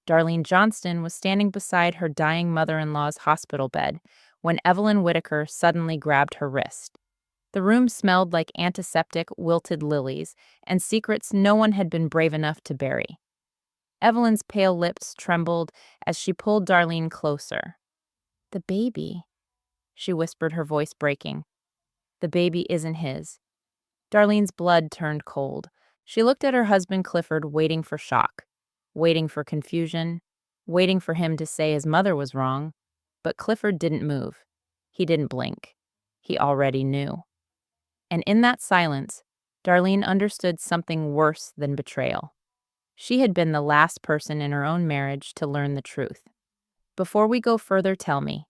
Darlene Johnston was standing beside her dying mother-in-law's hospital bed when Evelyn Whitaker suddenly grabbed her wrist. The room smelled like antiseptic, wilted lilies and secrets no one had been brave enough to bury. Evelyn's pale lips trembled as she pulled Darlene closer. "The baby," she whispered, her voice breaking. "The baby isn't his." Darlene's blood turned cold. She looked at her husband Clifford, waiting for shock, waiting for confusion, waiting for him to say his mother was wrong. But Clifford didn't move. He didn't blink. He already knew. And in that silence, Darlene understood something worse than betrayal. She had been the last person in her own marriage to learn the truth. Before we go further, tell me,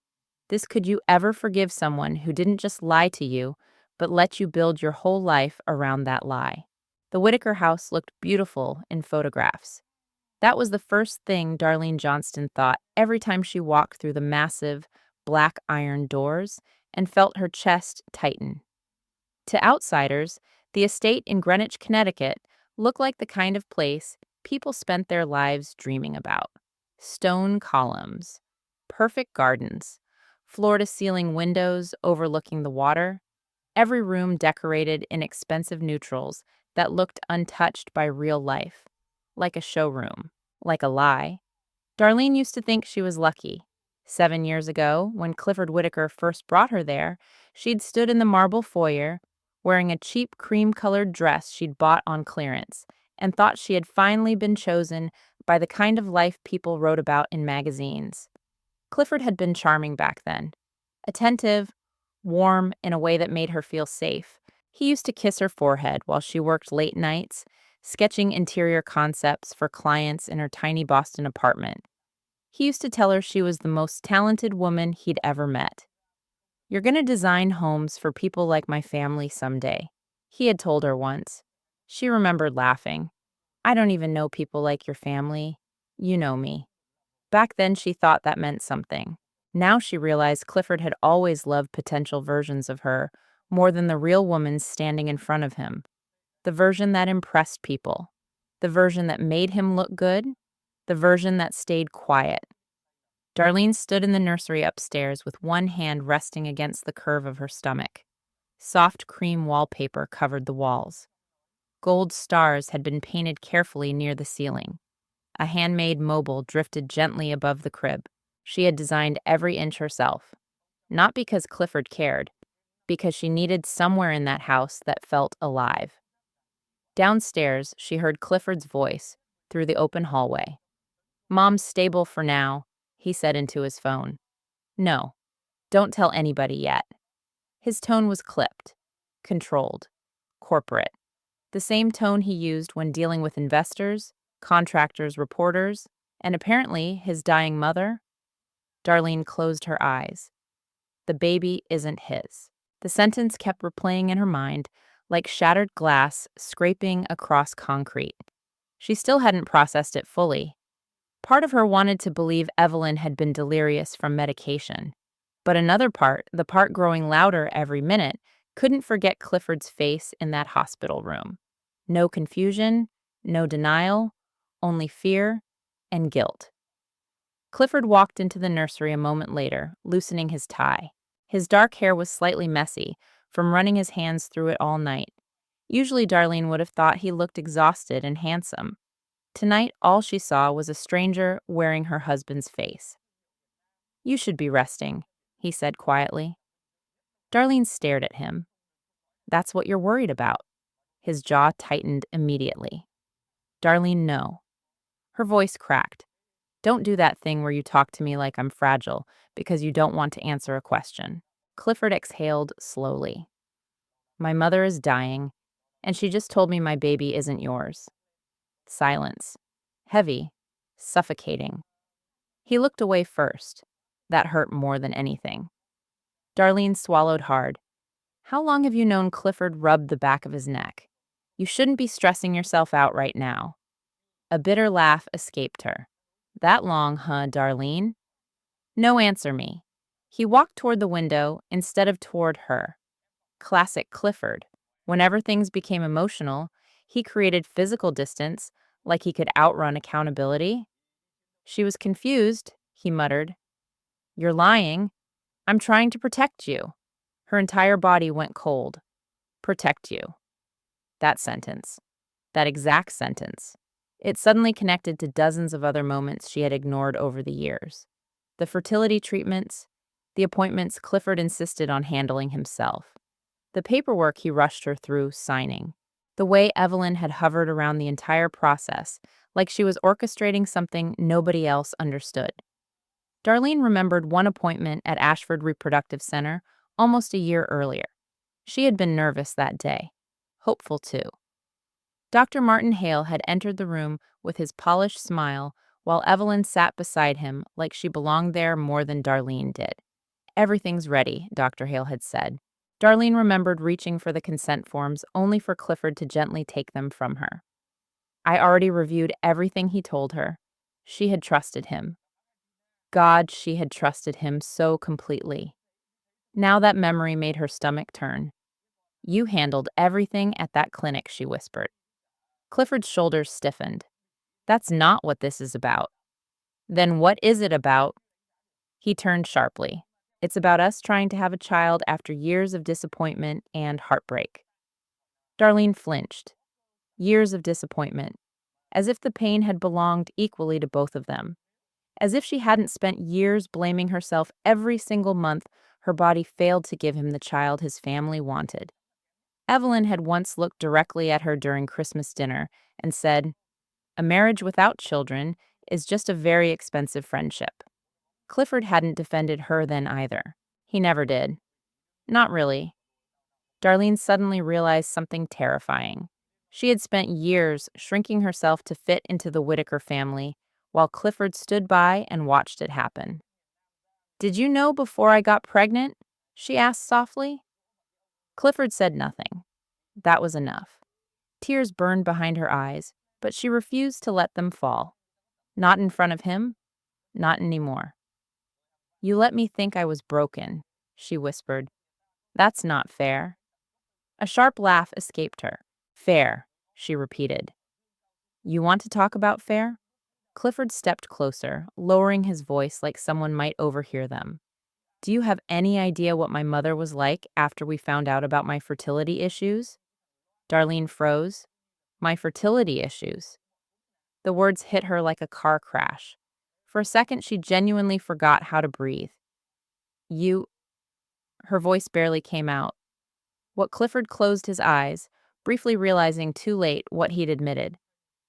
could you ever forgive someone who didn't just lie to you, but let you build your whole life around that lie? The Whitaker house looked beautiful in photographs. That was the first thing Darlene Johnston thought every time she walked through the massive, black iron doors and felt her chest tighten. To outsiders, the estate in Greenwich, Connecticut looked like the kind of place people spent their lives dreaming about. Stone columns, perfect gardens, floor-to-ceiling windows overlooking the water, every room decorated in expensive neutrals that looked untouched by real life, like a showroom, like a lie. Darlene used to think she was lucky. 7 years ago, when Clifford Whitaker first brought her there, she'd stood in the marble foyer, wearing a cheap cream-colored dress she'd bought on clearance, and thought she had finally been chosen by the kind of life people wrote about in magazines. Clifford had been charming back then, attentive, warm in a way that made her feel safe. He used to kiss her forehead while she worked late nights, sketching interior concepts for clients in her tiny Boston apartment. He used to tell her she was the most talented woman he'd ever met. "You're going to design homes for people like my family someday," he had told her once. She remembered laughing. "I don't even know people like your family. You know me." Back then, she thought that meant something. Now she realized Clifford had always loved potential versions of her more than the real woman standing in front of him. The version that impressed people. The version that made him look good. The version that stayed quiet. Darlene stood in the nursery upstairs with one hand resting against the curve of her stomach. Soft cream wallpaper covered the walls. Gold stars had been painted carefully near the ceiling. A handmade mobile drifted gently above the crib. She had designed every inch herself. Not because Clifford cared, because she needed somewhere in that house that felt alive. Downstairs, she heard Clifford's voice through the open hallway. "Mom's stable for now," he said into his phone. "No, don't tell anybody yet." His tone was clipped, controlled, corporate. The same tone he used when dealing with investors, contractors, reporters, and apparently his dying mother. Darlene closed her eyes. "The baby isn't his." The sentence kept replaying in her mind like shattered glass scraping across concrete. She still hadn't processed it fully. Part of her wanted to believe Evelyn had been delirious from medication. But another part, the part growing louder every minute, couldn't forget Clifford's face in that hospital room. No confusion, no denial, only fear and guilt. Clifford walked into the nursery a moment later, loosening his tie. His dark hair was slightly messy from running his hands through it all night. Usually Darlene would have thought he looked exhausted and handsome. Tonight, all she saw was a stranger wearing her husband's face. "You should be resting," he said quietly. Darlene stared at him. "That's what you're worried about." His jaw tightened immediately. "Darlene, no." Her voice cracked. "Don't do that thing where you talk to me like I'm fragile because you don't want to answer a question." Clifford exhaled slowly. "My mother is dying, and she just told me my baby isn't yours." Silence. Heavy. Suffocating. He looked away first. That hurt more than anything. Darlene swallowed hard. "How long have you known Clifford rubbed the back of his neck? You shouldn't be stressing yourself out right now." A bitter laugh escaped her. "That long, huh, Darlene?" "No, answer me." He walked toward the window instead of toward her. Classic Clifford. Whenever things became emotional, he created physical distance like he could outrun accountability. She was confused, he muttered. You're lying. I'm trying to protect you. Her entire body went cold. Protect you. That sentence. That exact sentence. It suddenly connected to dozens of other moments she had ignored over the years. The fertility treatments, the appointments Clifford insisted on handling himself, the paperwork he rushed her through signing, the way Evelyn had hovered around the entire process, like she was orchestrating something nobody else understood. Darlene remembered one appointment at Ashford Reproductive Center almost a year earlier. She had been nervous that day, hopeful too. Dr. Martin Hale had entered the room with his polished smile while Evelyn sat beside him like she belonged there more than Darlene did. Everything's ready, Dr. Hale had said. Darlene remembered reaching for the consent forms only for Clifford to gently take them from her. I already reviewed everything he told her. She had trusted him. God, she had trusted him so completely. Now that memory made her stomach turn. You handled everything at that clinic, she whispered. Clifford's shoulders stiffened. That's not what this is about. Then what is it about? He turned sharply. It's about us trying to have a child after years of disappointment and heartbreak. Darlene flinched. Years of disappointment. As if the pain had belonged equally to both of them. As if she hadn't spent years blaming herself every single month her body failed to give him the child his family wanted. Evelyn had once looked directly at her during Christmas dinner and said, "A marriage without children is just a very expensive friendship." Clifford hadn't defended her then either. He never did. Not really. Darlene suddenly realized something terrifying. She had spent years shrinking herself to fit into the Whitaker family, while Clifford stood by and watched it happen. "Did you know before I got pregnant?" she asked softly. Clifford said nothing. That was enough. Tears burned behind her eyes, but she refused to let them fall. Not in front of him, not anymore. "You let me think I was broken," she whispered. "That's not fair." A sharp laugh escaped her. "Fair," she repeated. "You want to talk about fair?" Clifford stepped closer, lowering his voice like someone might overhear them. "Do you have any idea what my mother was like after we found out about my fertility issues?" Darlene froze. "My fertility issues." The words hit her like a car crash. For a second, she genuinely forgot how to breathe. "You—" Her voice barely came out. What Clifford closed his eyes, briefly realizing too late what he'd admitted.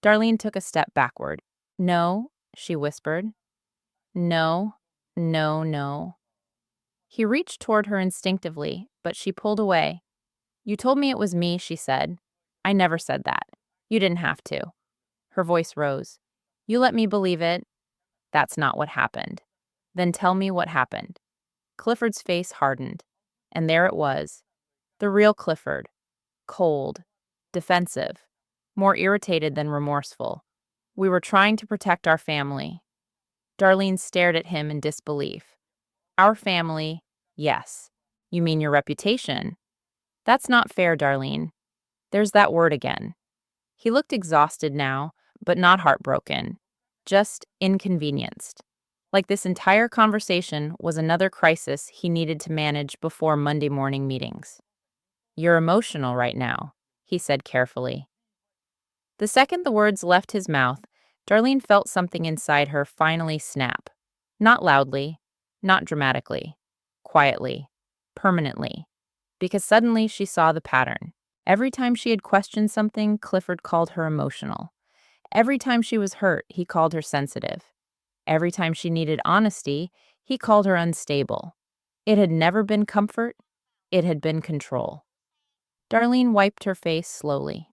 Darlene took a step backward. "No," she whispered. "No, no, no." He reached toward her instinctively, but she pulled away. "You told me it was me," she said. "I never said that. You didn't have to." Her voice rose. "You let me believe it. That's not what happened." "Then tell me what happened." Clifford's face hardened. And there it was. The real Clifford. Cold. Defensive. More irritated than remorseful. "We were trying to protect our family." Darlene stared at him in disbelief. "Our family, yes. You mean your reputation?" "That's not fair, Darlene. There's that word again." He looked exhausted now, but not heartbroken. Just inconvenienced. Like this entire conversation was another crisis he needed to manage before Monday morning meetings. "You're emotional right now," he said carefully. The second the words left his mouth, Darlene felt something inside her finally snap. Not loudly, not dramatically, quietly, permanently. Because suddenly she saw the pattern. Every time she had questioned something, Clifford called her emotional. Every time she was hurt, he called her sensitive. Every time she needed honesty, he called her unstable. It had never been comfort, it had been control. Darlene wiped her face slowly.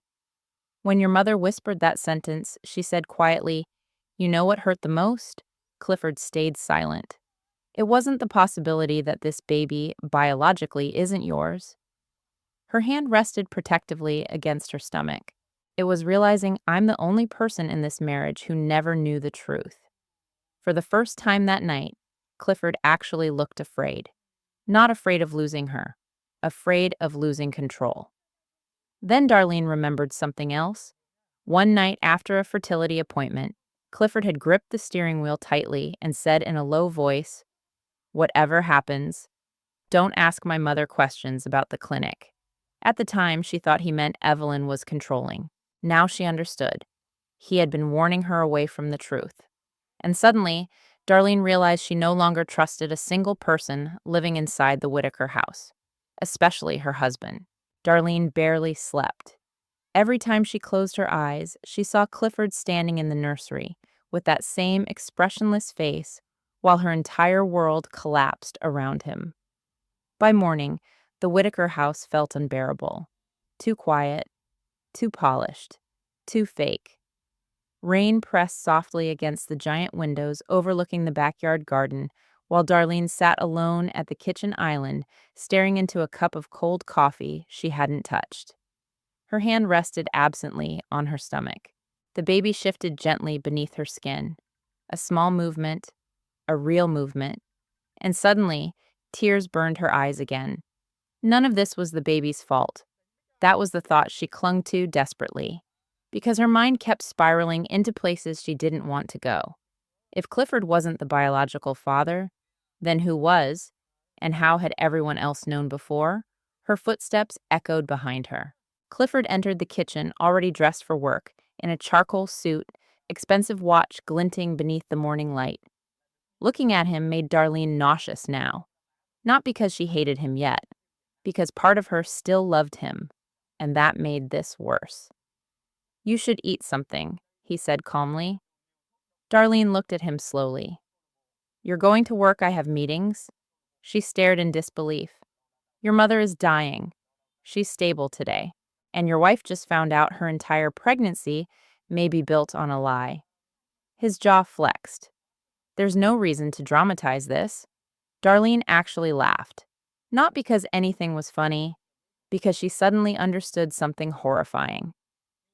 When your mother whispered that sentence, she said quietly, "You know what hurt the most?" Clifford stayed silent. "It wasn't the possibility that this baby, biologically, isn't yours." Her hand rested protectively against her stomach. "It was realizing I'm the only person in this marriage who never knew the truth." For the first time that night, Clifford actually looked afraid. Not afraid of losing her, afraid of losing control. Then Darlene remembered something else. One night after a fertility appointment, Clifford had gripped the steering wheel tightly and said in a low voice, "Whatever happens, don't ask my mother questions about the clinic." At the time, she thought he meant Evelyn was controlling. Now she understood. He had been warning her away from the truth. And suddenly, Darlene realized she no longer trusted a single person living inside the Whitaker house, especially her husband. Darlene barely slept. Every time she closed her eyes, she saw Clifford standing in the nursery with that same expressionless face while her entire world collapsed around him. By morning, the Whitaker house felt unbearable. Too quiet, too polished, too fake. Rain pressed softly against the giant windows overlooking the backyard garden, while Darlene sat alone at the kitchen island, staring into a cup of cold coffee she hadn't touched. Her hand rested absently on her stomach. The baby shifted gently beneath her skin. A small movement, a real movement, and suddenly, tears burned her eyes again. None of this was the baby's fault. That was the thought she clung to desperately, because her mind kept spiraling into places she didn't want to go. If Clifford wasn't the biological father, then who was, and how had everyone else known before? Her footsteps echoed behind her. Clifford entered the kitchen, already dressed for work, in a charcoal suit, expensive watch glinting beneath the morning light. Looking at him made Darlene nauseous now, not because she hated him yet, because part of her still loved him, and that made this worse. "You should eat something," he said calmly. Darlene looked at him slowly. "You're going to work, I have meetings." She stared in disbelief. "Your mother is dying. She's stable today. And your wife just found out her entire pregnancy may be built on a lie." His jaw flexed. "There's no reason to dramatize this." Darlene actually laughed. Not because anything was funny, because she suddenly understood something horrifying.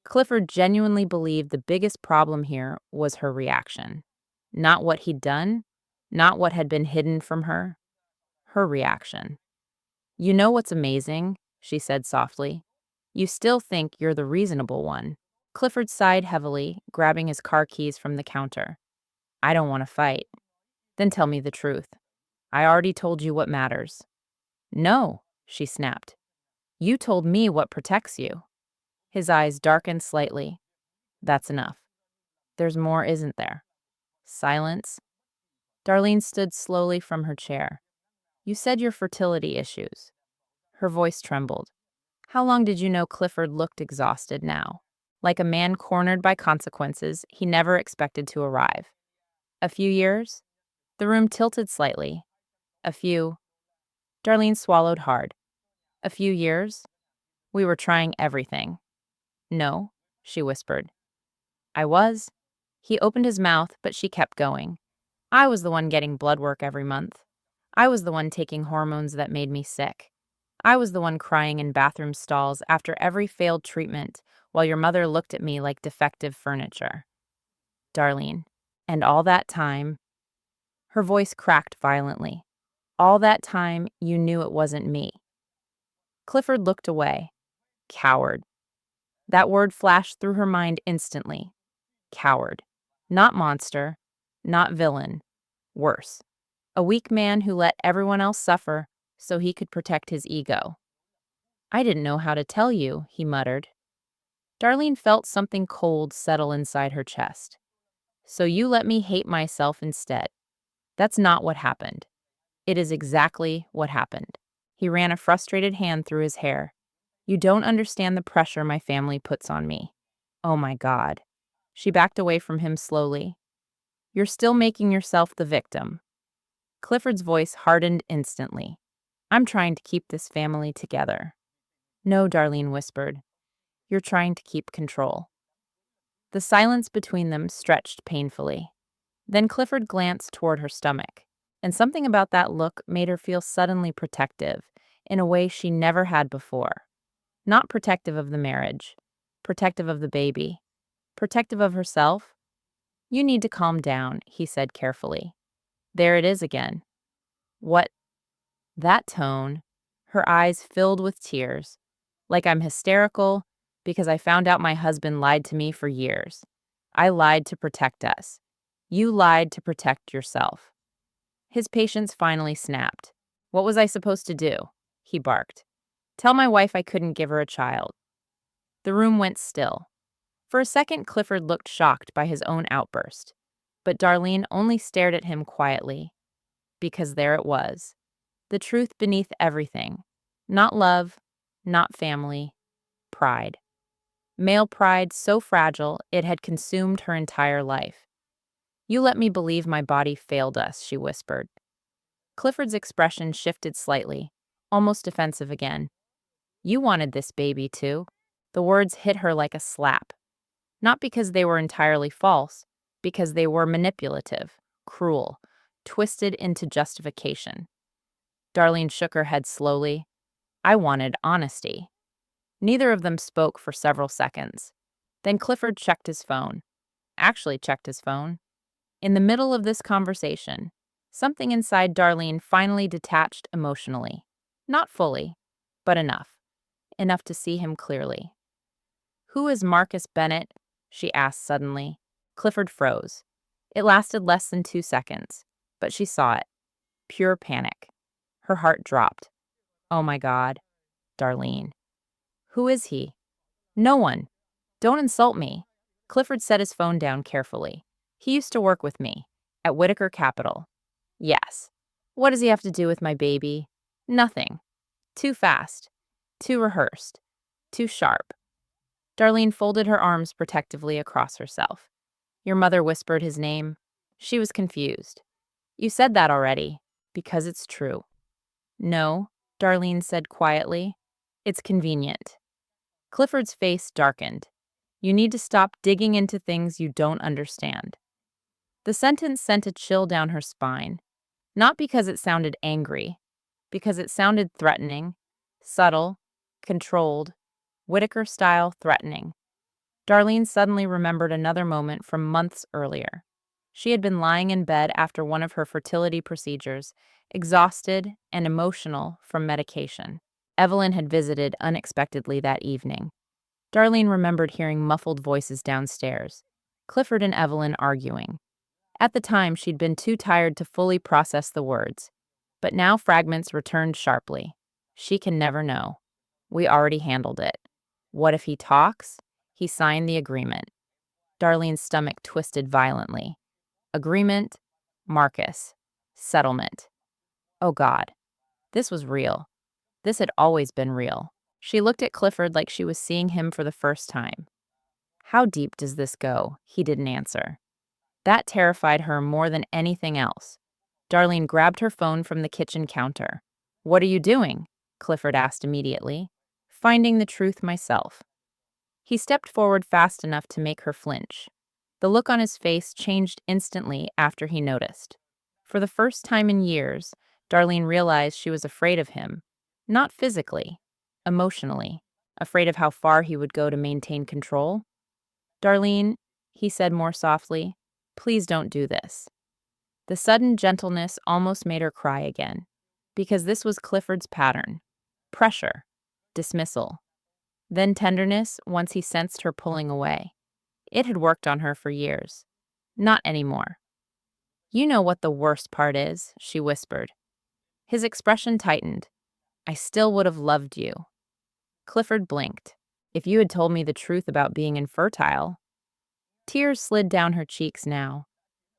Clifford genuinely believed the biggest problem here was her reaction. Not what he'd done, not what had been hidden from her. Her reaction. "You know what's amazing?" she said softly. "You still think you're the reasonable one." Clifford sighed heavily, grabbing his car keys from the counter. "I don't want to fight." "Then tell me the truth. I already told you what matters." "No," she snapped. "You told me what protects you." His eyes darkened slightly. "That's enough. There's more, isn't there?" Silence. Darlene stood slowly from her chair. "You said your fertility issues." Her voice trembled. How long did you know Clifford looked exhausted now? Like a man cornered by consequences he never expected to arrive. "A few years?" The room tilted slightly. "A few." Darlene swallowed hard. "A few years? We were trying everything." "No," she whispered. "I was." He opened his mouth, but she kept going. "I was the one getting blood work every month. I was the one taking hormones that made me sick. I was the one crying in bathroom stalls after every failed treatment while your mother looked at me like defective furniture." "Darlene, and all that time," her voice cracked violently, "all that time you knew it wasn't me." Clifford looked away. Coward. That word flashed through her mind instantly. Coward. Not monster, not villain. Worse. A weak man who let everyone else suffer so he could protect his ego. "I didn't know how to tell you," he muttered. Darlene felt something cold settle inside her chest. "So you let me hate myself instead." "That's not what happened." "It is exactly what happened." He ran a frustrated hand through his hair. "You don't understand the pressure my family puts on me." "Oh my God." She backed away from him slowly. "You're still making yourself the victim." Clifford's voice hardened instantly. "I'm trying to keep this family together." "No," Darlene whispered. "You're trying to keep control." The silence between them stretched painfully. Then Clifford glanced toward her stomach, and something about that look made her feel suddenly protective, in a way she never had before. Not protective of the marriage, protective of the baby, protective of herself. "You need to calm down," he said carefully. "There it is again." "What?" That tone, her eyes filled with tears, like I'm hysterical because I found out my husband lied to me for years. I lied to protect us. You lied to protect yourself. His patience finally snapped. What was I supposed to do? He barked. Tell my wife I couldn't give her a child. The room went still. For a second, Clifford looked shocked by his own outburst. But Darlene only stared at him quietly, because there it was. The truth beneath everything. Not love, not family, pride. Male pride so fragile it had consumed her entire life. You let me believe my body failed us, she whispered. Clifford's expression shifted slightly, almost defensive again. You wanted this baby too. The words hit her like a slap. Not because they were entirely false, because they were manipulative, cruel, twisted into justification. Darlene shook her head slowly. I wanted honesty. Neither of them spoke for several seconds. Then Clifford checked his phone. Actually checked his phone. In the middle of this conversation, something inside Darlene finally detached emotionally. Not fully, but enough. Enough to see him clearly. Who is Marcus Bennett? She asked suddenly. Clifford froze. It lasted less than 2 seconds, but she saw it. Pure panic. Her heart dropped. Oh my God, Darlene. Who is he? No one. Don't insult me. Clifford set his phone down carefully. He used to work with me at Whitaker Capital. Yes. What does he have to do with my baby? Nothing. Too fast. Too rehearsed. Too sharp. Darlene folded her arms protectively across herself. Your mother whispered his name. She was confused. You said that already, because it's true. No, Darlene said quietly. It's convenient. Clifford's face darkened. You need to stop digging into things you don't understand. The sentence sent a chill down her spine, not because it sounded angry, because it sounded threatening, subtle, controlled, Whitaker-style threatening. Darlene suddenly remembered another moment from months earlier. She had been lying in bed after one of her fertility procedures, exhausted and emotional from medication. Evelyn had visited unexpectedly that evening. Darlene remembered hearing muffled voices downstairs, Clifford and Evelyn arguing. At the time, she'd been too tired to fully process the words, but now fragments returned sharply. She can never know. We already handled it. What if he talks? He signed the agreement. Darlene's stomach twisted violently. Agreement, Marcus, settlement. Oh God, this was real. This had always been real. She looked at Clifford like she was seeing him for the first time. How deep does this go? He didn't answer. That terrified her more than anything else. Darlene grabbed her phone from the kitchen counter. What are you doing? Clifford asked immediately. Finding the truth myself. He stepped forward fast enough to make her flinch. The look on his face changed instantly after he noticed. For the first time in years, Darlene realized she was afraid of him. Not physically, emotionally, afraid of how far he would go to maintain control. Darlene, he said more softly, please don't do this. The sudden gentleness almost made her cry again, because this was Clifford's pattern. Pressure, dismissal, then tenderness once he sensed her pulling away. It had worked on her for years. Not anymore. You know what the worst part is, she whispered. His expression tightened. I still would have loved you. Clifford blinked. If you had told me the truth about being infertile. Tears slid down her cheeks now.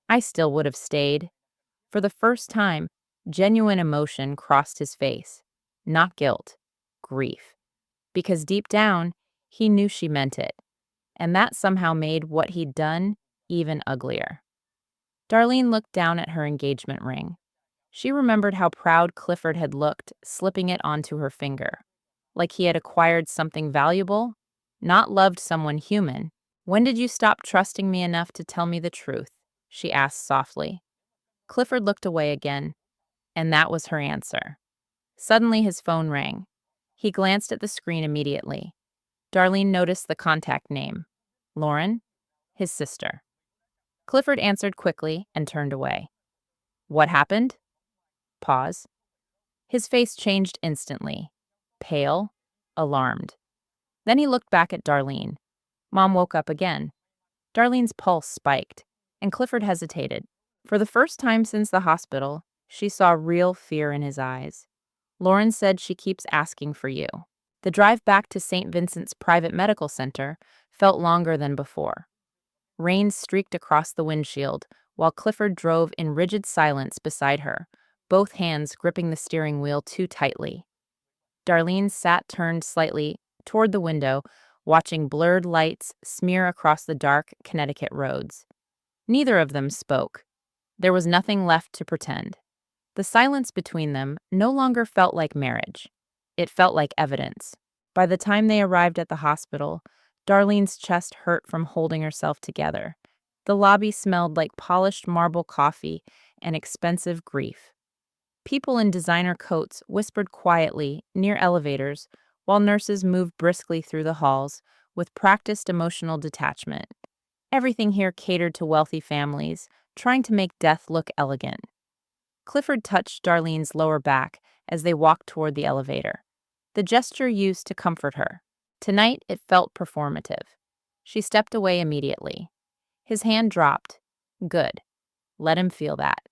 I still would have stayed. For the first time, genuine emotion crossed his face. Not guilt, grief. Because deep down, he knew she meant it. And that somehow made what he'd done even uglier. Darlene looked down at her engagement ring. She remembered how proud Clifford had looked, slipping it onto her finger. Like he had acquired something valuable, not loved someone human. When did you stop trusting me enough to tell me the truth? She asked softly. Clifford looked away again, and that was her answer. Suddenly his phone rang. He glanced at the screen immediately. Darlene noticed the contact name. Lauren? His sister. Clifford answered quickly and turned away. What happened? Pause. His face changed instantly. Pale, alarmed. Then he looked back at Darlene. Mom woke up again. Darlene's pulse spiked, and Clifford hesitated. For the first time since the hospital, she saw real fear in his eyes. Lauren said she keeps asking for you. The drive back to St. Vincent's private medical center felt longer than before. Rain streaked across the windshield while Clifford drove in rigid silence beside her, both hands gripping the steering wheel too tightly. Darlene sat turned slightly toward the window, watching blurred lights smear across the dark Connecticut roads. Neither of them spoke. There was nothing left to pretend. The silence between them no longer felt like marriage. It felt like evidence. By the time they arrived at the hospital, Darlene's chest hurt from holding herself together. The lobby smelled like polished marble coffee and expensive grief. People in designer coats whispered quietly near elevators, while nurses moved briskly through the halls with practiced emotional detachment. Everything here catered to wealthy families, trying to make death look elegant. Clifford touched Darlene's lower back as they walked toward the elevator, the gesture used to comfort her. Tonight, it felt performative. She stepped away immediately. His hand dropped. Good. Let him feel that.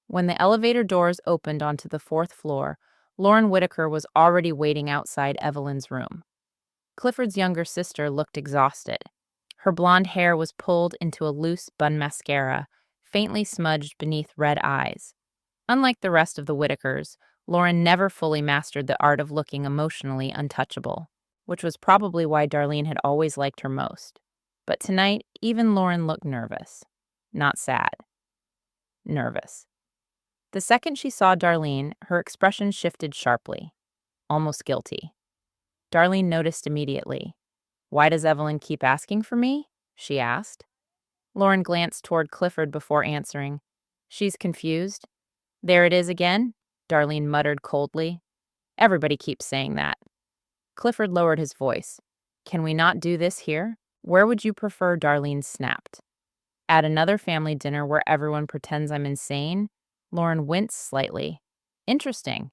When the elevator doors opened onto the fourth floor, Lauren Whitaker was already waiting outside Evelyn's room. Clifford's younger sister looked exhausted. Her blonde hair was pulled into a loose bun mascara, faintly smudged beneath red eyes. Unlike the rest of the Whitakers, Lauren never fully mastered the art of looking emotionally untouchable, which was probably why Darlene had always liked her most. But tonight, even Lauren looked nervous. Not sad. Nervous. The second she saw Darlene, her expression shifted sharply, almost guilty. Darlene noticed immediately. "Why does Evelyn keep asking for me?" she asked. Lauren glanced toward Clifford before answering. "She's confused." "There it is again," Darlene muttered coldly. "Everybody keeps saying that." Clifford lowered his voice. "Can we not do this here? Where would you prefer?" Darlene snapped. "At another family dinner where everyone pretends I'm insane?" Lauren winced slightly. Interesting.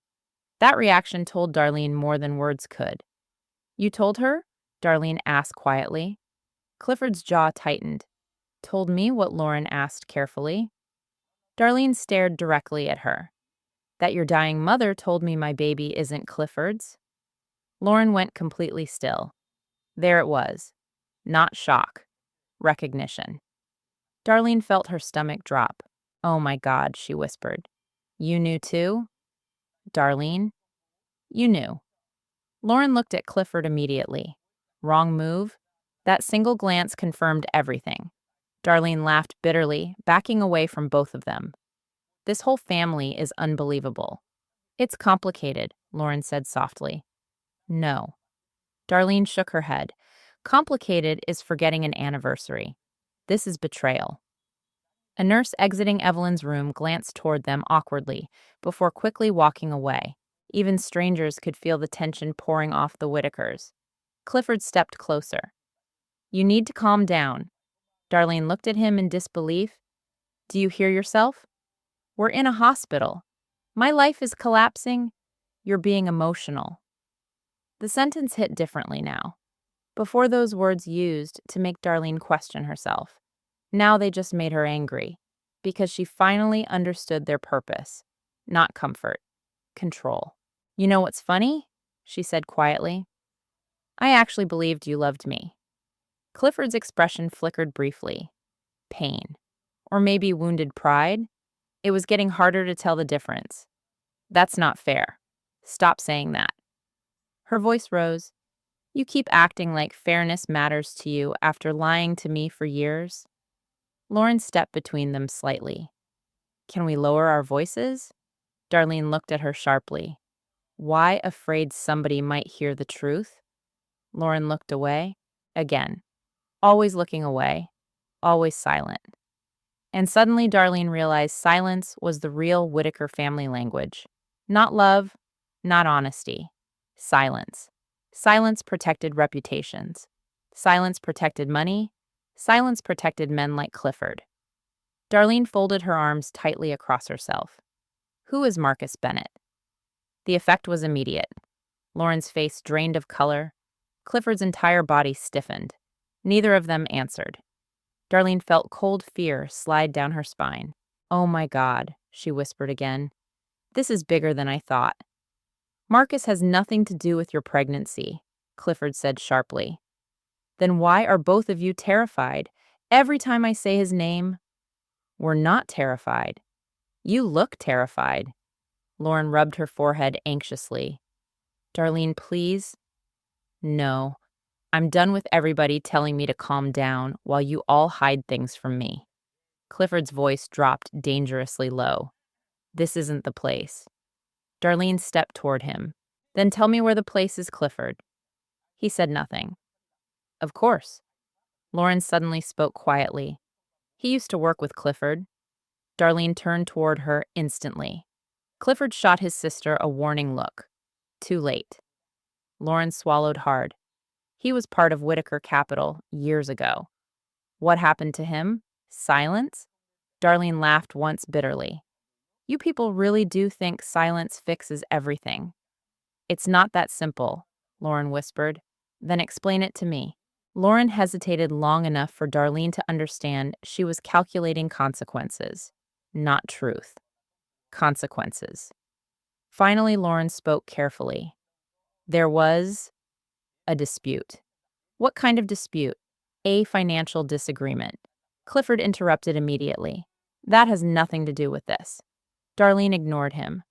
That reaction told Darlene more than words could. "You told her?" Darlene asked quietly. Clifford's jaw tightened. "Told me what?" Lauren asked carefully. Darlene stared directly at her. "That your dying mother told me my baby isn't Clifford's." Lauren went completely still. There it was. Not shock. Recognition. Darlene felt her stomach drop. "Oh my God," she whispered. "You knew too?" "Darlene, you knew." Lauren looked at Clifford immediately. Wrong move? That single glance confirmed everything. Darlene laughed bitterly, backing away from both of them. "This whole family is unbelievable." "It's complicated," Lauren said softly. "No." Darlene shook her head. "Complicated is forgetting an anniversary. This is betrayal." A nurse exiting Evelyn's room glanced toward them awkwardly before quickly walking away. Even strangers could feel the tension pouring off the Whitakers. Clifford stepped closer. "You need to calm down." Darlene looked at him in disbelief. "Do you hear yourself? We're in a hospital. My life is collapsing. You're being emotional." The sentence hit differently now. Before, those words used to make Darlene question herself. Now they just made her angry, because she finally understood their purpose. Not comfort. Control. "You know what's funny?" she said quietly. "I actually believed you loved me." Clifford's expression flickered briefly. Pain. Or maybe wounded pride? It was getting harder to tell the difference. "That's not fair. Stop saying that." Her voice rose. "You keep acting like fairness matters to you after lying to me for years." Lauren stepped between them slightly. "Can we lower our voices?" Darlene looked at her sharply. "Why afraid somebody might hear the truth?" Lauren looked away. Again. Always looking away. Always silent. And suddenly Darlene realized silence was the real Whitaker family language. Not love, not honesty. Silence. Silence protected reputations. Silence protected money. Silence protected men like Clifford. Darlene folded her arms tightly across herself. "Who is Marcus Bennett?" The effect was immediate. Lauren's face drained of color. Clifford's entire body stiffened. Neither of them answered. Darlene felt cold fear slide down her spine. "Oh my God," she whispered again. "This is bigger than I thought." "Marcus has nothing to do with your pregnancy," Clifford said sharply. "Then why are both of you terrified? Every time I say his name." "We're not terrified. You look terrified." Lauren rubbed her forehead anxiously. "Darlene, please." "No. I'm done with everybody telling me to calm down while you all hide things from me." Clifford's voice dropped dangerously low. "This isn't the place." Darlene stepped toward him. "Then tell me where the place is, Clifford." He said nothing. "Of course." Lauren suddenly spoke quietly. "He used to work with Clifford." Darlene turned toward her instantly. Clifford shot his sister a warning look. Too late. Lauren swallowed hard. He was part of Whitaker Capital years ago. What happened to him? Silence? Darlene laughed once bitterly. "You people really do think silence fixes everything." "It's not that simple," Lauren whispered. "Then explain it to me." Lauren hesitated long enough for Darlene to understand she was calculating consequences, not truth. Consequences. Finally, Lauren spoke carefully. "There was a dispute." "What kind of dispute?" "A financial disagreement." Clifford interrupted immediately. "That has nothing to do with this." Darlene ignored him.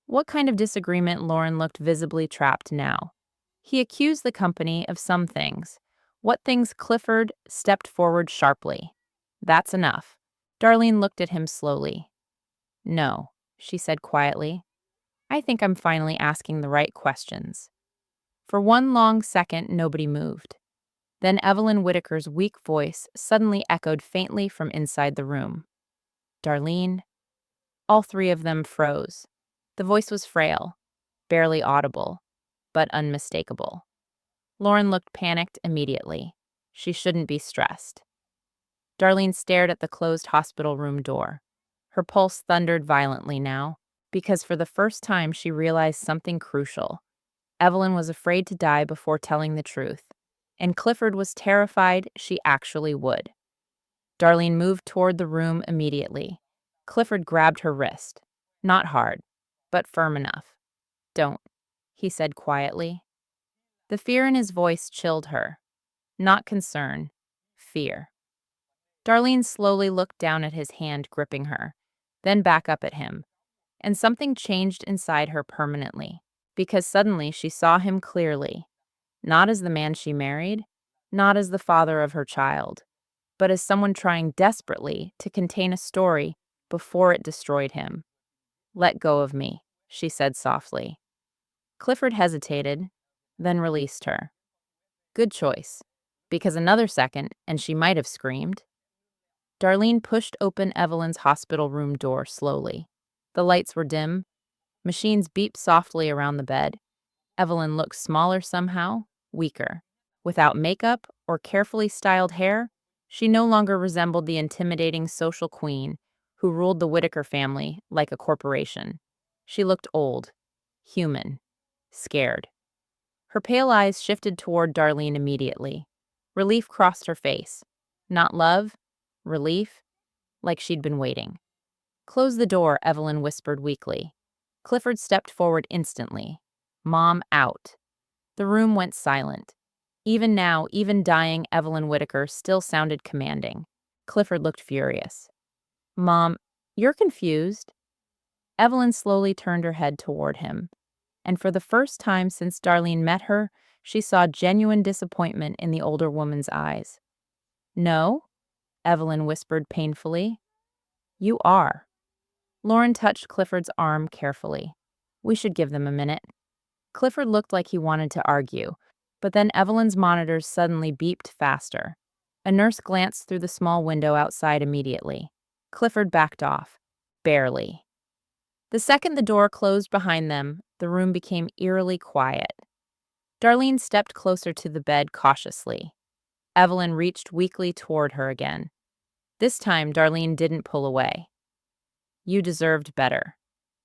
"What kind of disagreement?" Lauren looked visibly trapped now. "He accused the company of some things." "What things?" Clifford stepped forward sharply. "That's enough." Darlene looked at him slowly. "No," she said quietly. "I think I'm finally asking the right questions." For one long second, nobody moved. Then Evelyn Whitaker's weak voice suddenly echoed faintly from inside the room. "Darlene." All three of them froze. The voice was frail, barely audible, but unmistakable. Lauren looked panicked immediately. She shouldn't be stressed. Darlene stared at the closed hospital room door. Her pulse thundered violently now, because for the first time she realized something crucial. Evelyn was afraid to die before telling the truth, and Clifford was terrified she actually would. Darlene moved toward the room immediately. Clifford grabbed her wrist. Not hard, but firm enough. "Don't," he said quietly. The fear in his voice chilled her. Not concern, fear. Darlene slowly looked down at his hand gripping her, then back up at him, and something changed inside her permanently, because suddenly she saw him clearly, not as the man she married, not as the father of her child, but as someone trying desperately to contain a story before it destroyed him. "Let go of me," she said softly. Clifford hesitated, then released her. Good choice, because another second, and she might have screamed. Darlene pushed open Evelyn's hospital room door slowly. The lights were dim. Machines beeped softly around the bed. Evelyn looked smaller somehow, weaker. Without makeup or carefully styled hair, she no longer resembled the intimidating social queen who ruled the Whitaker family like a corporation. She looked old, human, scared. Her pale eyes shifted toward Darlene immediately. Relief crossed her face. Not love, relief, like she'd been waiting. "Close the door," Evelyn whispered weakly. Clifford stepped forward instantly. "Mom, out." The room went silent. Even now, even dying, Evelyn Whitaker still sounded commanding. Clifford looked furious. "Mom, you're confused." Evelyn slowly turned her head toward him, and for the first time since Darlene met her, she saw genuine disappointment in the older woman's eyes. "No?" Evelyn whispered painfully. "You are." Lauren touched Clifford's arm carefully. "We should give them a minute." Clifford looked like he wanted to argue, but then Evelyn's monitors suddenly beeped faster. A nurse glanced through the small window outside immediately. Clifford backed off. Barely. The second the door closed behind them, the room became eerily quiet. Darlene stepped closer to the bed cautiously. Evelyn reached weakly toward her again. This time, Darlene didn't pull away. "You deserved better,"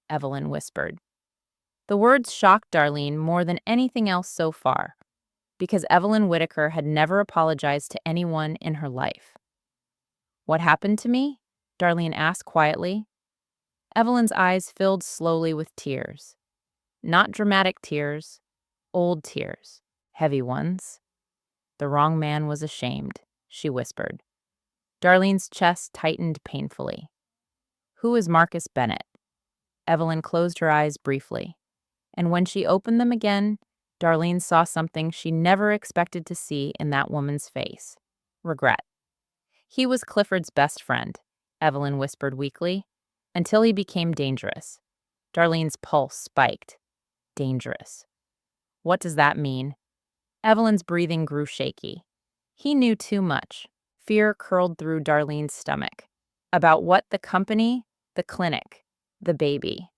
Evelyn whispered. The words shocked Darlene more than anything else so far, because Evelyn Whitaker had never apologized to anyone in her life. What happened to me? Darlene asked quietly. Evelyn's eyes filled slowly with tears. Not dramatic tears, old tears, heavy ones. The wrong man was ashamed, she whispered. Darlene's chest tightened painfully. Who is Marcus Bennett? Evelyn closed her eyes briefly, and when she opened them again, Darlene saw something she never expected to see in that woman's face: regret. He was Clifford's best friend, Evelyn whispered weakly, until he became dangerous. Darlene's pulse spiked. Dangerous. What does that mean? Evelyn's breathing grew shaky. He knew too much. Fear curled through Darlene's stomach. About what? The company, the clinic, the baby.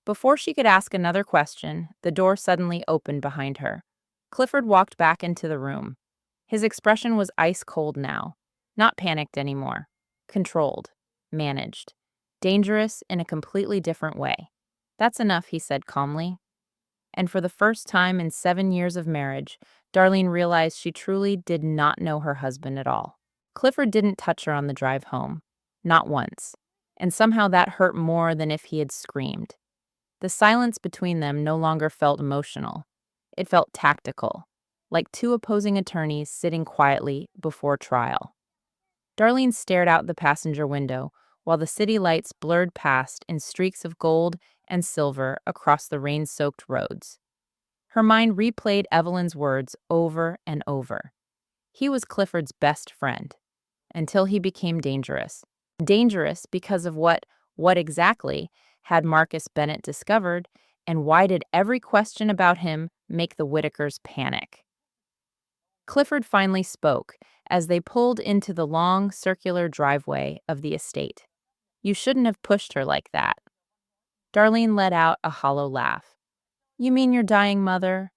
Before she could ask another question, the door suddenly opened behind her. Clifford walked back into the room. His expression was ice cold now, not panicked anymore. Controlled, managed, dangerous in a completely different way. That's enough, he said calmly. And for the first time in 7 years of marriage, Darlene realized she truly did not know her husband at all. Clifford didn't touch her on the drive home. Not once. And somehow that hurt more than if he had screamed. The silence between them no longer felt emotional. It felt tactical, like two opposing attorneys sitting quietly before trial. Darlene stared out the passenger window while the city lights blurred past in streaks of gold and silver across the rain-soaked roads. Her mind replayed Evelyn's words over and over. He was Clifford's best friend, until he became dangerous. Dangerous because of what exactly had Marcus Bennett discovered, and why did every question about him make the Whitakers panic? Clifford finally spoke as they pulled into the long, circular driveway of the estate. You shouldn't have pushed her like that. Darlene let out a hollow laugh. You mean your dying mother?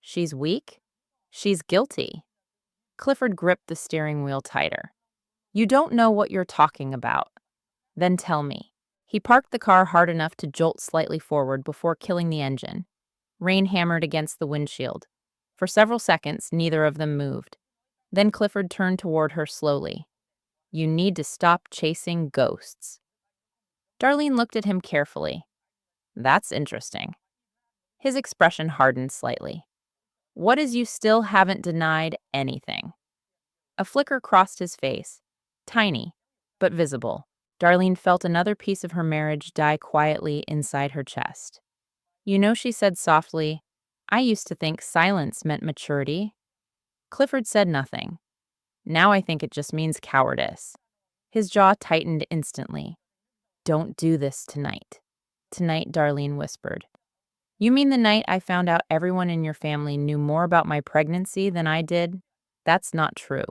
She's weak? She's guilty. Clifford gripped the steering wheel tighter. You don't know what you're talking about. Then tell me. He parked the car hard enough to jolt slightly forward before killing the engine. Rain hammered against the windshield. For several seconds, neither of them moved. Then Clifford turned toward her slowly. You need to stop chasing ghosts. Darlene looked at him carefully. That's interesting. His expression hardened slightly. What is you still haven't denied anything? A flicker crossed his face. Tiny, but visible. Darlene felt another piece of her marriage die quietly inside her chest. You know, she said softly, I used to think silence meant maturity. Clifford said nothing. Now I think it just means cowardice. His jaw tightened instantly. Don't do this tonight. Tonight, Darlene whispered. You mean the night I found out everyone in your family knew more about my pregnancy than I did? That's not true.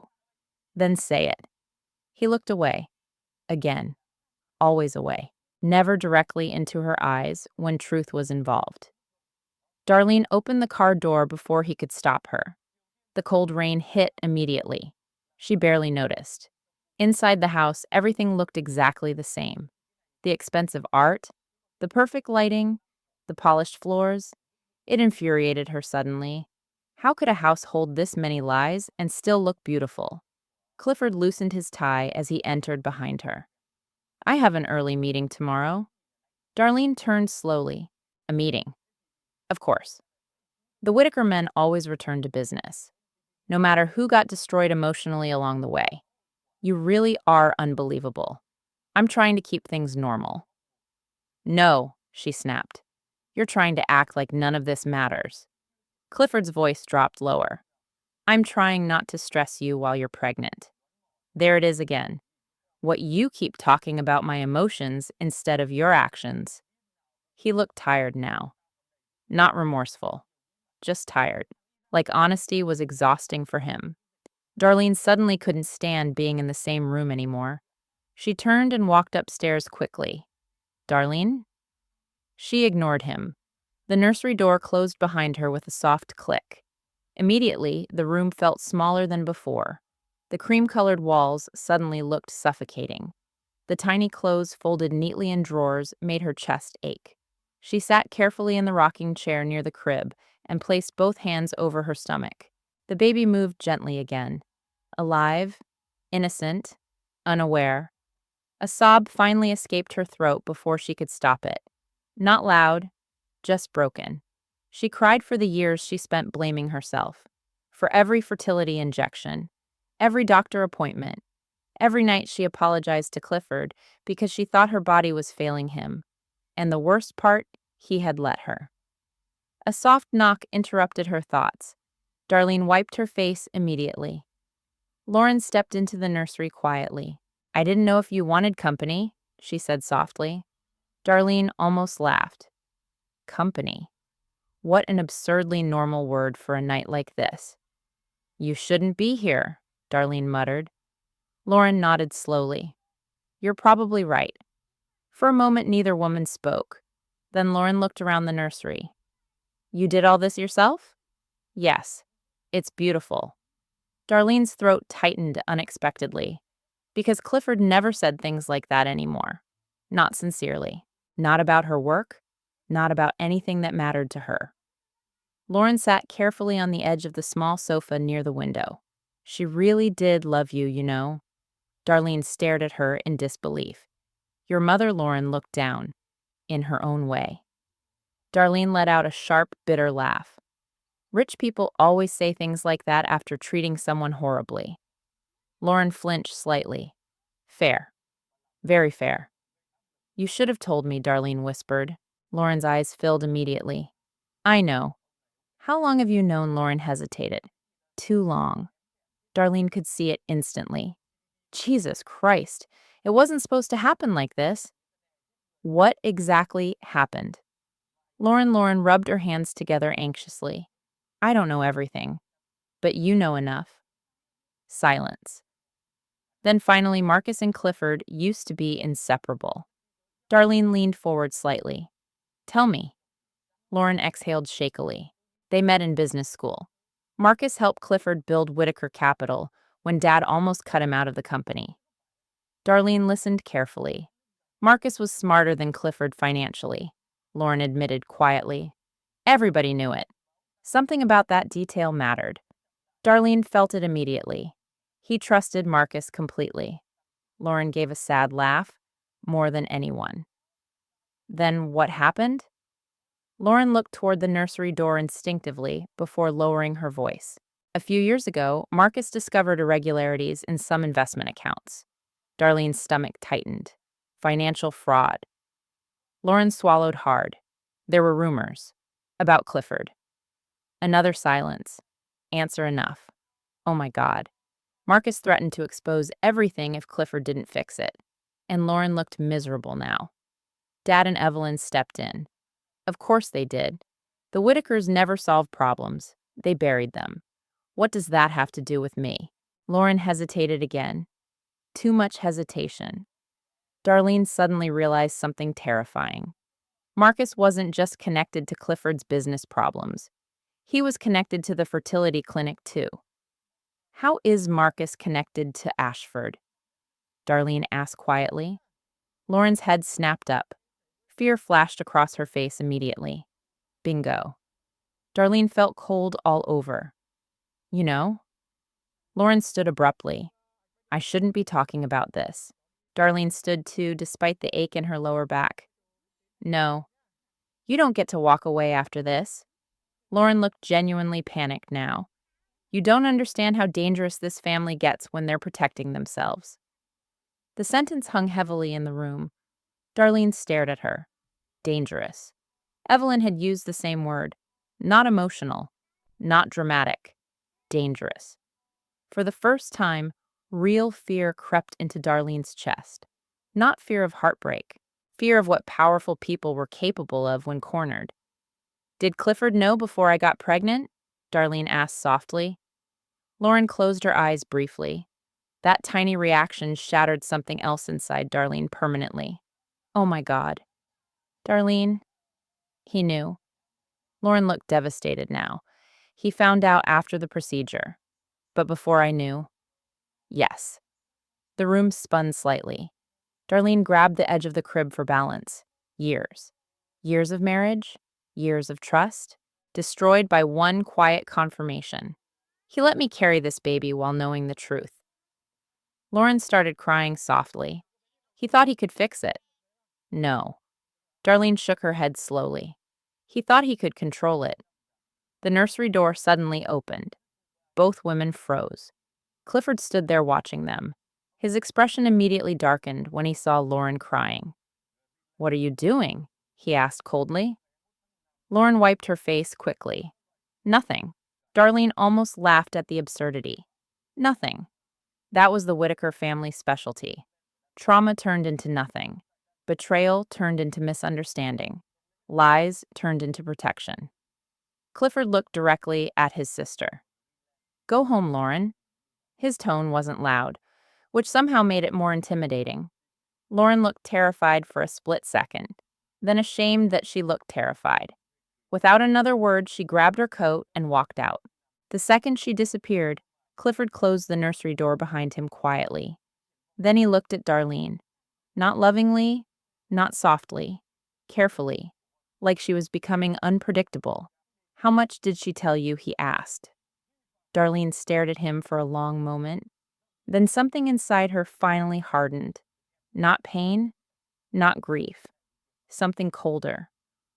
Then say it. He looked away. Again. Always away. Never directly into her eyes when truth was involved. Darlene opened the car door before he could stop her. The cold rain hit immediately. She barely noticed. Inside the house, everything looked exactly the same. The expensive art, the perfect lighting, the polished floors. It infuriated her suddenly. How could a house hold this many lies and still look beautiful? Clifford loosened his tie as he entered behind her. I have an early meeting tomorrow. Darlene turned slowly. A meeting. Of course. The Whitaker men always returned to business, no matter who got destroyed emotionally along the way. You really are unbelievable. I'm trying to keep things normal. No, she snapped. You're trying to act like none of this matters. Clifford's voice dropped lower. I'm trying not to stress you while you're pregnant. There it is again. What you keep talking about my emotions instead of your actions. He looked tired now. Not remorseful. Just tired. Like honesty was exhausting for him. Darlene suddenly couldn't stand being in the same room anymore. She turned and walked upstairs quickly. Darlene? She ignored him. The nursery door closed behind her with a soft click. Immediately, the room felt smaller than before. The cream-colored walls suddenly looked suffocating. The tiny clothes folded neatly in drawers made her chest ache. She sat carefully in the rocking chair near the crib and placed both hands over her stomach. The baby moved gently again. Alive, innocent, unaware. A sob finally escaped her throat before she could stop it. Not loud, just broken. She cried for the years she spent blaming herself. For every fertility injection, every doctor appointment, every night she apologized to Clifford because she thought her body was failing him. And the worst part, he had let her. A soft knock interrupted her thoughts. Darlene wiped her face immediately. Lauren stepped into the nursery quietly. "I didn't know if you wanted company," she said softly. Darlene almost laughed. Company. What an absurdly normal word for a night like this. "You shouldn't be here," Darlene muttered. Lauren nodded slowly. "You're probably right." For a moment, neither woman spoke. Then Lauren looked around the nursery. "You did all this yourself?" "Yes. It's beautiful." Darlene's throat tightened unexpectedly, because Clifford never said things like that anymore. Not sincerely. Not about her work. Not about anything that mattered to her. Lauren sat carefully on the edge of the small sofa near the window. "She really did love you, you know." Darlene stared at her in disbelief. Your mother, Lauren, looked down, in her own way. Darlene let out a sharp, bitter laugh. Rich people always say things like that after treating someone horribly. Lauren flinched slightly. "Fair. Very fair." "You should have told me," Darlene whispered. Lauren's eyes filled immediately. "I know." "How long have you known?" Lauren hesitated. "Too long." Darlene could see it instantly. Jesus Christ, it wasn't supposed to happen like this. What exactly happened? Lauren rubbed her hands together anxiously. "I don't know everything, but you know enough." Silence. Then finally, Marcus and Clifford used to be inseparable. Darlene leaned forward slightly. "Tell me." Lauren exhaled shakily. They met in business school. Marcus helped Clifford build Whitaker Capital when Dad almost cut him out of the company. Darlene listened carefully. Marcus was smarter than Clifford financially, Lauren admitted quietly. Everybody knew it. Something about that detail mattered. Darlene felt it immediately. He trusted Marcus completely. Lauren gave a sad laugh, more than anyone. Then what happened? Lauren looked toward the nursery door instinctively before lowering her voice. A few years ago, Marcus discovered irregularities in some investment accounts. Darlene's stomach tightened. Financial fraud. Lauren swallowed hard. There were rumors. About Clifford. Another silence. Answer enough. Oh my God. Marcus threatened to expose everything if Clifford didn't fix it. And Lauren looked miserable now. Dad and Evelyn stepped in. Of course they did. The Whitakers never solved problems. They buried them. What does that have to do with me? Lauren hesitated again. Too much hesitation. Darlene suddenly realized something terrifying. Marcus wasn't just connected to Clifford's business problems. He was connected to the fertility clinic, too. How is Marcus connected to Ashford? Darlene asked quietly. Lauren's head snapped up. Fear flashed across her face immediately. Bingo. Darlene felt cold all over. You know? Lauren stood abruptly. I shouldn't be talking about this. Darlene stood too, despite the ache in her lower back. No. You don't get to walk away after this. Lauren looked genuinely panicked now. You don't understand how dangerous this family gets when they're protecting themselves. The sentence hung heavily in the room. Darlene stared at her. Dangerous. Evelyn had used the same word. Not emotional. Not dramatic. Dangerous. For the first time, real fear crept into Darlene's chest. Not fear of heartbreak. Fear of what powerful people were capable of when cornered. Did Clifford know before I got pregnant? Darlene asked softly. Lauren closed her eyes briefly. That tiny reaction shattered something else inside Darlene permanently. Oh my God. Darlene? He knew. Lauren looked devastated now. He found out after the procedure. But before I knew? Yes. The room spun slightly. Darlene grabbed the edge of the crib for balance. Years. Years of marriage. Years of trust. Destroyed by one quiet confirmation. He let me carry this baby while knowing the truth. Lauren started crying softly. He thought he could fix it. No. Darlene shook her head slowly. He thought he could control it. The nursery door suddenly opened. Both women froze. Clifford stood there watching them. His expression immediately darkened when he saw Lauren crying. "What are you doing?" he asked coldly. Lauren wiped her face quickly. "Nothing." Darlene almost laughed at the absurdity. "Nothing." That was the Whitaker family specialty. Trauma turned into nothing. Betrayal turned into misunderstanding. Lies turned into protection. Clifford looked directly at his sister. "Go home, Lauren." His tone wasn't loud, which somehow made it more intimidating. Lauren looked terrified for a split second, then ashamed that she looked terrified. Without another word, she grabbed her coat and walked out. The second she disappeared, Clifford closed the nursery door behind him quietly. Then he looked at Darlene, not lovingly, not softly, carefully, like she was becoming unpredictable. "How much did she tell you?" he asked. Darlene stared at him for a long moment. Then something inside her finally hardened. Not pain, not grief. Something colder.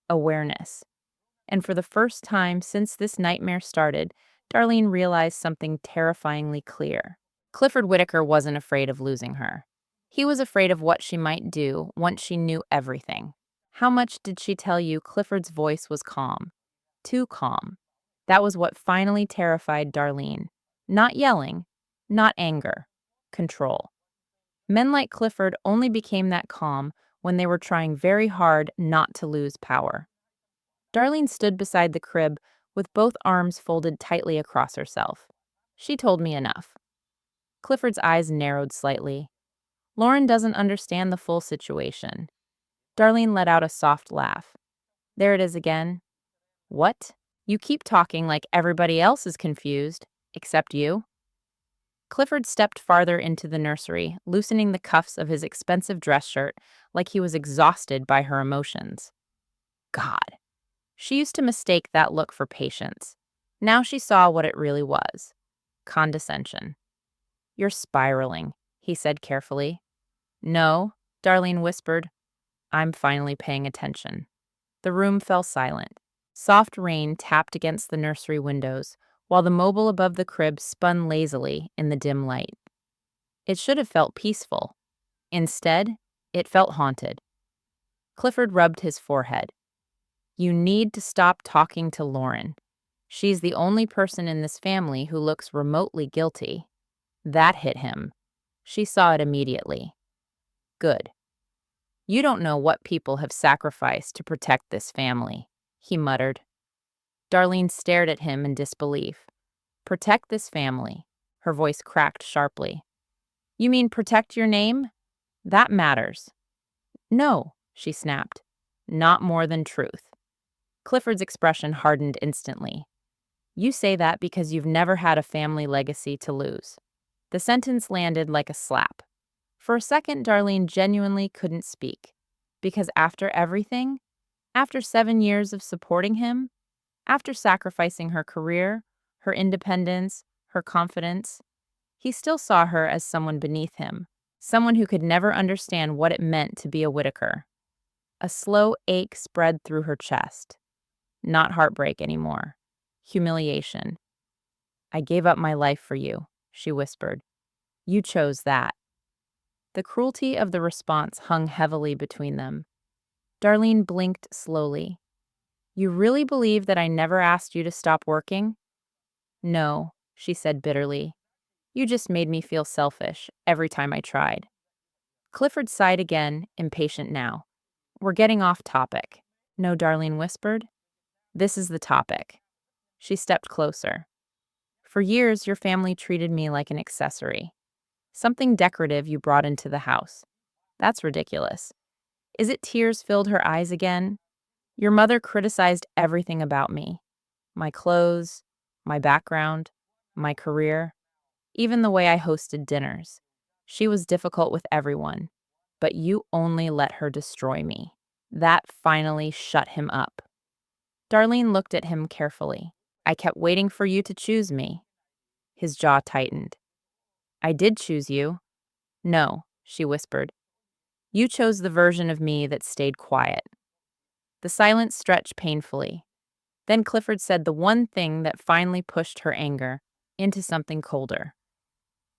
Awareness. And for the first time since this nightmare started, Darlene realized something terrifyingly clear. Clifford Whitaker wasn't afraid of losing her. He was afraid of what she might do once she knew everything. "How much did she tell you?" Clifford's voice was calm. Too calm. That was what finally terrified Darlene. Not yelling, not anger. Control. Men like Clifford only became that calm when they were trying very hard not to lose power. Darlene stood beside the crib with both arms folded tightly across herself. "She told me enough." Clifford's eyes narrowed slightly. "Lauren doesn't understand the full situation." Darlene let out a soft laugh. "There it is again." "What? You keep talking like everybody else is confused, except you." Clifford stepped farther into the nursery, loosening the cuffs of his expensive dress shirt like he was exhausted by her emotions. God. She used to mistake that look for patience. Now she saw what it really was. Condescension. "You're spiraling," he said carefully. "No," Darlene whispered. "I'm finally paying attention." The room fell silent. Soft rain tapped against the nursery windows, while the mobile above the crib spun lazily in the dim light. It should have felt peaceful. Instead, it felt haunted. Clifford rubbed his forehead. "You need to stop talking to Lauren. She's the only person in this family who looks remotely guilty." That hit him. She saw it immediately. "Good. You don't know what people have sacrificed to protect this family," he muttered. Darlene stared at him in disbelief. "Protect this family." Her voice cracked sharply. "You mean protect your name? That matters." "No," she snapped. "Not more than truth." Clifford's expression hardened instantly. "You say that because you've never had a family legacy to lose." The sentence landed like a slap. For a second, Darlene genuinely couldn't speak. Because after everything, after 7 years of supporting him, after sacrificing her career, her independence, her confidence, he still saw her as someone beneath him, someone who could never understand what it meant to be a Whitaker. A slow ache spread through her chest. Not heartbreak anymore. Humiliation. "I gave up my life for you," she whispered. "You chose that." The cruelty of the response hung heavily between them. Darlene blinked slowly. "You really believe that I never asked you to stop working?" "No," she said bitterly. "You just made me feel selfish every time I tried." Clifford sighed again, impatient now. "We're getting off topic." "No," Darlene whispered. "This is the topic." She stepped closer. "For years, your family treated me like an accessory. Something decorative you brought into the house. That's ridiculous." Is it tears filled her eyes again? "Your mother criticized everything about me. My clothes, my background, my career, even the way I hosted dinners. She was difficult with everyone, but you only let her destroy me." That finally shut him up. Darlene looked at him carefully. "I kept waiting for you to choose me." His jaw tightened. "I did choose you. No, she whispered. You chose the version of me that stayed quiet. The silence stretched painfully. Then Clifford said the one thing that finally pushed her anger into something colder.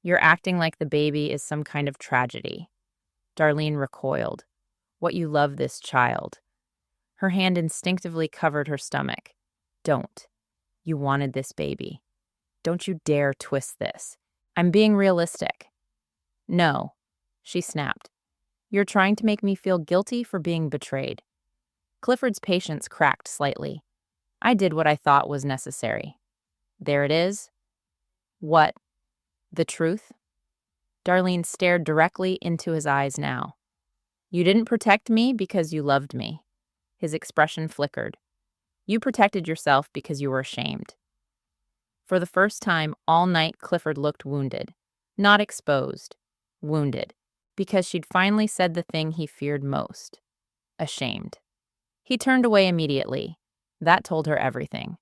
You're acting like the baby is some kind of tragedy. Darlene recoiled. What you love this child. Her hand instinctively covered her stomach. Don't. You wanted this baby. Don't you dare twist this. I'm being realistic. No, she snapped. You're trying to make me feel guilty for being betrayed. Clifford's patience cracked slightly. I did what I thought was necessary. There it is. What? The truth? Darlene stared directly into his eyes now. You didn't protect me because you loved me. His expression flickered. You protected yourself because you were ashamed. For the first time all night, Clifford looked wounded. Not exposed. Wounded. Because she'd finally said the thing he feared most. Ashamed. He turned away immediately. That told her everything.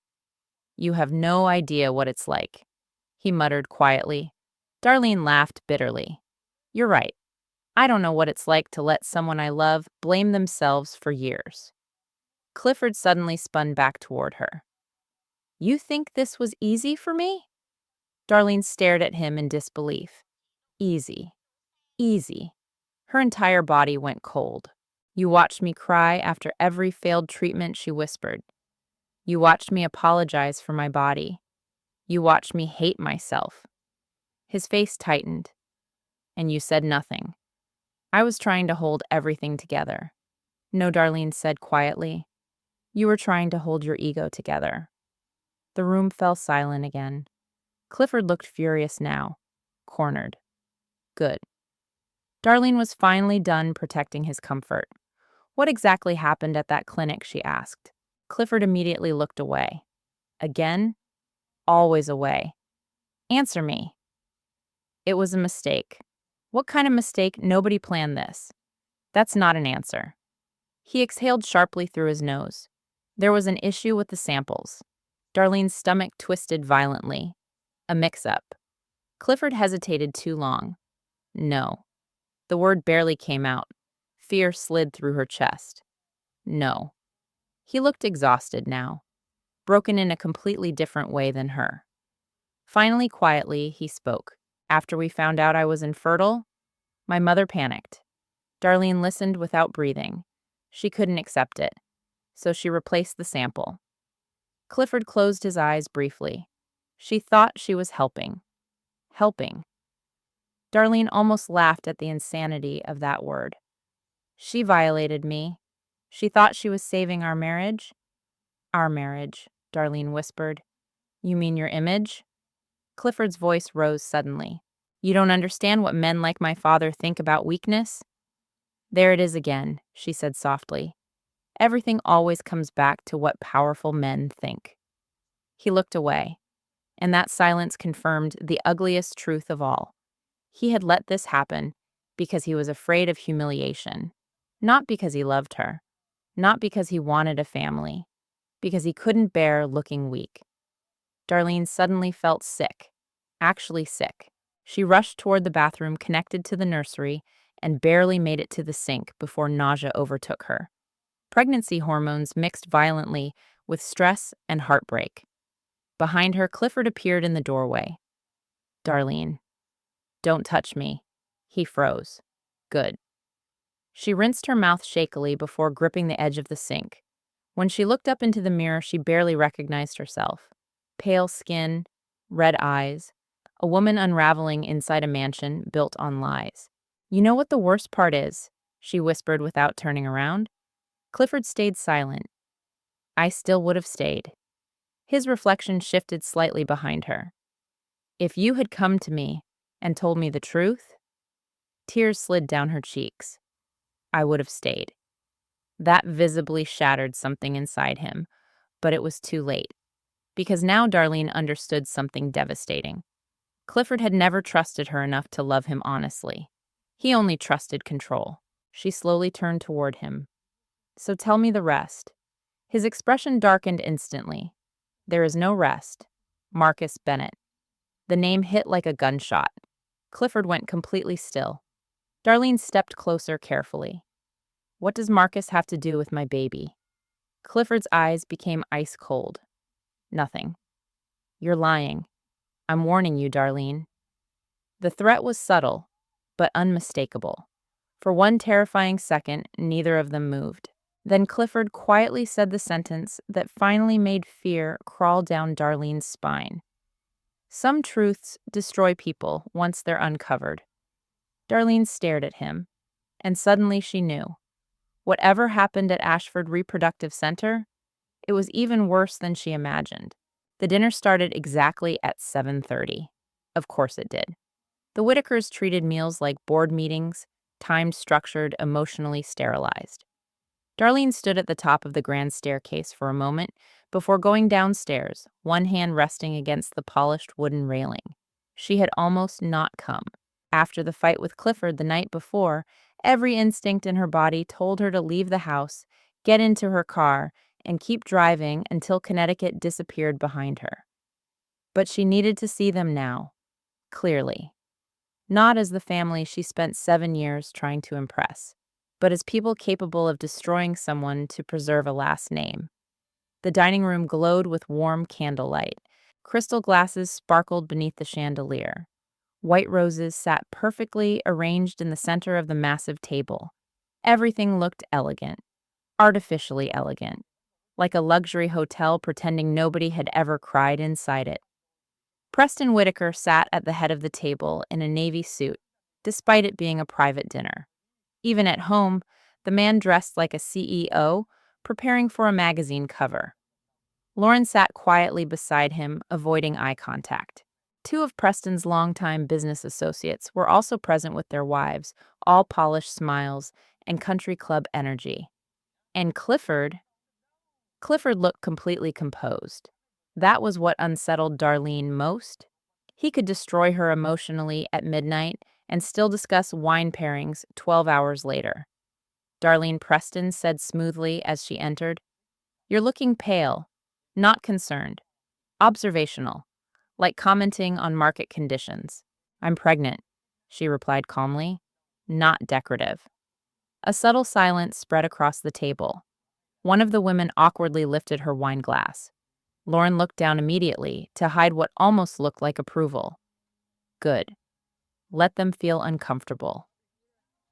You have no idea what it's like, he muttered quietly. Darlene laughed bitterly. You're right. I don't know what it's like to let someone I love blame themselves for years. Clifford suddenly spun back toward her. You think this was easy for me? Darlene stared at him in disbelief. Easy. Easy. Her entire body went cold. You watched me cry after every failed treatment, she whispered. You watched me apologize for my body. You watched me hate myself. His face tightened. And you said nothing. I was trying to hold everything together. No, Darlene said quietly. You were trying to hold your ego together. The room fell silent again. Clifford looked furious now. Cornered. Good. Darlene was finally done protecting his comfort. What exactly happened at that clinic, she asked. Clifford immediately looked away. Again? Always away. Answer me. It was a mistake. What kind of mistake? Nobody planned this. That's not an answer. He exhaled sharply through his nose. There was an issue with the samples. Darlene's stomach twisted violently. A mix-up. Clifford hesitated too long. No. The word barely came out. Fear slid through her chest. No. He looked exhausted now, broken in a completely different way than her. Finally, quietly, he spoke. After we found out I was infertile, my mother panicked. Darlene listened without breathing. She couldn't accept it, so she replaced the sample. Clifford closed his eyes briefly. She thought she was helping. Helping. Darlene almost laughed at the insanity of that word. She violated me. She thought she was saving our marriage. Our marriage, Darlene whispered. You mean your image? Clifford's voice rose suddenly. You don't understand what men like my father think about weakness? There it is again, she said softly. Everything always comes back to what powerful men think. He looked away, and that silence confirmed the ugliest truth of all. He had let this happen because he was afraid of humiliation, not because he loved her, not because he wanted a family, because he couldn't bear looking weak. Darlene suddenly felt sick, actually sick. She rushed toward the bathroom connected to the nursery and barely made it to the sink before nausea overtook her. Pregnancy hormones mixed violently with stress and heartbreak. Behind her, Clifford appeared in the doorway. Darlene, don't touch me. He froze. Good. She rinsed her mouth shakily before gripping the edge of the sink. When she looked up into the mirror, she barely recognized herself. Pale skin, red eyes, a woman unraveling inside a mansion built on lies. You know what the worst part is? She whispered without turning around. Clifford stayed silent. I still would have stayed. His reflection shifted slightly behind her. If you had come to me and told me the truth, tears slid down her cheeks. I would have stayed. That visibly shattered something inside him, but it was too late. Because now Darlene understood something devastating. Clifford had never trusted her enough to love him honestly. He only trusted control. She slowly turned toward him. So tell me the rest. His expression darkened instantly. There is no rest. Marcus Bennett. The name hit like a gunshot. Clifford went completely still. Darlene stepped closer carefully. What does Marcus have to do with my baby? Clifford's eyes became ice cold. Nothing. You're lying. I'm warning you, Darlene. The threat was subtle, but unmistakable. For one terrifying second, neither of them moved. Then Clifford quietly said the sentence that finally made fear crawl down Darlene's spine. Some truths destroy people once they're uncovered. Darlene stared at him, and suddenly she knew. Whatever happened at Ashford Reproductive Center, it was even worse than she imagined. The dinner started exactly at 7:30. Of course it did. The Whitakers treated meals like board meetings, timed, structured, emotionally sterilized. Darlene stood at the top of the grand staircase for a moment before going downstairs, one hand resting against the polished wooden railing. She had almost not come. After the fight with Clifford the night before, every instinct in her body told her to leave the house, get into her car, and keep driving until Connecticut disappeared behind her. But she needed to see them now, clearly. Not as the family she spent 7 years trying to impress, but as people capable of destroying someone to preserve a last name. The dining room glowed with warm candlelight. Crystal glasses sparkled beneath the chandelier. White roses sat perfectly arranged in the center of the massive table. Everything looked elegant, artificially elegant, like a luxury hotel pretending nobody had ever cried inside it. Preston Whitaker sat at the head of the table in a navy suit, despite it being a private dinner. Even at home, the man dressed like a CEO, preparing for a magazine cover. Lauren sat quietly beside him, avoiding eye contact. Two of Preston's longtime business associates were also present with their wives, all polished smiles and country club energy. And Clifford looked completely composed. That was what unsettled Darlene most. He could destroy her emotionally at midnight and still discuss wine pairings 12 hours later. Darlene Preston said smoothly as she entered, "You're looking pale, not concerned, observational, like commenting on market conditions." "I'm pregnant," she replied calmly, "not decorative." A subtle silence spread across the table. One of the women awkwardly lifted her wine glass. Lauren looked down immediately to hide what almost looked like approval. Good. Let them feel uncomfortable.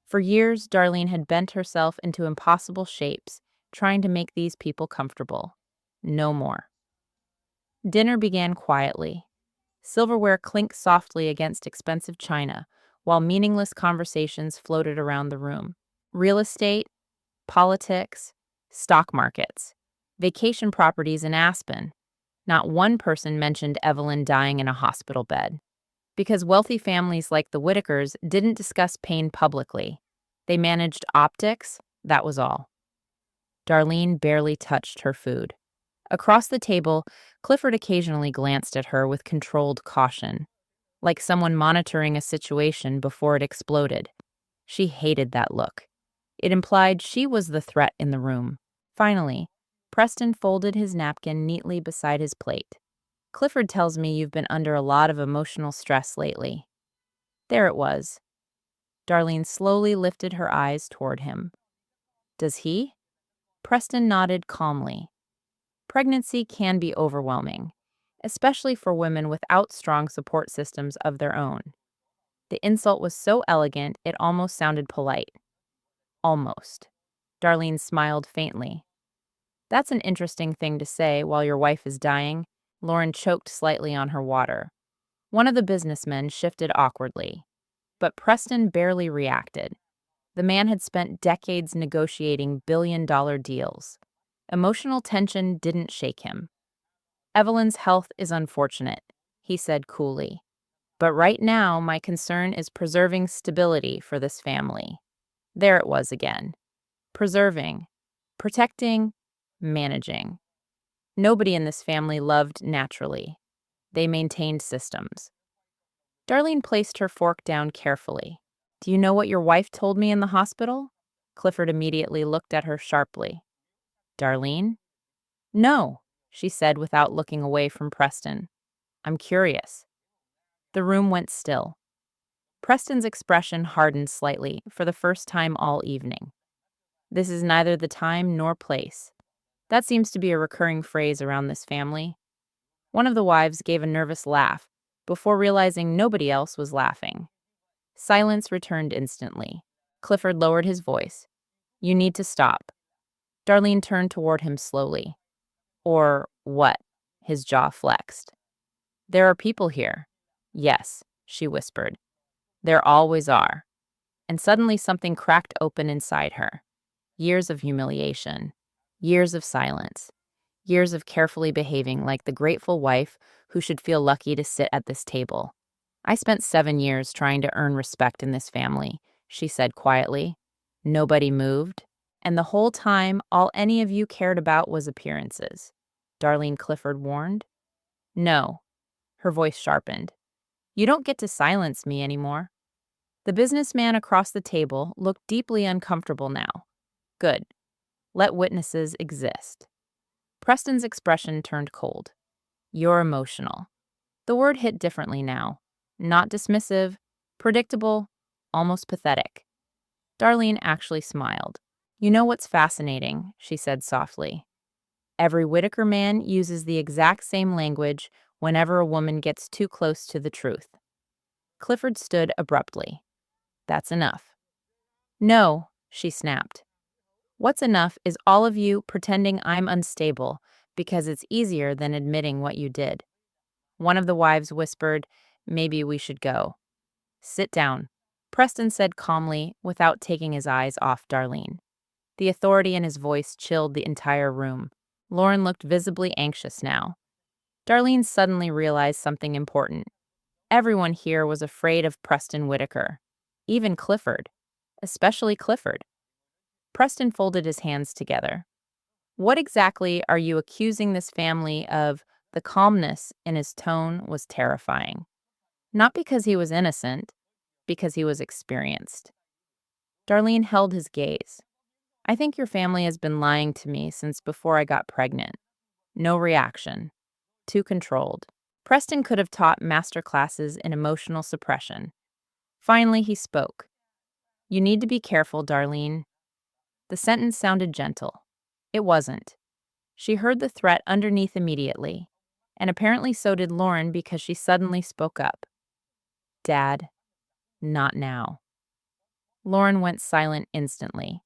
For years, Darlene had bent herself into impossible shapes, trying to make these people comfortable. No more. Dinner began quietly. Silverware clinked softly against expensive china, while meaningless conversations floated around the room. Real estate, politics, stock markets, vacation properties in Aspen. Not one person mentioned Evelyn dying in a hospital bed. Because wealthy families like the Whitakers didn't discuss pain publicly. They managed optics, that was all. Darlene barely touched her food. Across the table, Clifford occasionally glanced at her with controlled caution, like someone monitoring a situation before it exploded. She hated that look. It implied she was the threat in the room. Finally, Preston folded his napkin neatly beside his plate. "Clifford tells me you've been under a lot of emotional stress lately." There it was. Darlene slowly lifted her eyes toward him. "Does he?" Preston nodded calmly. Pregnancy can be overwhelming, especially for women without strong support systems of their own. The insult was so elegant it almost sounded polite. Almost. Darlene smiled faintly. "That's an interesting thing to say while your wife is dying." Lauren choked slightly on her water. One of the businessmen shifted awkwardly, but Preston barely reacted. The man had spent decades negotiating billion-dollar deals. Emotional tension didn't shake him. "Evelyn's health is unfortunate," he said coolly. "But right now, my concern is preserving stability for this family." There it was again. Preserving, protecting, managing. Nobody in this family loved naturally. They maintained systems. Darlene placed her fork down carefully. "Do you know what your wife told me in the hospital?" Clifford immediately looked at her sharply. "Darlene?" "No," she said without looking away from Preston. "I'm curious." The room went still. Preston's expression hardened slightly for the first time all evening. This is neither the time nor place. That seems to be a recurring phrase around this family. One of the wives gave a nervous laugh before realizing nobody else was laughing. Silence returned instantly. Clifford lowered his voice. You need to stop. Darlene turned toward him slowly. Or what? His jaw flexed. There are people here. Yes, she whispered. There always are. And suddenly something cracked open inside her. Years of humiliation. Years of silence. Years of carefully behaving like the grateful wife who should feel lucky to sit at this table. I spent 7 years trying to earn respect in this family, she said quietly. Nobody moved. And the whole time, all any of you cared about was appearances. Darlene Clifford warned. No. Her voice sharpened. You don't get to silence me anymore. The businessman across the table looked deeply uncomfortable now. Good. Let witnesses exist. Preston's expression turned cold. You're emotional. The word hit differently now. Not dismissive, predictable, almost pathetic. Darlene actually smiled. You know what's fascinating, she said softly. Every Whitaker man uses the exact same language whenever a woman gets too close to the truth. Clifford stood abruptly. That's enough. No, she snapped. What's enough is all of you pretending I'm unstable because it's easier than admitting what you did. One of the wives whispered, maybe we should go. Sit down, Preston said calmly without taking his eyes off Darlene. The authority in his voice chilled the entire room. Lauren looked visibly anxious now. Darlene suddenly realized something important. Everyone here was afraid of Preston Whitaker. Even Clifford. Especially Clifford. Preston folded his hands together. What exactly are you accusing this family of? The calmness in his tone was terrifying. Not because he was innocent, because he was experienced. Darlene held his gaze. I think your family has been lying to me since before I got pregnant. No reaction. Too controlled. Preston could have taught master classes in emotional suppression. Finally, he spoke. You need to be careful, Darlene. The sentence sounded gentle. It wasn't. She heard the threat underneath immediately, and apparently so did Lauren because she suddenly spoke up. Dad, not now. Lauren went silent instantly.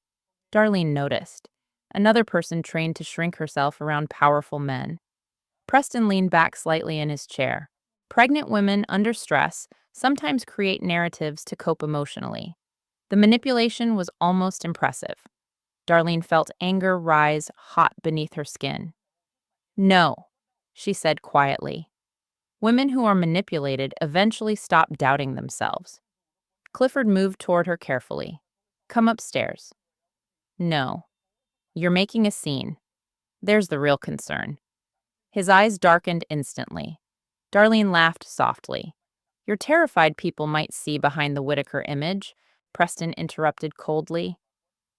Darlene noticed. Another person trained to shrink herself around powerful men. Preston leaned back slightly in his chair. Pregnant women under stress sometimes create narratives to cope emotionally. The manipulation was almost impressive. Darlene felt anger rise hot beneath her skin. No, she said quietly. Women who are manipulated eventually stop doubting themselves. Clifford moved toward her carefully. Come upstairs. No. You're making a scene. There's the real concern. His eyes darkened instantly. Darlene laughed softly. You're terrified people might see behind the Whitaker image, Preston interrupted coldly.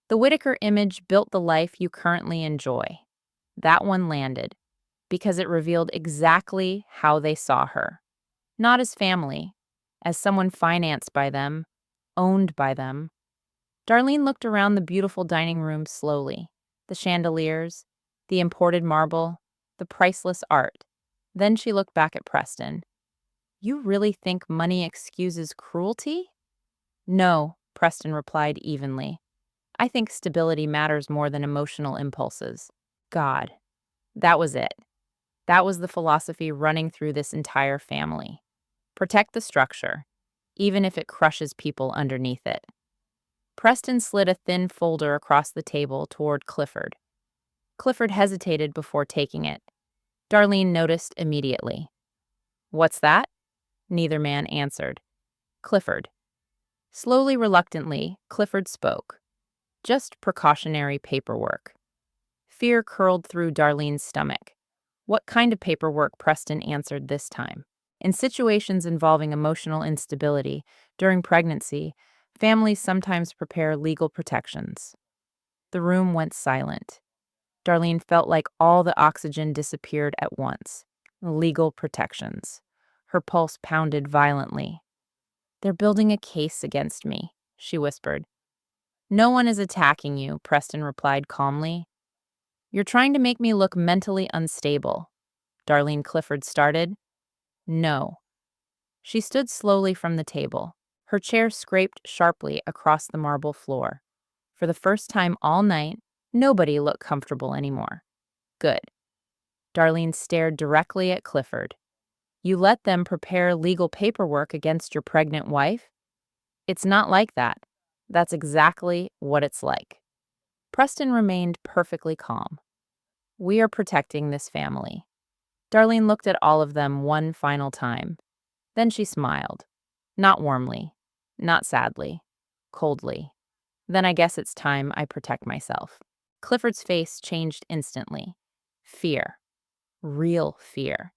The Whitaker image built the life you currently enjoy. That one landed, because it revealed exactly how they saw her. Not as family, as someone financed by them, owned by them. Darlene looked around the beautiful dining room slowly. The chandeliers, the imported marble, the priceless art. Then she looked back at Preston. You really think money excuses cruelty? No, Preston replied evenly. I think stability matters more than emotional impulses. God. That was it. That was the philosophy running through this entire family. Protect the structure, even if it crushes people underneath it. Preston slid a thin folder across the table toward Clifford. Clifford hesitated before taking it. Darlene noticed immediately. What's that? Neither man answered. Clifford. Slowly, reluctantly, Clifford spoke. Just precautionary paperwork. Fear curled through Darlene's stomach. What kind of paperwork? Preston answered this time. In situations involving emotional instability during pregnancy, families sometimes prepare legal protections. The room went silent. Darlene felt like all the oxygen disappeared at once. Legal protections. Her pulse pounded violently. They're building a case against me, she whispered. No one is attacking you, Preston replied calmly. You're trying to make me look mentally unstable. Darlene Clifford started. No. She stood slowly from the table. Her chair scraped sharply across the marble floor. For the first time all night, nobody looked comfortable anymore. Good. Darlene stared directly at Clifford. You let them prepare legal paperwork against your pregnant wife? It's not like that. That's exactly what it's like. Preston remained perfectly calm. We are protecting this family. Darlene looked at all of them one final time. Then she smiled. Not warmly, not sadly, coldly. Then I guess it's time I protect myself. Clifford's face changed instantly. Fear. Real fear.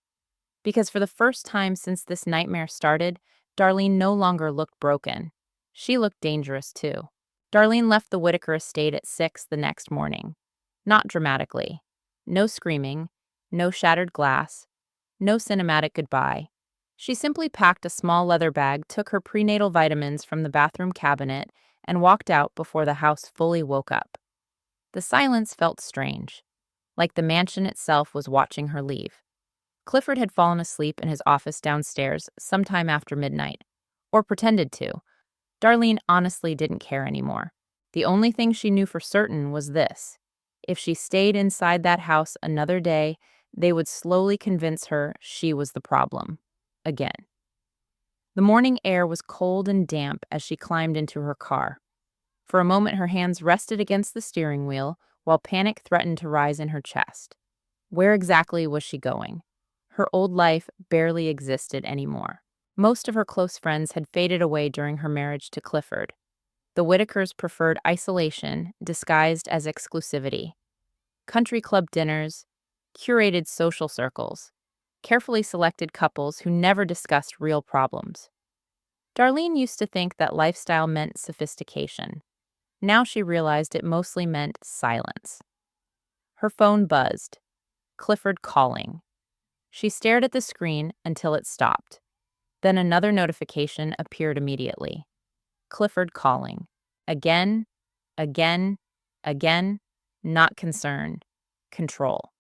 Because for the first time since this nightmare started, Darlene no longer looked broken. She looked dangerous too. Darlene left the Whitaker estate at 6 the next morning. Not dramatically. No screaming, no shattered glass, no cinematic goodbye. She simply packed a small leather bag, took her prenatal vitamins from the bathroom cabinet, and walked out before the house fully woke up. The silence felt strange, like the mansion itself was watching her leave. Clifford had fallen asleep in his office downstairs sometime after midnight, or pretended to. Darlene honestly didn't care anymore. The only thing she knew for certain was this. If she stayed inside that house another day, they would slowly convince her she was the problem. Again. The morning air was cold and damp as she climbed into her car. For a moment, her hands rested against the steering wheel while panic threatened to rise in her chest. Where exactly was she going? Her old life barely existed anymore. Most of her close friends had faded away during her marriage to Clifford. The Whitakers preferred isolation disguised as exclusivity. Country club dinners, curated social circles, carefully selected couples who never discussed real problems. Darlene used to think that lifestyle meant sophistication. Now she realized it mostly meant silence. Her phone buzzed. Clifford calling. She stared at the screen until it stopped. Then another notification appeared immediately. Clifford calling. Again, again, again. Not concern. Control.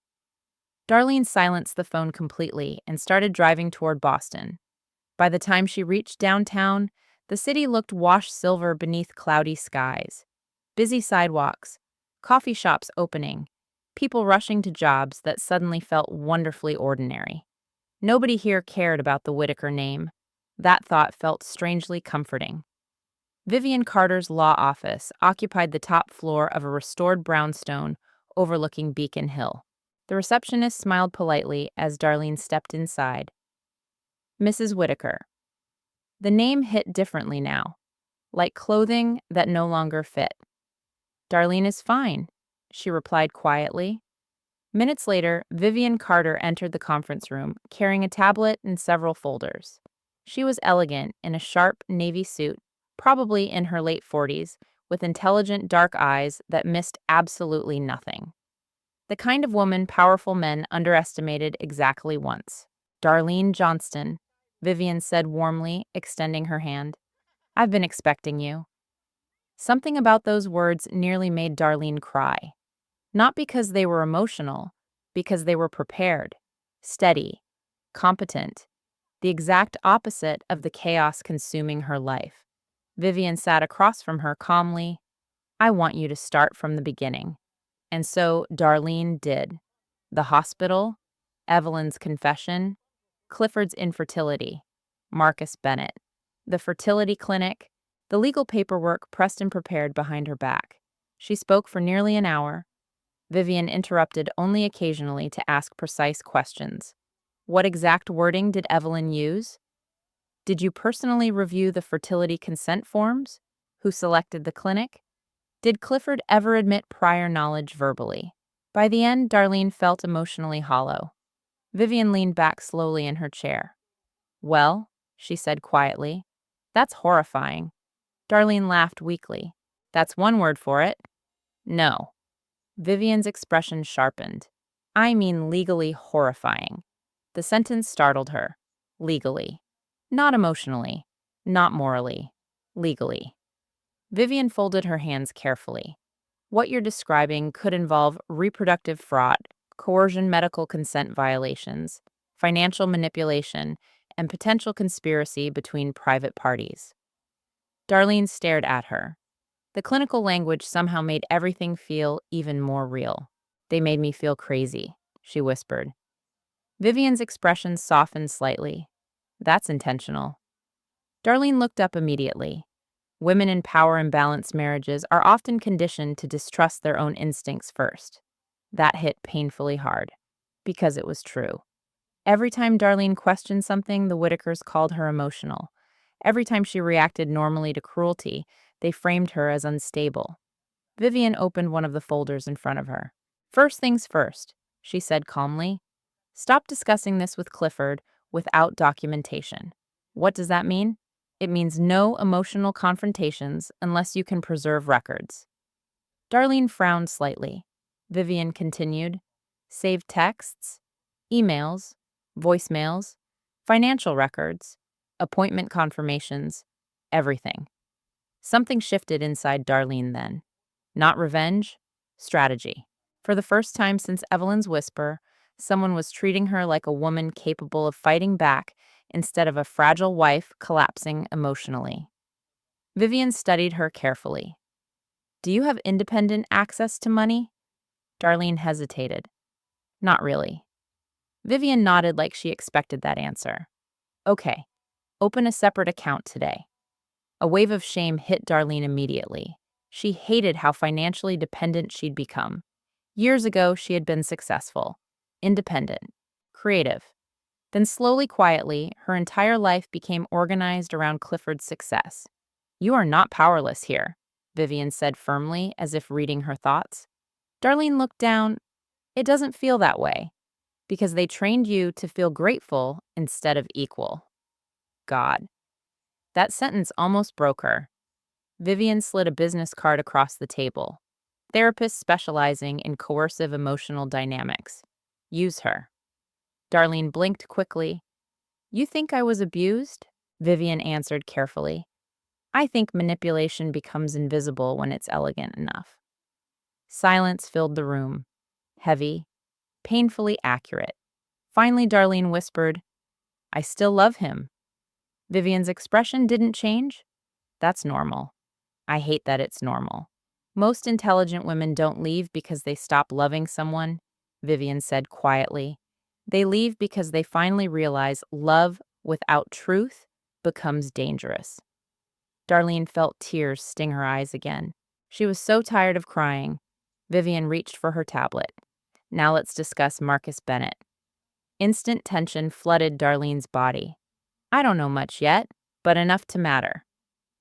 Darlene silenced the phone completely and started driving toward Boston. By the time she reached downtown, the city looked washed silver beneath cloudy skies. Busy sidewalks, coffee shops opening, people rushing to jobs that suddenly felt wonderfully ordinary. Nobody here cared about the Whitaker name. That thought felt strangely comforting. Vivian Carter's law office occupied the top floor of a restored brownstone overlooking Beacon Hill. The receptionist smiled politely as Darlene stepped inside. Mrs. Whitaker. The name hit differently now, like clothing that no longer fit. Darlene is fine, she replied quietly. Minutes later, Vivian Carter entered the conference room, carrying a tablet and several folders. She was elegant in a sharp navy suit, probably in her late 40s, with intelligent dark eyes that missed absolutely nothing. The kind of woman powerful men underestimated exactly once. Darlene Johnston, Vivian said warmly, extending her hand. I've been expecting you. Something about those words nearly made Darlene cry. Not because they were emotional, because they were prepared, steady, competent, the exact opposite of the chaos consuming her life. Vivian sat across from her calmly. I want you to start from the beginning. And so Darlene did. The hospital, Evelyn's confession, Clifford's infertility, Marcus Bennett, the fertility clinic, the legal paperwork Preston prepared behind her back. She spoke for nearly an hour. Vivian interrupted only occasionally to ask precise questions. What exact wording did Evelyn use? Did you personally review the fertility consent forms? Who selected the clinic? Did Clifford ever admit prior knowledge verbally? By the end, Darlene felt emotionally hollow. Vivian leaned back slowly in her chair. Well, she said quietly, that's horrifying. Darlene laughed weakly. That's one word for it. No. Vivian's expression sharpened. I mean legally horrifying. The sentence startled her. Legally. Not emotionally. Not morally. Legally. Vivian folded her hands carefully. What you're describing could involve reproductive fraud, coercion, medical consent violations, financial manipulation, and potential conspiracy between private parties. Darlene stared at her. The clinical language somehow made everything feel even more real. They made me feel crazy, she whispered. Vivian's expression softened slightly. That's intentional. Darlene looked up immediately. Women in power imbalanced marriages are often conditioned to distrust their own instincts first. That hit painfully hard, because it was true. Every time Darlene questioned something, the Whitakers called her emotional. Every time she reacted normally to cruelty, they framed her as unstable. Vivian opened one of the folders in front of her. First things first, she said calmly. Stop discussing this with Clifford without documentation. What does that mean? It means no emotional confrontations unless you can preserve records. Darlene frowned slightly. Vivian continued. Save texts, emails, voicemails, financial records, appointment confirmations, everything. Something shifted inside Darlene then. Not revenge, strategy. For the first time since Evelyn's whisper, someone was treating her like a woman capable of fighting back instead of a fragile wife collapsing emotionally. Vivian studied her carefully. Do you have independent access to money? Darlene hesitated. Not really. Vivian nodded like she expected that answer. Okay, open a separate account today. A wave of shame hit Darlene immediately. She hated how financially dependent she'd become. Years ago, she had been successful, independent, creative. Then slowly, quietly, her entire life became organized around Clifford's success. You are not powerless here, Vivian said firmly, as if reading her thoughts. Darlene looked down. It doesn't feel that way, because they trained you to feel grateful instead of equal. God. That sentence almost broke her. Vivian slid a business card across the table. Therapist specializing in coercive emotional dynamics. Use her. Darlene blinked quickly. You think I was abused? Vivian answered carefully. I think manipulation becomes invisible when it's elegant enough. Silence filled the room. Heavy, painfully accurate. Finally, Darlene whispered, I still love him. Vivian's expression didn't change. That's normal. I hate that it's normal. Most intelligent women don't leave because they stop loving someone, Vivian said quietly. They leave because they finally realize love without truth becomes dangerous. Darlene felt tears sting her eyes again. She was so tired of crying. Vivian reached for her tablet. Now let's discuss Marcus Bennett. Instant tension flooded Darlene's body. I don't know much yet, but enough to matter.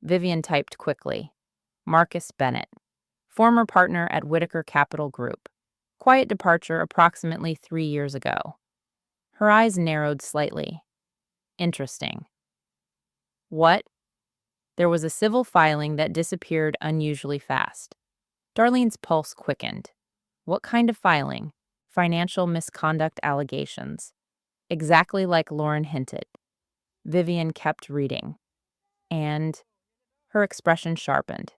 Vivian typed quickly. Marcus Bennett, former partner at Whitaker Capital Group. Quiet departure approximately 3 years ago. Her eyes narrowed slightly. Interesting. What? There was a civil filing that disappeared unusually fast. Darlene's pulse quickened. What kind of filing? Financial misconduct allegations. Exactly like Lauren hinted. Vivian kept reading. And her expression sharpened.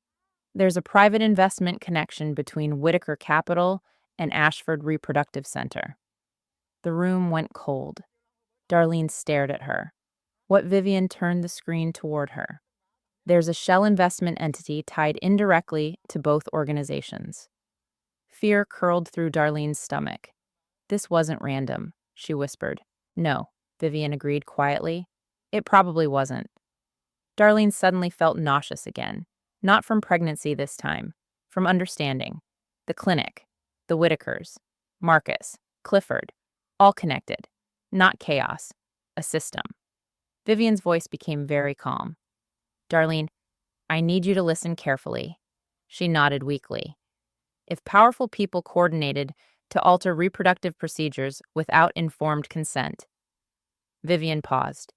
There's a private investment connection between Whitaker Capital and Ashford Reproductive Center. The room went cold. Darlene stared at her. What Vivian turned the screen toward her. There's a shell investment entity tied indirectly to both organizations. Fear curled through Darlene's stomach. This wasn't random, she whispered. No, Vivian agreed quietly. It probably wasn't. Darlene suddenly felt nauseous again. Not from pregnancy this time, from understanding. The clinic, the Whitakers, Marcus, Clifford, all connected. Not chaos, a system. Vivian's voice became very calm. Darlene, I need you to listen carefully. She nodded weakly. If powerful people coordinated to alter reproductive procedures without informed consent. Vivian paused.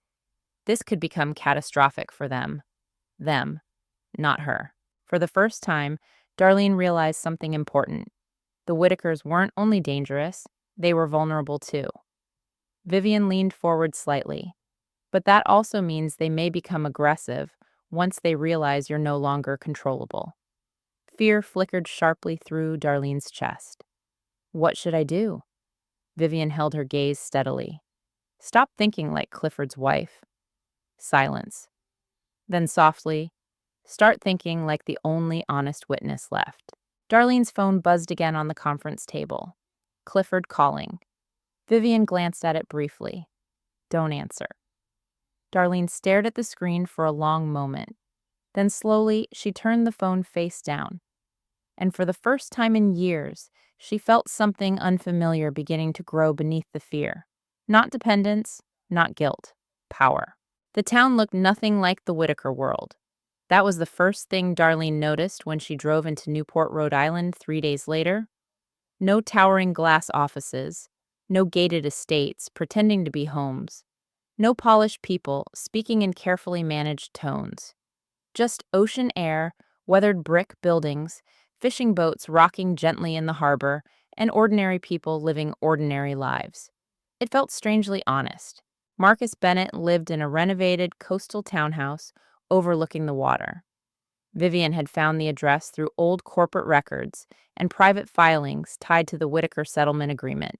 This could become catastrophic for them. Them, not her. For the first time, Darlene realized something important. The Whitakers weren't only dangerous, they were vulnerable too. Vivian leaned forward slightly. but that also means they may become aggressive once they realize you're no longer controllable. Fear flickered sharply through Darlene's chest. What should I do? Vivian held her gaze steadily. Stop thinking like Clifford's wife. Silence. Then softly, start thinking like the only honest witness left. Darlene's phone buzzed again on the conference table. Clifford calling. Vivian glanced at it briefly. Don't answer. Darlene stared at the screen for a long moment. Then slowly, she turned the phone face down. And for the first time in years, she felt something unfamiliar beginning to grow beneath the fear. Not dependence, not guilt, power. The town looked nothing like the Whitaker world. That was the first thing Darlene noticed when she drove into Newport, Rhode Island 3 days later. No towering glass offices, no gated estates pretending to be homes, no polished people speaking in carefully managed tones. Just ocean air, weathered brick buildings, fishing boats rocking gently in the harbor, and ordinary people living ordinary lives. It felt strangely honest. Marcus Bennett lived in a renovated coastal townhouse overlooking the water. Vivian had found the address through old corporate records and private filings tied to the Whitaker settlement agreement.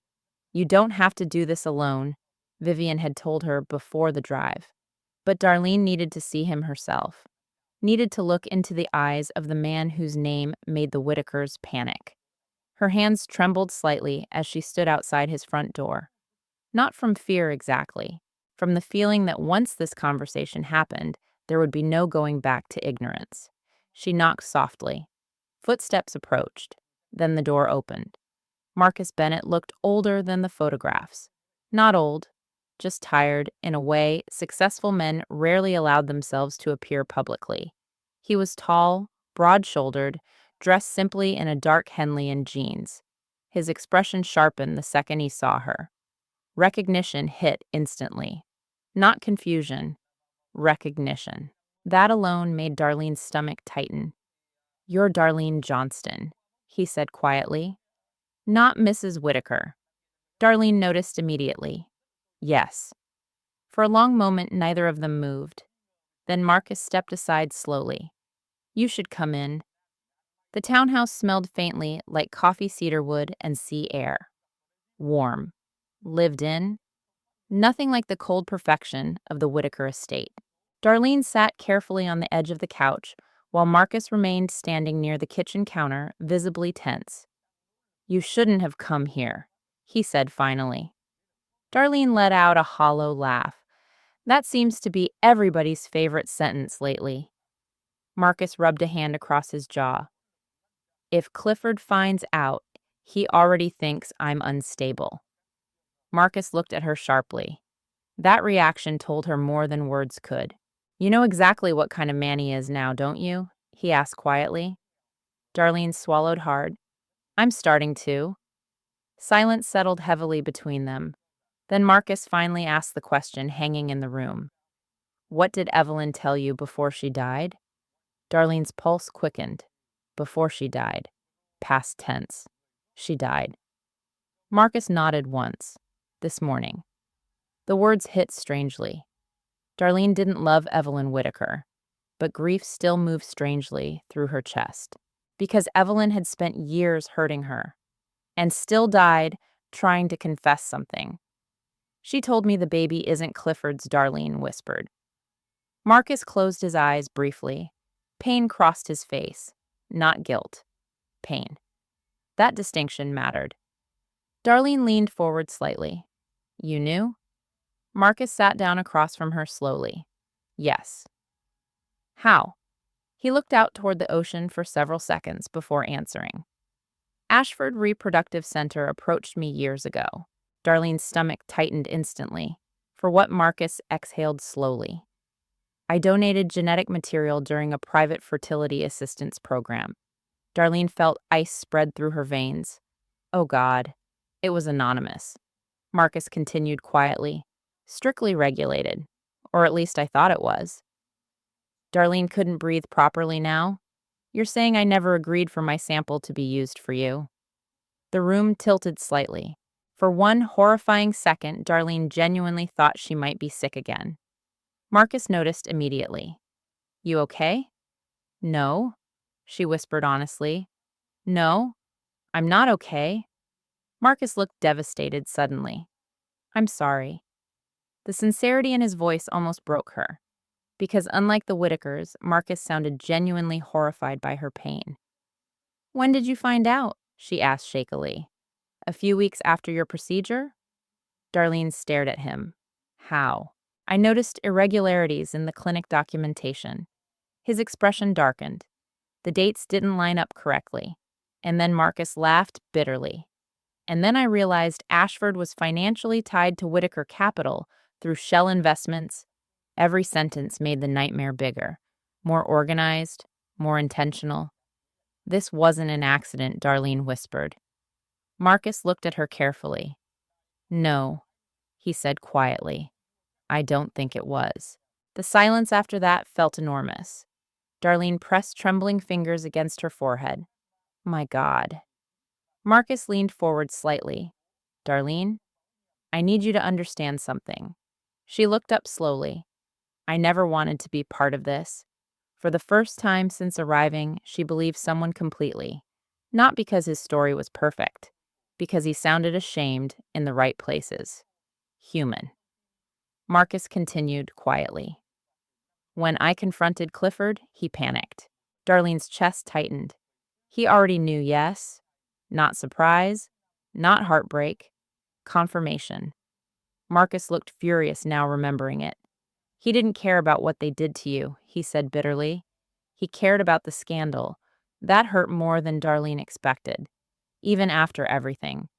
You don't have to do this alone, Vivian had told her before the drive. But Darlene needed to see him herself, needed to look into the eyes of the man whose name made the Whitakers panic. Her hands trembled slightly as she stood outside his front door. Not from fear exactly, from the feeling that once this conversation happened, there would be no going back to ignorance. She knocked softly. Footsteps approached. Then the door opened. Marcus Bennett looked older than the photographs. Not old, just tired in a way successful men rarely allowed themselves to appear publicly. He was tall, broad-shouldered, dressed simply in a dark Henley and jeans. His expression sharpened the second he saw her. Recognition hit instantly. Not confusion, recognition. That alone made Darlene's stomach tighten. You're Darlene Johnston, he said quietly. Not Mrs. Whitaker. Darlene noticed immediately. Yes. For a long moment, neither of them moved. Then Marcus stepped aside slowly. You should come in. The townhouse smelled faintly like coffee cedar wood and sea air. Warm. Lived in. Nothing like the cold perfection of the Whitaker estate. Darlene sat carefully on the edge of the couch, while Marcus remained standing near the kitchen counter, visibly tense. You shouldn't have come here, he said finally. Darlene let out a hollow laugh. That seems to be everybody's favorite sentence lately. Marcus rubbed a hand across his jaw. If Clifford finds out, he already thinks I'm unstable. Marcus looked at her sharply. That reaction told her more than words could. You know exactly what kind of man he is now, don't you? He asked quietly. Darlene swallowed hard. I'm starting to. Silence settled heavily between them. Then Marcus finally asked the question hanging in the room. What did Evelyn tell you before she died? Darlene's pulse quickened. Before she died. Past tense. She died. Marcus nodded once. This morning. The words hit strangely. Darlene didn't love Evelyn Whitaker, but grief still moved strangely through her chest. Because Evelyn had spent years hurting her, and still died trying to confess something. She told me the baby isn't Clifford's, Darlene whispered. Marcus closed his eyes briefly. Pain crossed his face. Not guilt. Pain. That distinction mattered. Darlene leaned forward slightly. You knew? Marcus sat down across from her slowly. Yes. How? He looked out toward the ocean for several seconds before answering. Ashford Reproductive Center approached me years ago. Darlene's stomach tightened instantly, for what Marcus exhaled slowly. I donated genetic material during a private fertility assistance program. Darlene felt ice spread through her veins. Oh God, it was anonymous. Marcus continued quietly. Strictly regulated, or at least I thought it was. Darlene couldn't breathe properly now. You're saying I never agreed for my sample to be used for you. The room tilted slightly. For one horrifying second, Darlene genuinely thought she might be sick again. Marcus noticed immediately. You okay? No, she whispered honestly. No, I'm not okay. Marcus looked devastated suddenly. I'm sorry. The sincerity in his voice almost broke her, because unlike the Whitakers, Marcus sounded genuinely horrified by her pain. When did you find out? She asked shakily. A few weeks after your procedure? Darlene stared at him. How? I noticed irregularities in the clinic documentation. His expression darkened. The dates didn't line up correctly. And then Marcus laughed bitterly. And then I realized Ashford was financially tied to Whitaker Capital through shell investments. Every sentence made the nightmare bigger. More organized, more intentional. This wasn't an accident, Darlene whispered. Marcus looked at her carefully. No, he said quietly. I don't think it was. The silence after that felt enormous. Darlene pressed trembling fingers against her forehead. My God. Marcus leaned forward slightly. Darlene, I need you to understand something. She looked up slowly. I never wanted to be part of this. For the first time since arriving, she believed someone completely. Not because his story was perfect, because he sounded ashamed in the right places. Human. Marcus continued quietly. When I confronted Clifford, he panicked. Darlene's chest tightened. He already knew, yes. Not surprise, not heartbreak, confirmation. Marcus looked furious now remembering it. He didn't care about what they did to you, he said bitterly. He cared about the scandal. That hurt more than Darlene expected, even after everything.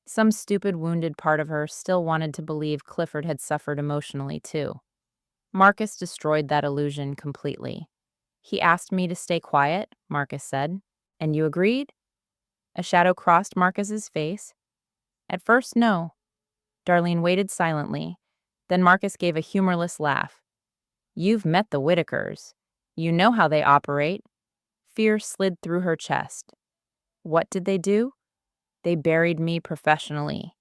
Some stupid, wounded part of her still wanted to believe Clifford had suffered emotionally, too. Marcus destroyed that illusion completely. He asked me to stay quiet, Marcus said. And you agreed? A shadow crossed Marcus's face. At first, no. Darlene waited silently. Then Marcus gave a humorless laugh. You've met the Whitakers. You know how they operate. Fear slid through her chest. What did they do? They buried me professionally.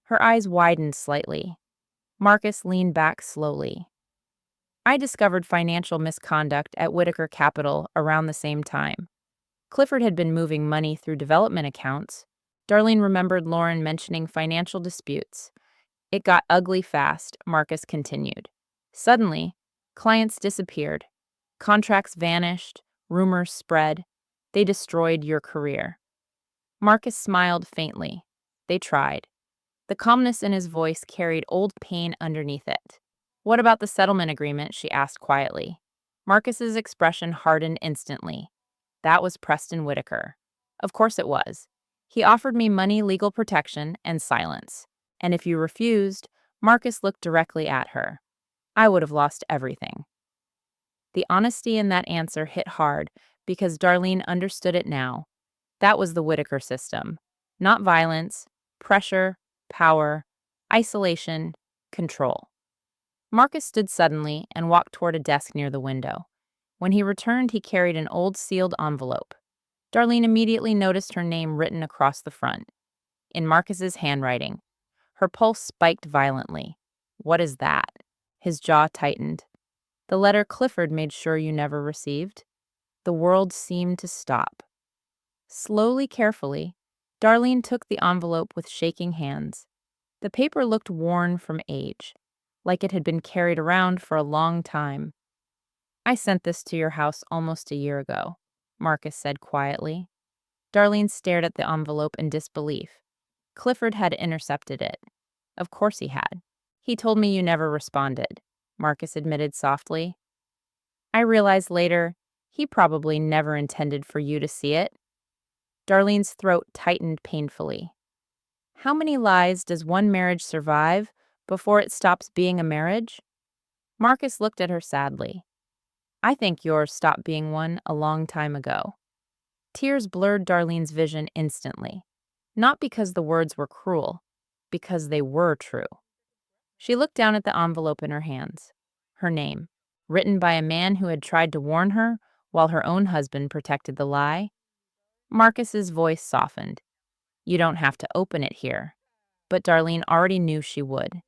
Her eyes widened slightly. Marcus leaned back slowly. I discovered financial misconduct at Whitaker Capital around the same time. Clifford had been moving money through development accounts. Darlene remembered Lauren mentioning financial disputes. It got ugly fast, Marcus continued. Suddenly, clients disappeared. Contracts vanished. Rumors spread. They destroyed your career. Marcus smiled faintly. They tried. The calmness in his voice carried old pain underneath it. What about the settlement agreement? She asked quietly. Marcus's expression hardened instantly. That was Preston Whitaker. Of course it was. He offered me money, legal protection, and silence. And if you refused, Marcus looked directly at her. I would have lost everything. The honesty in that answer hit hard because Darlene understood it now. That was the Whitaker system. Not violence, pressure, power, isolation, control. Marcus stood suddenly and walked toward a desk near the window. When he returned, he carried an old sealed envelope. Darlene immediately noticed her name written across the front, in Marcus's handwriting. Her pulse spiked violently. What is that? His jaw tightened. The letter Clifford made sure you never received. The world seemed to stop. Slowly, carefully, Darlene took the envelope with shaking hands. The paper looked worn from age, like it had been carried around for a long time. I sent this to your house almost a year ago, Marcus said quietly. Darlene stared at the envelope in disbelief. Clifford had intercepted it. Of course he had. He told me you never responded, Marcus admitted softly. I realized later he probably never intended for you to see it. Darlene's throat tightened painfully. How many lies does one marriage survive before it stops being a marriage? Marcus looked at her sadly. I think yours stopped being one a long time ago. Tears blurred Darlene's vision instantly. Not because the words were cruel, because they were true. She looked down at the envelope in her hands. Her name, written by a man who had tried to warn her while her own husband protected the lie. Marcus's voice softened. You don't have to open it here. But Darlene already knew she would,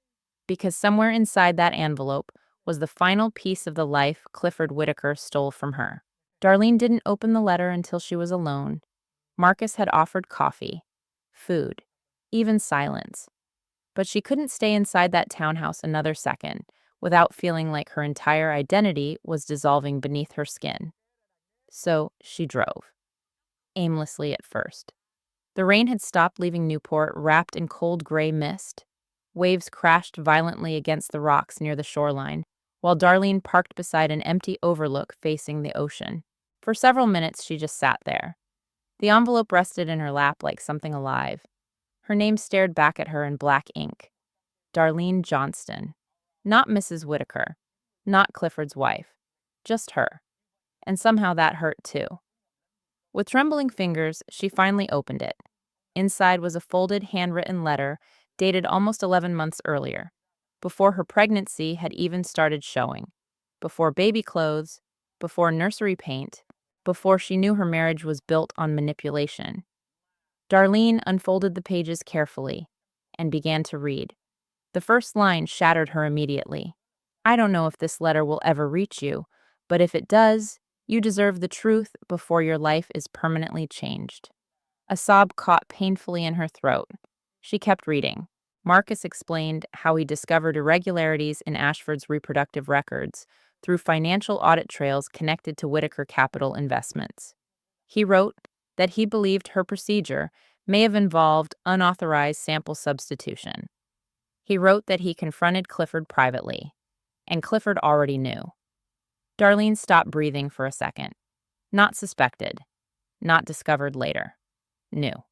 because somewhere inside that envelope was the final piece of the life Clifford Whitaker stole from her. Darlene didn't open the letter until she was alone. Marcus had offered coffee, food, even silence. But she couldn't stay inside that townhouse another second without feeling like her entire identity was dissolving beneath her skin. So she drove, aimlessly at first. The rain had stopped leaving Newport wrapped in cold gray mist. Waves crashed violently against the rocks near the shoreline, while Darlene parked beside an empty overlook facing the ocean. For several minutes, she just sat there. The envelope rested in her lap like something alive. Her name stared back at her in black ink. Darlene Johnston. Not Mrs. Whitaker. Not Clifford's wife. Just her. And somehow that hurt too. With trembling fingers, she finally opened it. Inside was a folded, handwritten letter dated almost 11 months earlier, before her pregnancy had even started showing, before baby clothes, before nursery paint, before she knew her marriage was built on manipulation. Darlene unfolded the pages carefully and began to read. The first line shattered her immediately. I don't know if this letter will ever reach you, but if it does, you deserve the truth before your life is permanently changed. A sob caught painfully in her throat. She kept reading. Marcus explained how he discovered irregularities in Ashford's reproductive records through financial audit trails connected to Whitaker Capital Investments. He wrote that he believed her procedure may have involved unauthorized sample substitution. He wrote that he confronted Clifford privately, and Clifford already knew. Darlene stopped breathing for a second. Not suspected, not discovered later. Knew.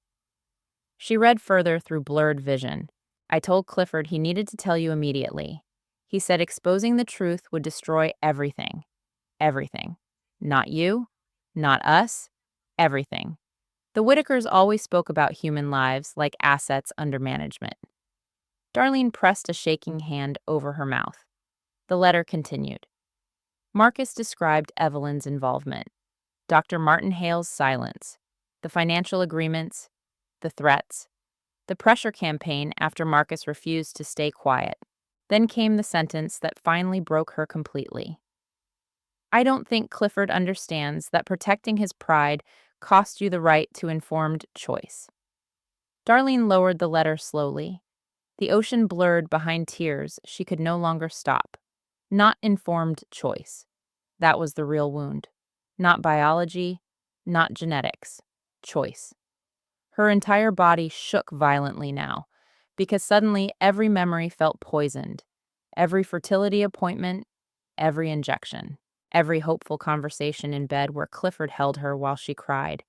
She read further through blurred vision. I told Clifford he needed to tell you immediately. He said exposing the truth would destroy everything. Everything. Not you, not us, everything. The Whitakers always spoke about human lives like assets under management. Darlene pressed a shaking hand over her mouth. The letter continued. Marcus described Evelyn's involvement, Dr. Martin Hale's silence, the financial agreements, the threats, the pressure campaign after Marcus refused to stay quiet. Then came the sentence that finally broke her completely. I don't think Clifford understands that protecting his pride cost you the right to informed choice. Darlene lowered the letter slowly. The ocean blurred behind tears she could no longer stop. Not informed choice. That was the real wound. Not biology, not genetics. Choice. Her entire body shook violently now, because suddenly every memory felt poisoned. Every fertility appointment, every injection, every hopeful conversation in bed where Clifford held her while she cried.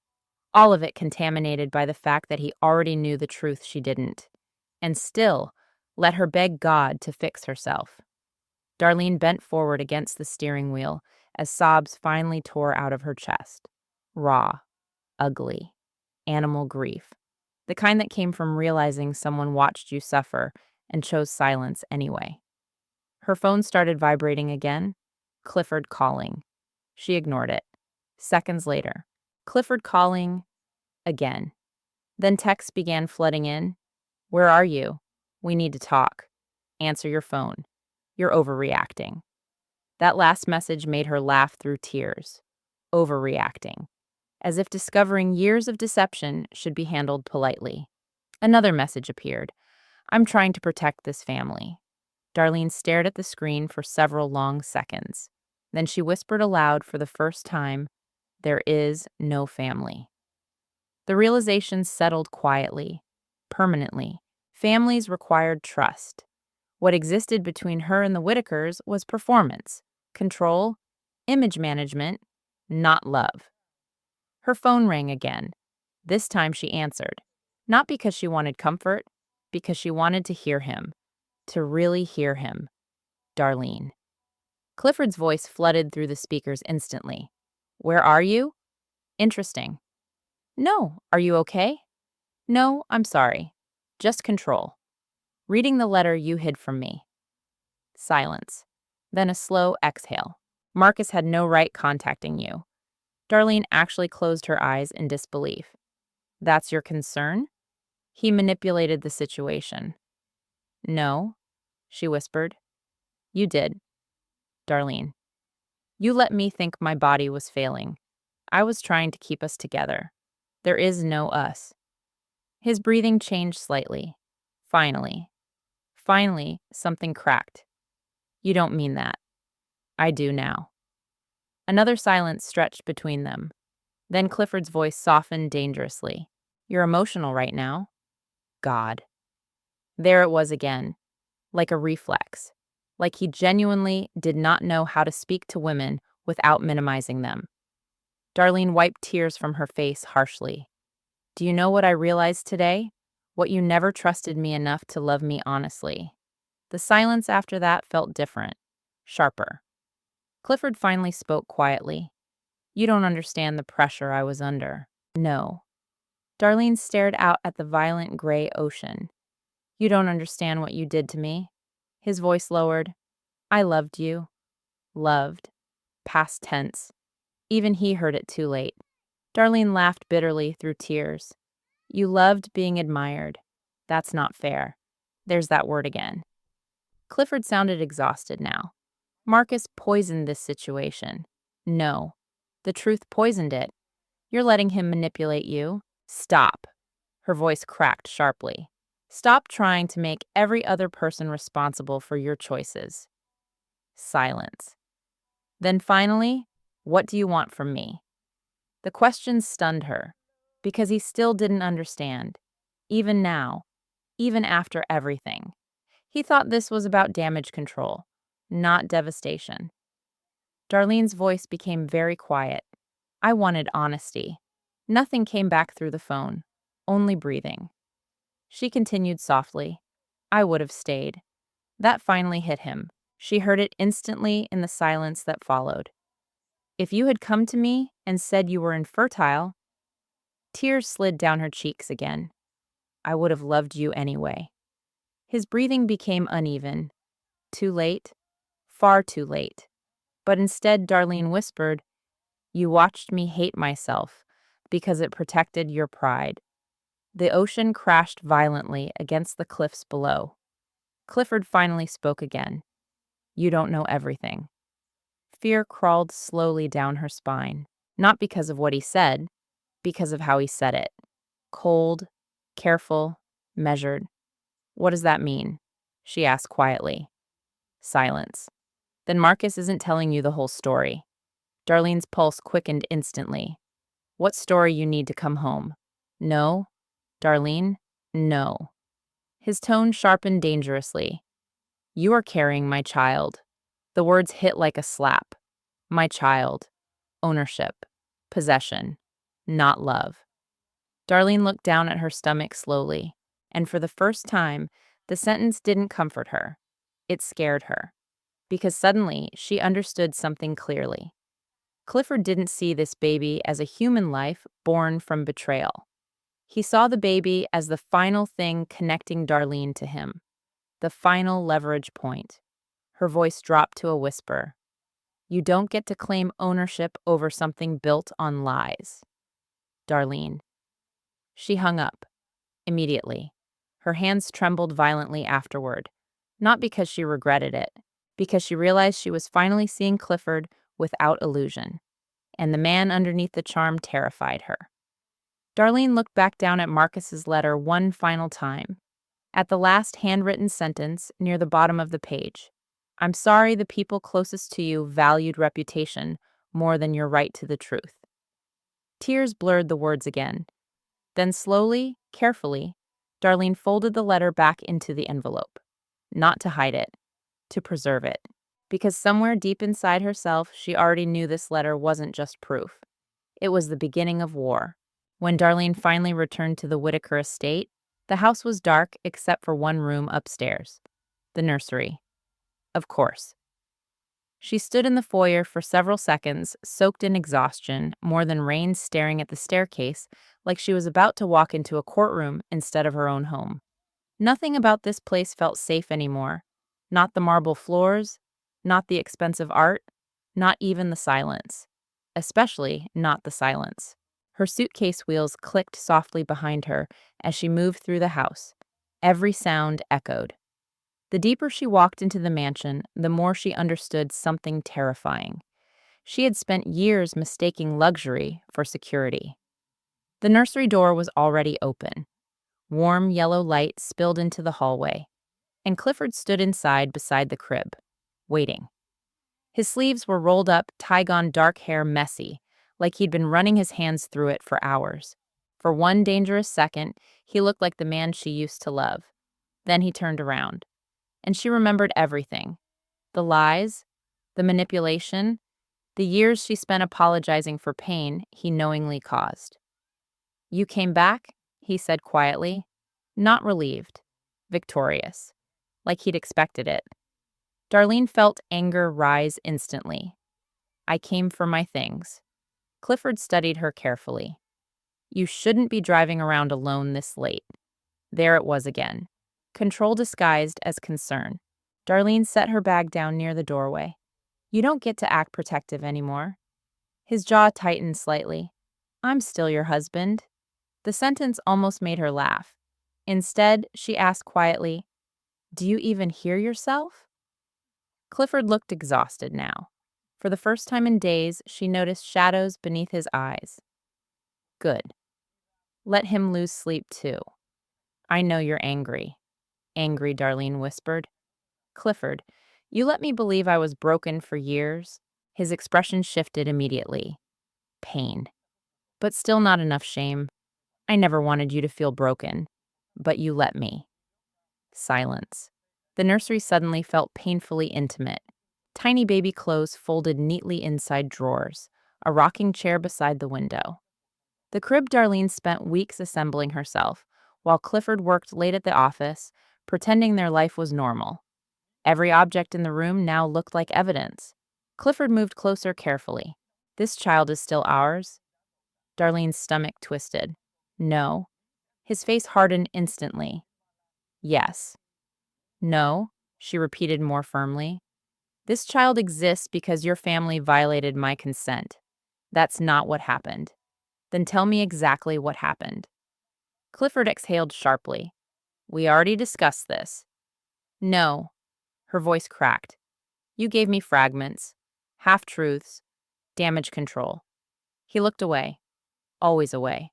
All of it contaminated by the fact that he already knew the truth she didn't. And still, let her beg God to fix herself. Darlene bent forward against the steering wheel as sobs finally tore out of her chest. Raw, ugly, animal grief. The kind that came from realizing someone watched you suffer and chose silence anyway. Her phone started vibrating again. Clifford calling. She ignored it. Seconds later, Clifford calling again. Then texts began flooding in. Where are you? We need to talk. Answer your phone. You're overreacting. That last message made her laugh through tears. Overreacting. As if discovering years of deception should be handled politely. Another message appeared. I'm trying to protect this family. Darlene stared at the screen for several long seconds. Then she whispered aloud for the first time, there is no family. The realization settled quietly, permanently. Families required trust. What existed between her and the Whitakers was performance, control, image management, not love. Her phone rang again. This time she answered, not because she wanted comfort, because she wanted to hear him, to really hear him. Darlene. Clifford's voice flooded through the speakers instantly. Where are you? Interesting. No, are you okay? No, I'm sorry. Just control. Reading the letter you hid from me. Silence. Then a slow exhale. Marcus had no right contacting you. Darlene actually closed her eyes in disbelief. That's your concern? He manipulated the situation. No, she whispered. You did. Darlene. You let me think my body was failing. I was trying to keep us together. There is no us. His breathing changed slightly. Finally. Finally, something cracked. You don't mean that. I do now. Another silence stretched between them. Then Clifford's voice softened dangerously. You're emotional right now. God. There it was again, like a reflex. Like he genuinely did not know how to speak to women without minimizing them. Darlene wiped tears from her face harshly. Do you know what I realized today? What you never trusted me enough to love me honestly. The silence after that felt different, sharper. Clifford finally spoke quietly. You don't understand the pressure I was under. No. Darlene stared out at the violent gray ocean. You don't understand what you did to me. His voice lowered. I loved you. Loved. Past tense. Even he heard it too late. Darlene laughed bitterly through tears. You loved being admired. That's not fair. There's that word again. Clifford sounded exhausted now. Marcus poisoned this situation. No. The truth poisoned it. You're letting him manipulate you. Stop. Her voice cracked sharply. Stop trying to make every other person responsible for your choices. Silence. Then finally, what do you want from me? The question stunned her, because he still didn't understand. Even now, even after everything. He thought this was about damage control, not devastation. Darlene's voice became very quiet. I wanted honesty. Nothing came back through the phone, only breathing. She continued softly. I would have stayed. That finally hit him. She heard it instantly in the silence that followed. If you had come to me and said you were infertile, tears slid down her cheeks again. I would have loved you anyway. His breathing became uneven. Too late? Far too late. But instead, Darlene whispered, you watched me hate myself because it protected your pride. The ocean crashed violently against the cliffs below. Clifford finally spoke again. You don't know everything. Fear crawled slowly down her spine, not because of what he said, because of how he said it. Cold, careful, measured. What does that mean? She asked quietly. Silence. Then Marcus isn't telling you the whole story. Darlene's pulse quickened instantly. What story you need to come home? No? Darlene? No. His tone sharpened dangerously. You are carrying my child. The words hit like a slap. My child. Ownership. Possession. Not love. Darlene looked down at her stomach slowly, and for the first time, the sentence didn't comfort her. It scared her. Because suddenly, she understood something clearly. Clifford didn't see this baby as a human life born from betrayal. He saw the baby as the final thing connecting Darlene to him, the final leverage point. Her voice dropped to a whisper. You don't get to claim ownership over something built on lies. Darlene. She hung up, immediately. Her hands trembled violently afterward, not because she regretted it, because she realized she was finally seeing Clifford without illusion, and the man underneath the charm terrified her. Darlene looked back down at Marcus's letter one final time, at the last handwritten sentence near the bottom of the page. I'm sorry the people closest to you valued reputation more than your right to the truth. Tears blurred the words again. Then slowly, carefully, Darlene folded the letter back into the envelope. Not to hide it, to preserve it. Because somewhere deep inside herself, she already knew this letter wasn't just proof. It was the beginning of war. When Darlene finally returned to the Whitaker estate, the house was dark except for one room upstairs, the nursery. Of course. She stood in the foyer for several seconds, soaked in exhaustion, more than rain, staring at the staircase like she was about to walk into a courtroom instead of her own home. Nothing about this place felt safe anymore. Not the marble floors, not the expensive art, not even the silence. Especially not the silence. Her suitcase wheels clicked softly behind her as she moved through the house. Every sound echoed. The deeper she walked into the mansion, the more she understood something terrifying. She had spent years mistaking luxury for security. The nursery door was already open. Warm yellow light spilled into the hallway, and Clifford stood inside beside the crib, waiting. His sleeves were rolled up, tie-on dark hair messy, like he'd been running his hands through it for hours. For one dangerous second, he looked like the man she used to love. Then he turned around, and she remembered everything. The lies, the manipulation, the years she spent apologizing for pain he knowingly caused. "You came back?" he said quietly, not relieved, victorious, like he'd expected it. Darlene felt anger rise instantly. "I came for my things." Clifford studied her carefully. "You shouldn't be driving around alone this late." There it was again. Control disguised as concern. Darlene set her bag down near the doorway. "You don't get to act protective anymore." His jaw tightened slightly. "I'm still your husband." The sentence almost made her laugh. Instead, she asked quietly, "Do you even hear yourself?" Clifford looked exhausted now. For the first time in days, she noticed shadows beneath his eyes. "Good. Let him lose sleep too." "I know you're angry." Angry, Darlene whispered. "Clifford, you let me believe I was broken for years." His expression shifted immediately. Pain. But still not enough shame. "I never wanted you to feel broken. But you let me." Silence. The nursery suddenly felt painfully intimate. Tiny baby clothes folded neatly inside drawers, a rocking chair beside the window. The crib Darlene spent weeks assembling herself, while Clifford worked late at the office, pretending their life was normal. Every object in the room now looked like evidence. Clifford moved closer carefully. "This child is still ours?" Darlene's stomach twisted. "No." His face hardened instantly. "Yes." "No," she repeated more firmly. "This child exists because your family violated my consent. That's not what happened." "Then tell me exactly what happened." Clifford exhaled sharply. "We already discussed this." "No." Her voice cracked. "You gave me fragments, half-truths, damage control." He looked away, always away.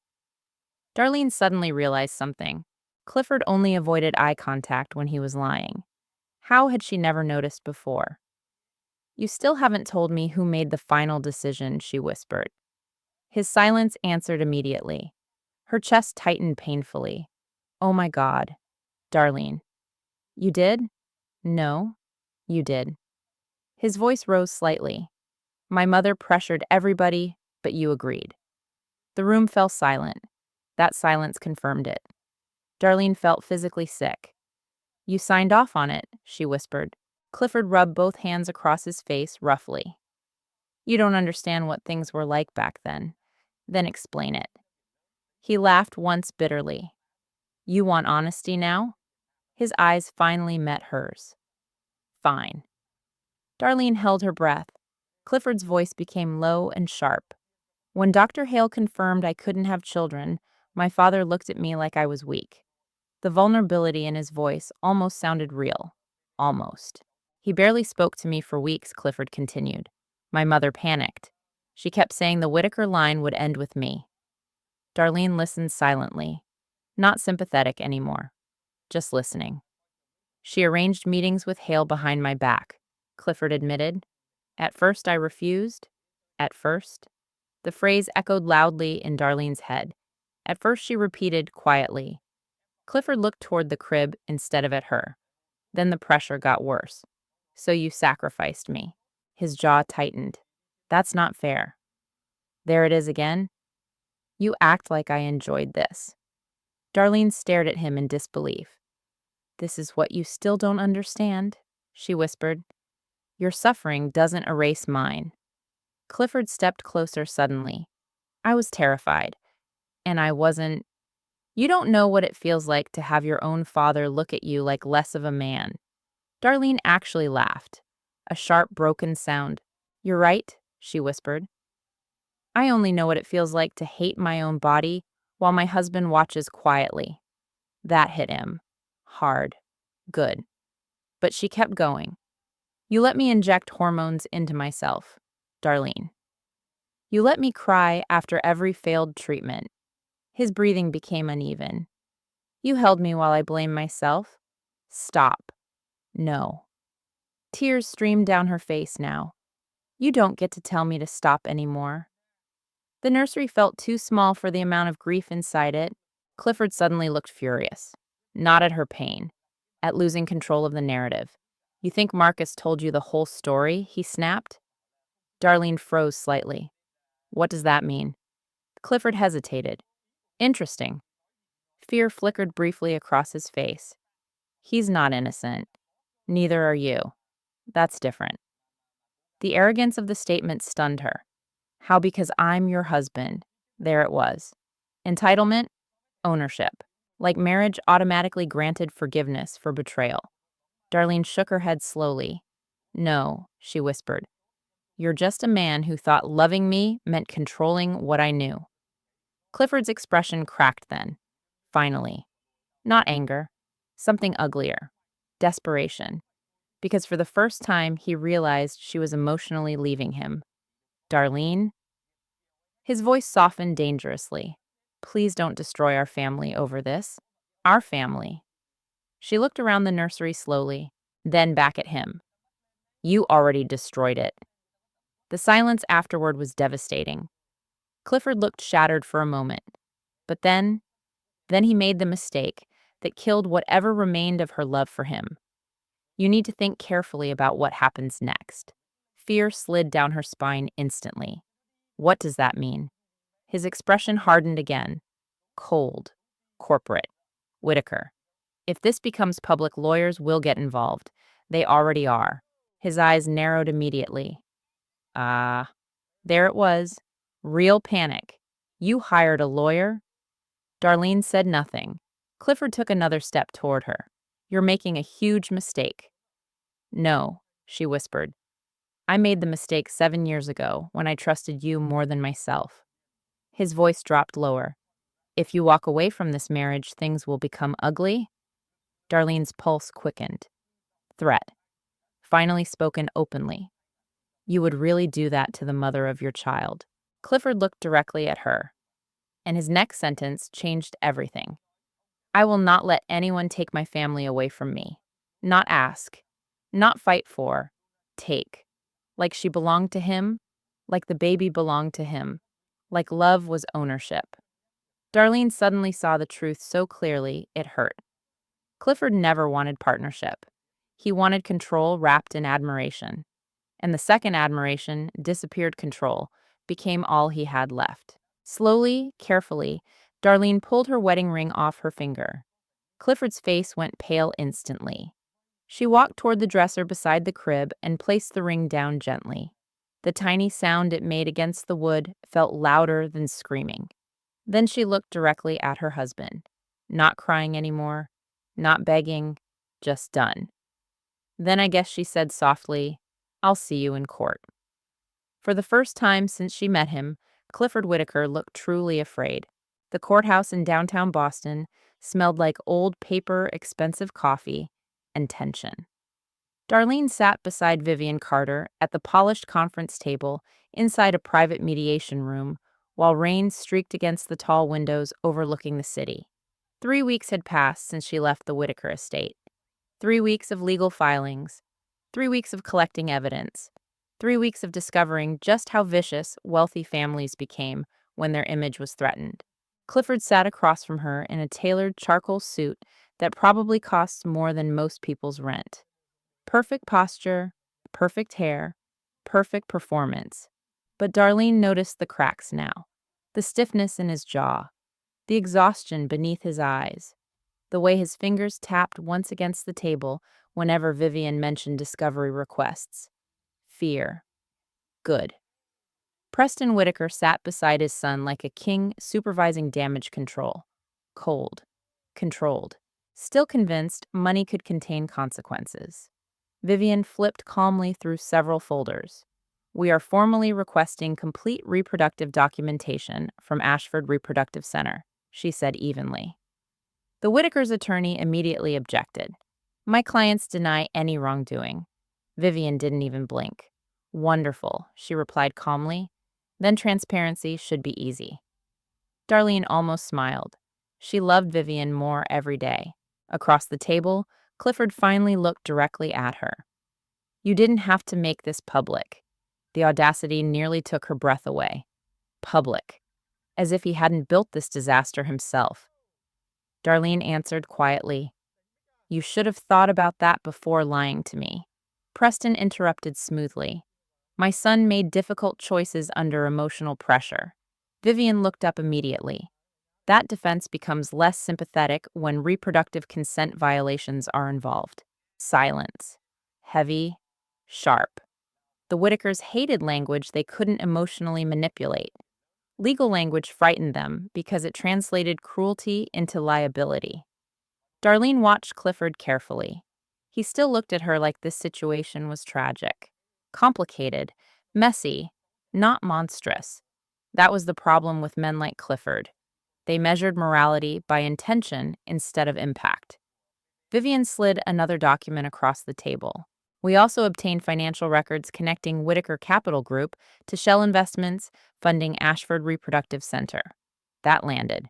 Darlene suddenly realized something. Clifford only avoided eye contact when he was lying. How had she never noticed before? "You still haven't told me who made the final decision," she whispered. His silence answered immediately. Her chest tightened painfully. "Oh my God. Darlene." "You did?" "No, you did." His voice rose slightly. "My mother pressured everybody, but you agreed." The room fell silent. That silence confirmed it. Darlene felt physically sick. "You signed off on it," she whispered. Clifford rubbed both hands across his face roughly. "You don't understand what things were like back then. Then explain it." He laughed once bitterly. "You want honesty now?" His eyes finally met hers. "Fine." Darlene held her breath. Clifford's voice became low and sharp. "When Dr. Hale confirmed I couldn't have children, my father looked at me like I was weak." The vulnerability in his voice almost sounded real. Almost. "He barely spoke to me for weeks," Clifford continued. "My mother panicked. She kept saying the Whitaker line would end with me." Darlene listened silently, not sympathetic anymore, just listening. "She arranged meetings with Hale behind my back," Clifford admitted. "At first I refused." At first? The phrase echoed loudly in Darlene's head. At first she repeated quietly. Clifford looked toward the crib instead of at her. Then the pressure got worse. "So you sacrificed me." His jaw tightened. "That's not fair." There it is again. "You act like I enjoyed this." Darlene stared at him in disbelief. "This is what you still don't understand," she whispered. "Your suffering doesn't erase mine." Clifford stepped closer suddenly. "I was terrified. And I wasn't. You don't know what it feels like to have your own father look at you like less of a man." Darlene actually laughed. A sharp, broken sound. "You're right," she whispered. "I only know what it feels like to hate my own body while my husband watches quietly." That hit him. Hard. Good. But she kept going. You let me inject hormones into myself, Darlene. You let me cry after every failed treatment. His breathing became uneven. You held me while I blamed myself. Stop. No. Tears streamed down her face now. You don't get to tell me to stop anymore. The nursery felt too small for the amount of grief inside it. Clifford suddenly looked furious. Not at her pain, at losing control of the narrative. You think Marcus told you the whole story? He snapped. Darlene froze slightly. What does that mean? Clifford hesitated. Interesting. Fear flickered briefly across his face. He's not innocent. Neither are you. That's different. The arrogance of the statement stunned her. How because I'm your husband. There it was. Entitlement, ownership. Like marriage automatically granted forgiveness for betrayal. Darlene shook her head slowly. No, she whispered. You're just a man who thought loving me meant controlling what I knew. Clifford's expression cracked then. Finally. Not anger. Something uglier. Desperation. Because for the first time he realized she was emotionally leaving him. Darlene? His voice softened dangerously. Please don't destroy our family over this. Our family. She looked around the nursery slowly, then back at him. You already destroyed it. The silence afterward was devastating. Clifford looked shattered for a moment. But then he made the mistake that killed whatever remained of her love for him. You need to think carefully about what happens next. Fear slid down her spine instantly. What does that mean? His expression hardened again. Cold. Corporate. Whitaker. If this becomes public, lawyers will get involved. They already are. His eyes narrowed immediately. Ah, there it was. Real panic. You hired a lawyer? Darlene said nothing. Clifford took another step toward her. You're making a huge mistake. No, she whispered. I made the mistake 7 years ago when I trusted you more than myself. His voice dropped lower. If you walk away from this marriage, things will become ugly? Darlene's pulse quickened. Threat. Finally spoken openly. You would really do that to the mother of your child. Clifford looked directly at her, and his next sentence changed everything. I will not let anyone take my family away from me. Not ask. Not fight for. Take. Like she belonged to him. Like the baby belonged to him. Like love was ownership. Darlene suddenly saw the truth so clearly it hurt. Clifford never wanted partnership. He wanted control wrapped in admiration. And the second admiration, disappeared control, became all he had left. Slowly, carefully, Darlene pulled her wedding ring off her finger. Clifford's face went pale instantly. She walked toward the dresser beside the crib and placed the ring down gently. The tiny sound it made against the wood felt louder than screaming. Then she looked directly at her husband. Not crying anymore, not begging, just done. Then I guess she said softly, I'll see you in court. For the first time since she met him, Clifford Whitaker looked truly afraid. The courthouse in downtown Boston smelled like old paper, expensive coffee, and tension. Darlene sat beside Vivian Carter at the polished conference table inside a private mediation room while rain streaked against the tall windows overlooking the city. 3 weeks had passed since she left the Whitaker estate. 3 weeks of legal filings. 3 weeks of collecting evidence. 3 weeks of discovering just how vicious wealthy families became when their image was threatened. Clifford sat across from her in a tailored charcoal suit that probably costs more than most people's rent. Perfect posture, perfect hair, perfect performance. But Darlene noticed the cracks now, the stiffness in his jaw, the exhaustion beneath his eyes, the way his fingers tapped once against the table whenever Vivian mentioned discovery requests. Fear. Good. Preston Whitaker sat beside his son like a king supervising damage control. Cold. Controlled. Still convinced money could contain consequences. Vivian flipped calmly through several folders. We are formally requesting complete reproductive documentation from Ashford Reproductive Center, she said evenly. The Whitaker's attorney immediately objected. My clients deny any wrongdoing. Vivian didn't even blink. Wonderful, she replied calmly. Then transparency should be easy. Darlene almost smiled. She loved Vivian more every day. Across the table, Clifford finally looked directly at her. You didn't have to make this public. The audacity nearly took her breath away. Public. As if he hadn't built this disaster himself. Darlene answered quietly, You should have thought about that before lying to me. Preston interrupted smoothly. My son made difficult choices under emotional pressure. Vivian looked up immediately. That defense becomes less sympathetic when reproductive consent violations are involved. Silence. Heavy. Sharp. The Whitakers hated language they couldn't emotionally manipulate. Legal language frightened them because it translated cruelty into liability. Darlene watched Clifford carefully. He still looked at her like this situation was tragic. Complicated. Messy. Not monstrous. That was the problem with men like Clifford. They measured morality by intention instead of impact. Vivian slid another document across the table. We also obtained financial records connecting Whitaker Capital Group to Shell Investments funding Ashford Reproductive Center. That landed.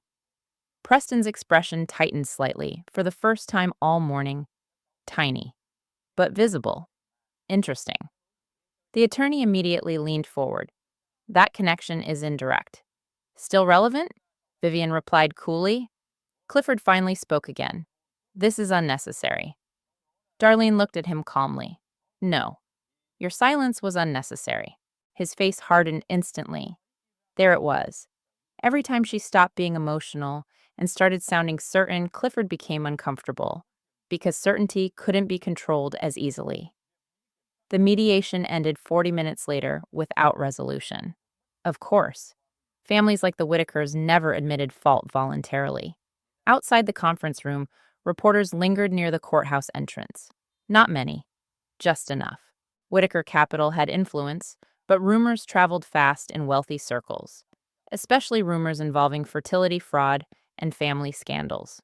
Preston's expression tightened slightly, for the first time all morning. Tiny. But visible. Interesting. The attorney immediately leaned forward. That connection is indirect. Still relevant? Vivian replied coolly. Clifford finally spoke again. This is unnecessary. Darlene looked at him calmly. No. Your silence was unnecessary. His face hardened instantly. There it was. Every time she stopped being emotional and started sounding certain, Clifford became uncomfortable, because certainty couldn't be controlled as easily. The mediation ended 40 minutes later without resolution. Of course. Families like the Whitakers never admitted fault voluntarily. Outside the conference room, reporters lingered near the courthouse entrance. Not many, just enough. Whitaker Capital had influence, but rumors traveled fast in wealthy circles, especially rumors involving fertility fraud and family scandals.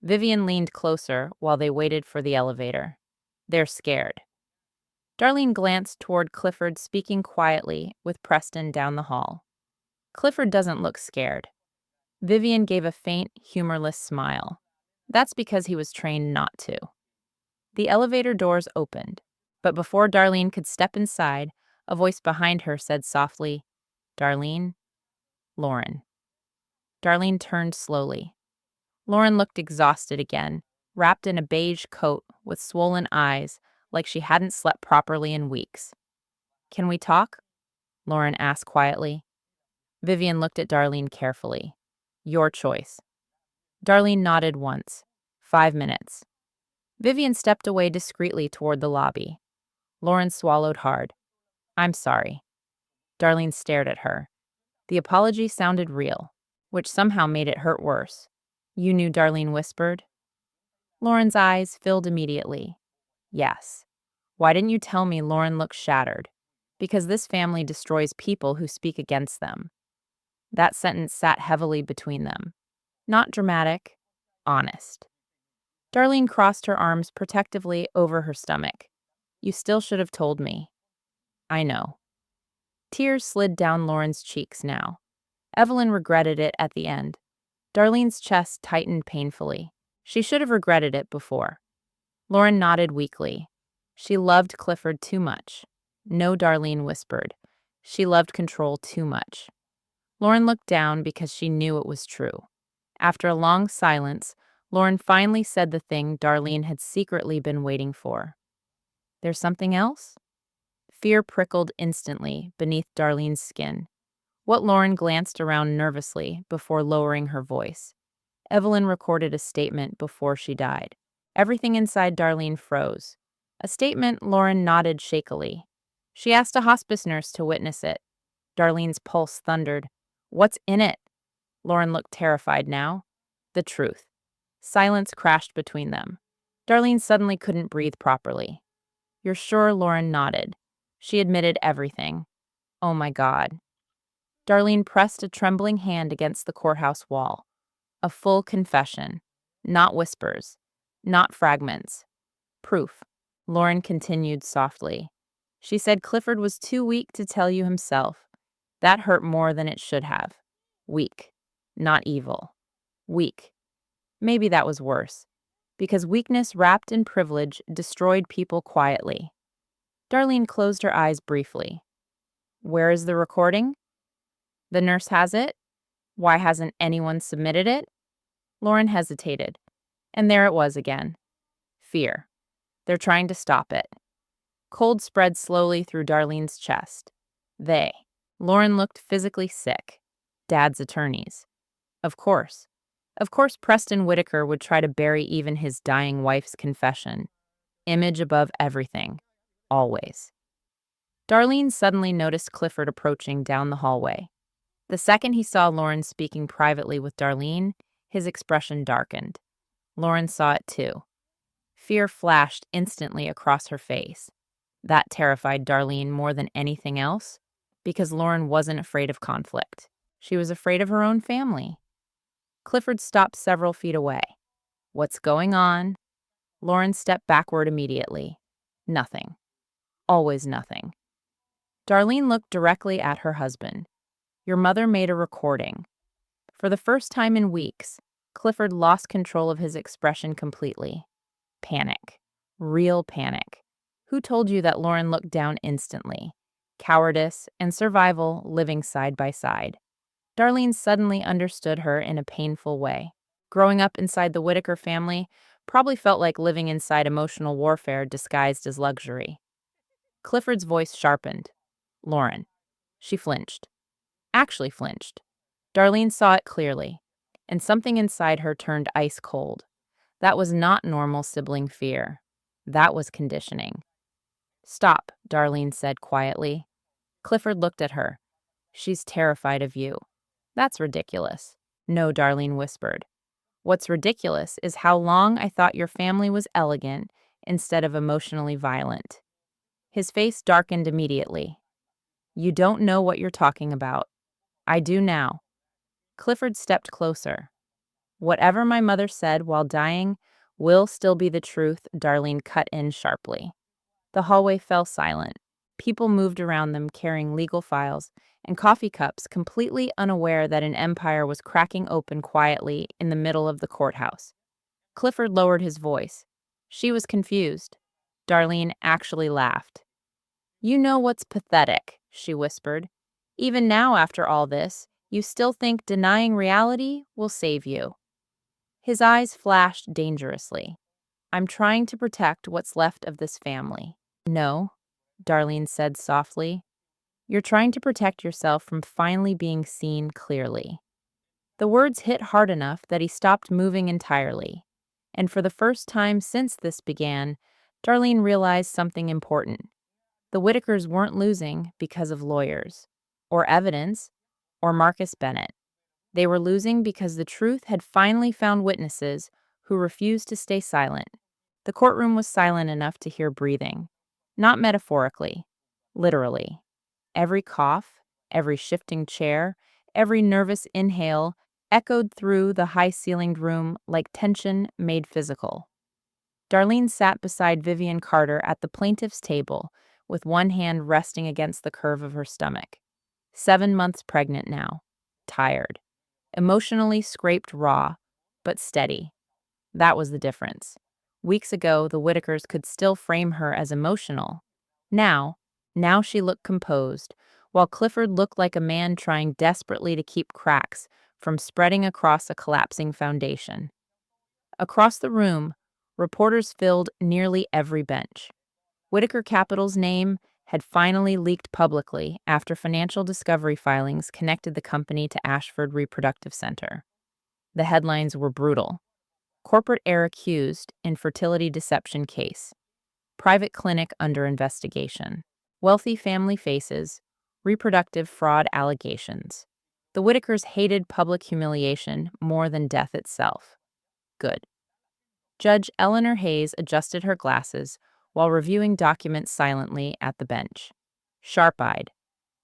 Vivian leaned closer while they waited for the elevator. They're scared. Darlene glanced toward Clifford, speaking quietly with Preston down the hall. Clifford doesn't look scared. Vivian gave a faint, humorless smile. That's because he was trained not to. The elevator doors opened, but before Darlene could step inside, a voice behind her said softly, Darlene? Lauren. Darlene turned slowly. Lauren looked exhausted again, wrapped in a beige coat with swollen eyes, like she hadn't slept properly in weeks. Can we talk? Lauren asked quietly. Vivian looked at Darlene carefully. Your choice. Darlene nodded once. 5 minutes. Vivian stepped away discreetly toward the lobby. Lauren swallowed hard. I'm sorry. Darlene stared at her. The apology sounded real, which somehow made it hurt worse. You knew, Darlene whispered. Lauren's eyes filled immediately. Yes. Why didn't you tell me? Lauren looked shattered. Because this family destroys people who speak against them. That sentence sat heavily between them. Not dramatic, honest. Darlene crossed her arms protectively over her stomach. You still should have told me. I know. Tears slid down Lauren's cheeks now. Evelyn regretted it at the end. Darlene's chest tightened painfully. She should have regretted it before. Lauren nodded weakly. She loved Clifford too much. No, Darlene whispered. She loved control too much. Lauren looked down because she knew it was true. After a long silence, Lauren finally said the thing Darlene had secretly been waiting for. There's something else? Fear prickled instantly beneath Darlene's skin. Lauren glanced around nervously before lowering her voice. Evelyn recorded a statement before she died. Everything inside Darlene froze. A statement Lauren nodded shakily. She asked a hospice nurse to witness it. Darlene's pulse thundered. What's in it? Lauren looked terrified now. The truth. Silence crashed between them. Darlene suddenly couldn't breathe properly. You're sure? Lauren nodded. She admitted everything. Oh my God. Darlene pressed a trembling hand against the courthouse wall. A full confession. Not whispers. Not fragments. Proof, Lauren continued softly. She said Clifford was too weak to tell you himself. That hurt more than it should have. Weak, not evil. Weak. Maybe that was worse, because weakness wrapped in privilege destroyed people quietly. Darlene closed her eyes briefly. Where is the recording? The nurse has it? Why hasn't anyone submitted it? Lauren hesitated. And there it was again. Fear. They're trying to stop it. Cold spread slowly through Darlene's chest. They. Lauren looked physically sick. Dad's attorneys. Of course. Of course Preston Whitaker would try to bury even his dying wife's confession. Image above everything. Always. Darlene suddenly noticed Clifford approaching down the hallway. The second he saw Lauren speaking privately with Darlene, his expression darkened. Lauren saw it too. Fear flashed instantly across her face. That terrified Darlene more than anything else, because Lauren wasn't afraid of conflict. She was afraid of her own family. Clifford stopped several feet away. What's going on? Lauren stepped backward immediately. Nothing. Always nothing. Darlene looked directly at her husband. Your mother made a recording. For the first time in weeks, Clifford lost control of his expression completely. Panic. Real panic. Who told you that Lauren looked down instantly? Cowardice and survival living side by side. Darlene suddenly understood her in a painful way. Growing up inside the Whitaker family probably felt like living inside emotional warfare disguised as luxury. Clifford's voice sharpened. Lauren. She flinched. Actually flinched. Darlene saw it clearly, and something inside her turned ice cold. That was not normal sibling fear. That was conditioning. Stop, Darlene said quietly. Clifford looked at her. She's terrified of you. That's ridiculous. No, Darlene whispered. What's ridiculous is how long I thought your family was elegant instead of emotionally violent. His face darkened immediately. You don't know what you're talking about. I do now. Clifford stepped closer. Whatever my mother said while dying will still be the truth, Darlene cut in sharply. The hallway fell silent. People moved around them carrying legal files and coffee cups, completely unaware that an empire was cracking open quietly in the middle of the courthouse. Clifford lowered his voice. She was confused. Darlene actually laughed. You know what's pathetic, she whispered. Even now, after all this, you still think denying reality will save you. His eyes flashed dangerously. I'm trying to protect what's left of this family. No, Darlene said softly. You're trying to protect yourself from finally being seen clearly. The words hit hard enough that he stopped moving entirely. And for the first time since this began, Darlene realized something important. The Whitakers weren't losing because of lawyers, or evidence, or Marcus Bennett. They were losing because the truth had finally found witnesses who refused to stay silent. The courtroom was silent enough to hear breathing. Not metaphorically, literally. Every cough, every shifting chair, every nervous inhale echoed through the high-ceilinged room like tension made physical. Darlene sat beside Vivian Carter at the plaintiff's table, with one hand resting against the curve of her stomach. 7 months pregnant now. Tired. Emotionally scraped raw, but steady. That was the difference. Weeks ago, the Whitakers could still frame her as emotional. Now she looked composed, while Clifford looked like a man trying desperately to keep cracks from spreading across a collapsing foundation. Across the room, reporters filled nearly every bench. Whitaker Capital's name had finally leaked publicly after financial discovery filings connected the company to Ashford Reproductive Center. The headlines were brutal. Corporate heir accused in fertility deception case. Private clinic under investigation. Wealthy family faces. Reproductive fraud allegations. The Whitakers hated public humiliation more than death itself. Good. Judge Eleanor Hayes adjusted her glasses while reviewing documents silently at the bench. Sharp-eyed,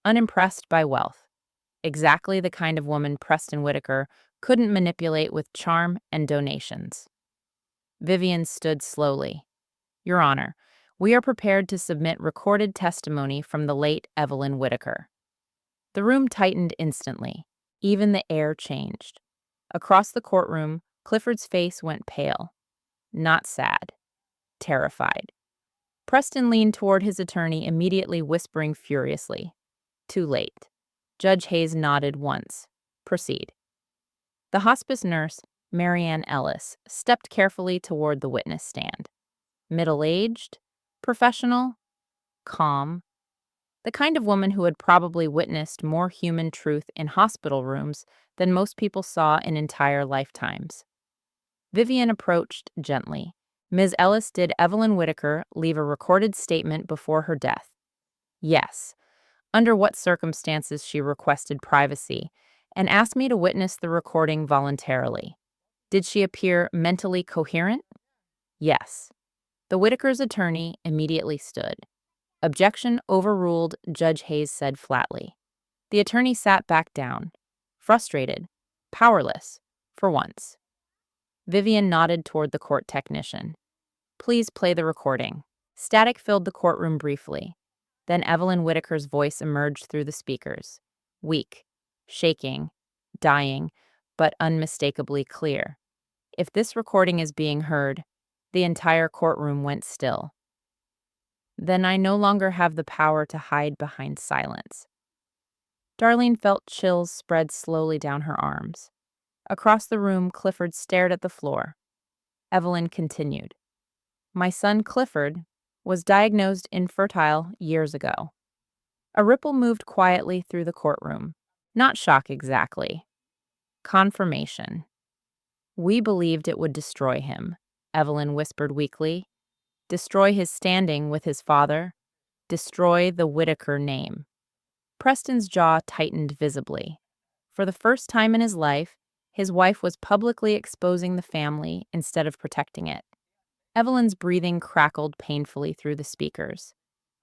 unimpressed by wealth. Exactly the kind of woman Preston Whitaker couldn't manipulate with charm and donations. Vivian stood slowly. Your Honor, we are prepared to submit recorded testimony from the late Evelyn Whitaker. The room tightened instantly. Even the air changed. Across the courtroom, Clifford's face went pale. Not sad, terrified. Preston leaned toward his attorney, immediately whispering furiously. Too late. Judge Hayes nodded once. Proceed. The hospice nurse, Marianne Ellis, stepped carefully toward the witness stand. Middle-aged, professional, calm, the kind of woman who had probably witnessed more human truth in hospital rooms than most people saw in entire lifetimes. Vivian approached gently. Ms. Ellis, did Evelyn Whitaker leave a recorded statement before her death? Yes. Under what circumstances she requested privacy, and asked me to witness the recording voluntarily. Did she appear mentally coherent? Yes. The Whitaker's attorney immediately stood. Objection overruled, Judge Hayes said flatly. The attorney sat back down, frustrated, powerless, for once. Vivian nodded toward the court technician. Please play the recording. Static filled the courtroom briefly. Then Evelyn Whitaker's voice emerged through the speakers. Weak, shaking, dying, but unmistakably clear. If this recording is being heard, the entire courtroom went still. Then I no longer have the power to hide behind silence. Darlene felt chills spread slowly down her arms. Across the room, Clifford stared at the floor. Evelyn continued. My son Clifford was diagnosed infertile years ago. A ripple moved quietly through the courtroom. Not shock exactly. Confirmation. We believed it would destroy him, Evelyn whispered weakly. Destroy his standing with his father. Destroy the Whitaker name. Preston's jaw tightened visibly. For the first time in his life, his wife was publicly exposing the family instead of protecting it. Evelyn's breathing crackled painfully through the speakers.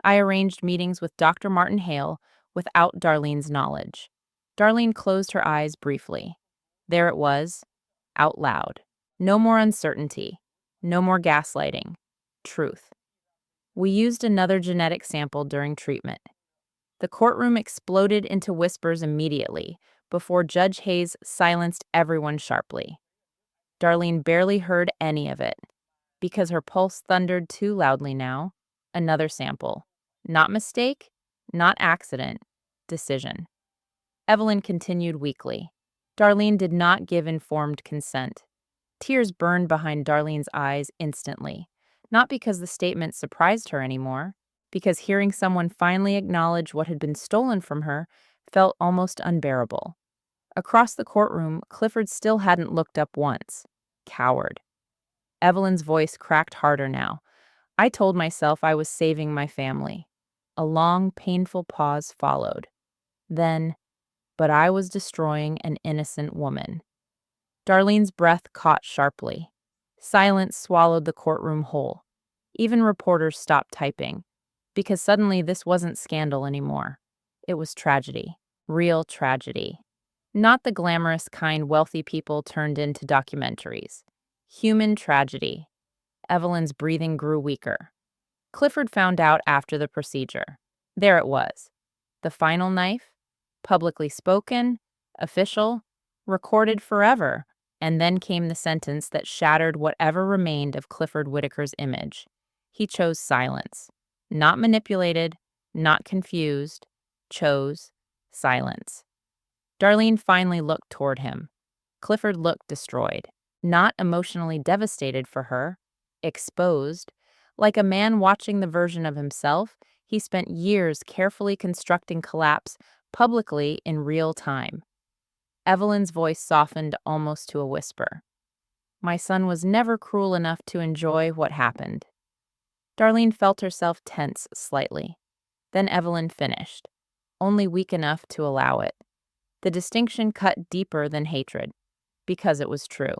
I arranged meetings with Dr. Martin Hale without Darlene's knowledge. Darlene closed her eyes briefly. There it was, out loud. No more uncertainty. No more gaslighting. Truth. We used another genetic sample during treatment. The courtroom exploded into whispers immediately, before Judge Hayes silenced everyone sharply. Darlene barely heard any of it. Because her pulse thundered too loudly now, another sample. Not mistake, not accident, decision. Evelyn continued weakly. Darlene did not give informed consent. Tears burned behind Darlene's eyes instantly, not because the statement surprised her anymore, because hearing someone finally acknowledge what had been stolen from her felt almost unbearable. Across the courtroom, Clifford still hadn't looked up once. Coward. Evelyn's voice cracked harder now. I told myself I was saving my family. A long, painful pause followed. Then, but I was destroying an innocent woman. Darlene's breath caught sharply. Silence swallowed the courtroom whole. Even reporters stopped typing, because suddenly this wasn't scandal anymore. It was tragedy. Real tragedy. Not the glamorous kind wealthy people turned into documentaries. Human tragedy. Evelyn's breathing grew weaker. Clifford found out after the procedure. There it was. The final knife, publicly spoken, official, recorded forever, and then came the sentence that shattered whatever remained of Clifford Whitaker's image. He chose silence. Not manipulated, not confused, chose silence. Darlene finally looked toward him. Clifford looked destroyed. Not emotionally devastated for her, exposed. Like a man watching the version of himself he spent years carefully constructing collapse publicly in real time. Evelyn's voice softened almost to a whisper. My son was never cruel enough to enjoy what happened. Darlene felt herself tense slightly. Then Evelyn finished, only weak enough to allow it. The distinction cut deeper than hatred, because it was true.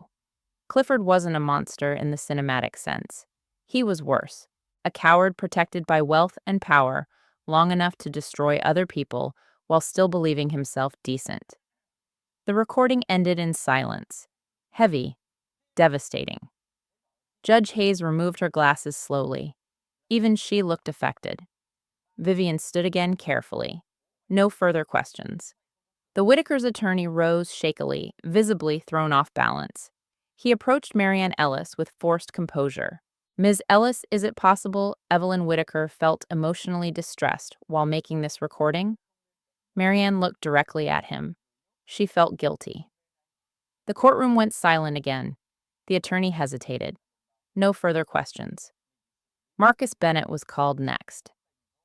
Clifford wasn't a monster in the cinematic sense. He was worse, a coward protected by wealth and power long enough to destroy other people while still believing himself decent. The recording ended in silence, heavy, devastating. Judge Hayes removed her glasses slowly. Even she looked affected. Vivian stood again carefully. No further questions. The Whitaker's attorney rose shakily, visibly thrown off balance. He approached Marianne Ellis with forced composure. Ms. Ellis, is it possible Evelyn Whitaker felt emotionally distressed while making this recording? Marianne looked directly at him. She felt guilty. The courtroom went silent again. The attorney hesitated. No further questions. Marcus Bennett was called next.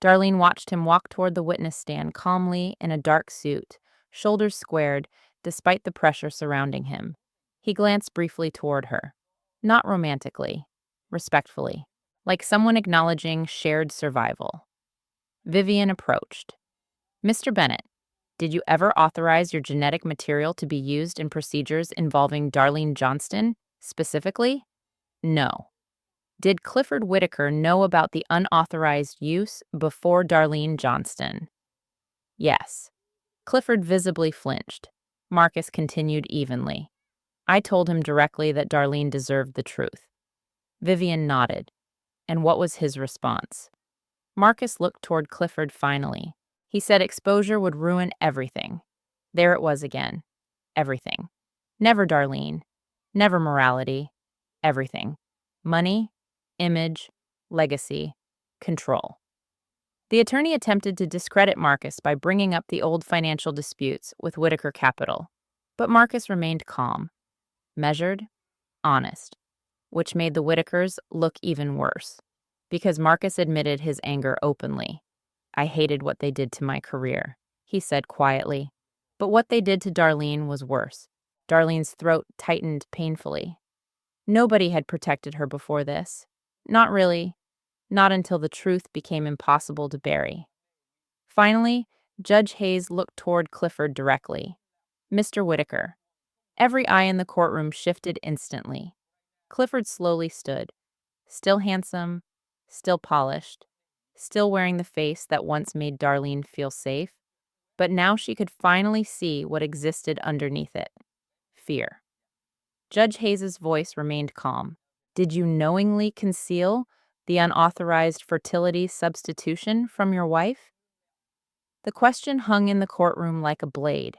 Darlene watched him walk toward the witness stand calmly in a dark suit, shoulders squared, despite the pressure surrounding him. He glanced briefly toward her. Not romantically, respectfully, like someone acknowledging shared survival. Vivian approached. Mr. Bennett, did you ever authorize your genetic material to be used in procedures involving Darlene Johnston, specifically? No. Did Clifford Whitaker know about the unauthorized use before Darlene Johnston? Yes. Clifford visibly flinched. Marcus continued evenly. I told him directly that Darlene deserved the truth. Vivian nodded. And what was his response? Marcus looked toward Clifford finally. He said exposure would ruin everything. There it was again. Everything. Never Darlene. Never morality. Everything. Money, image, legacy, control. The attorney attempted to discredit Marcus by bringing up the old financial disputes with Whitaker Capital. But Marcus remained calm, measured, honest, which made the Whitakers look even worse, because Marcus admitted his anger openly. I hated what they did to my career, he said quietly. But what they did to Darlene was worse. Darlene's throat tightened painfully. Nobody had protected her before this. Not really. Not until the truth became impossible to bury. Finally, Judge Hayes looked toward Clifford directly. Mr. Whitaker. Every eye in the courtroom shifted instantly. Clifford slowly stood, still handsome, still polished, still wearing the face that once made Darlene feel safe, but now she could finally see what existed underneath it. Fear. Judge Hayes's voice remained calm. Did you knowingly conceal the unauthorized fertility substitution from your wife? The question hung in the courtroom like a blade.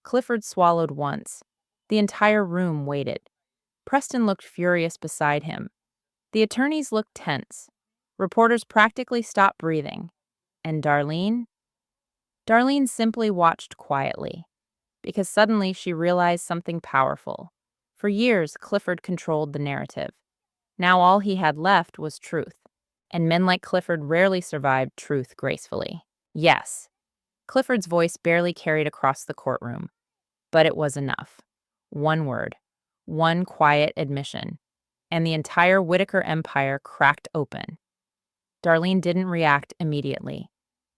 Clifford swallowed once. The entire room waited. Preston looked furious beside him. The attorneys looked tense. Reporters practically stopped breathing. And Darlene? Darlene simply watched quietly, because suddenly she realized something powerful. For years, Clifford controlled the narrative. Now all he had left was truth, and men like Clifford rarely survived truth gracefully. Yes, Clifford's voice barely carried across the courtroom, but it was enough. One word, one quiet admission, and the entire Whitaker empire cracked open. Darlene didn't react immediately.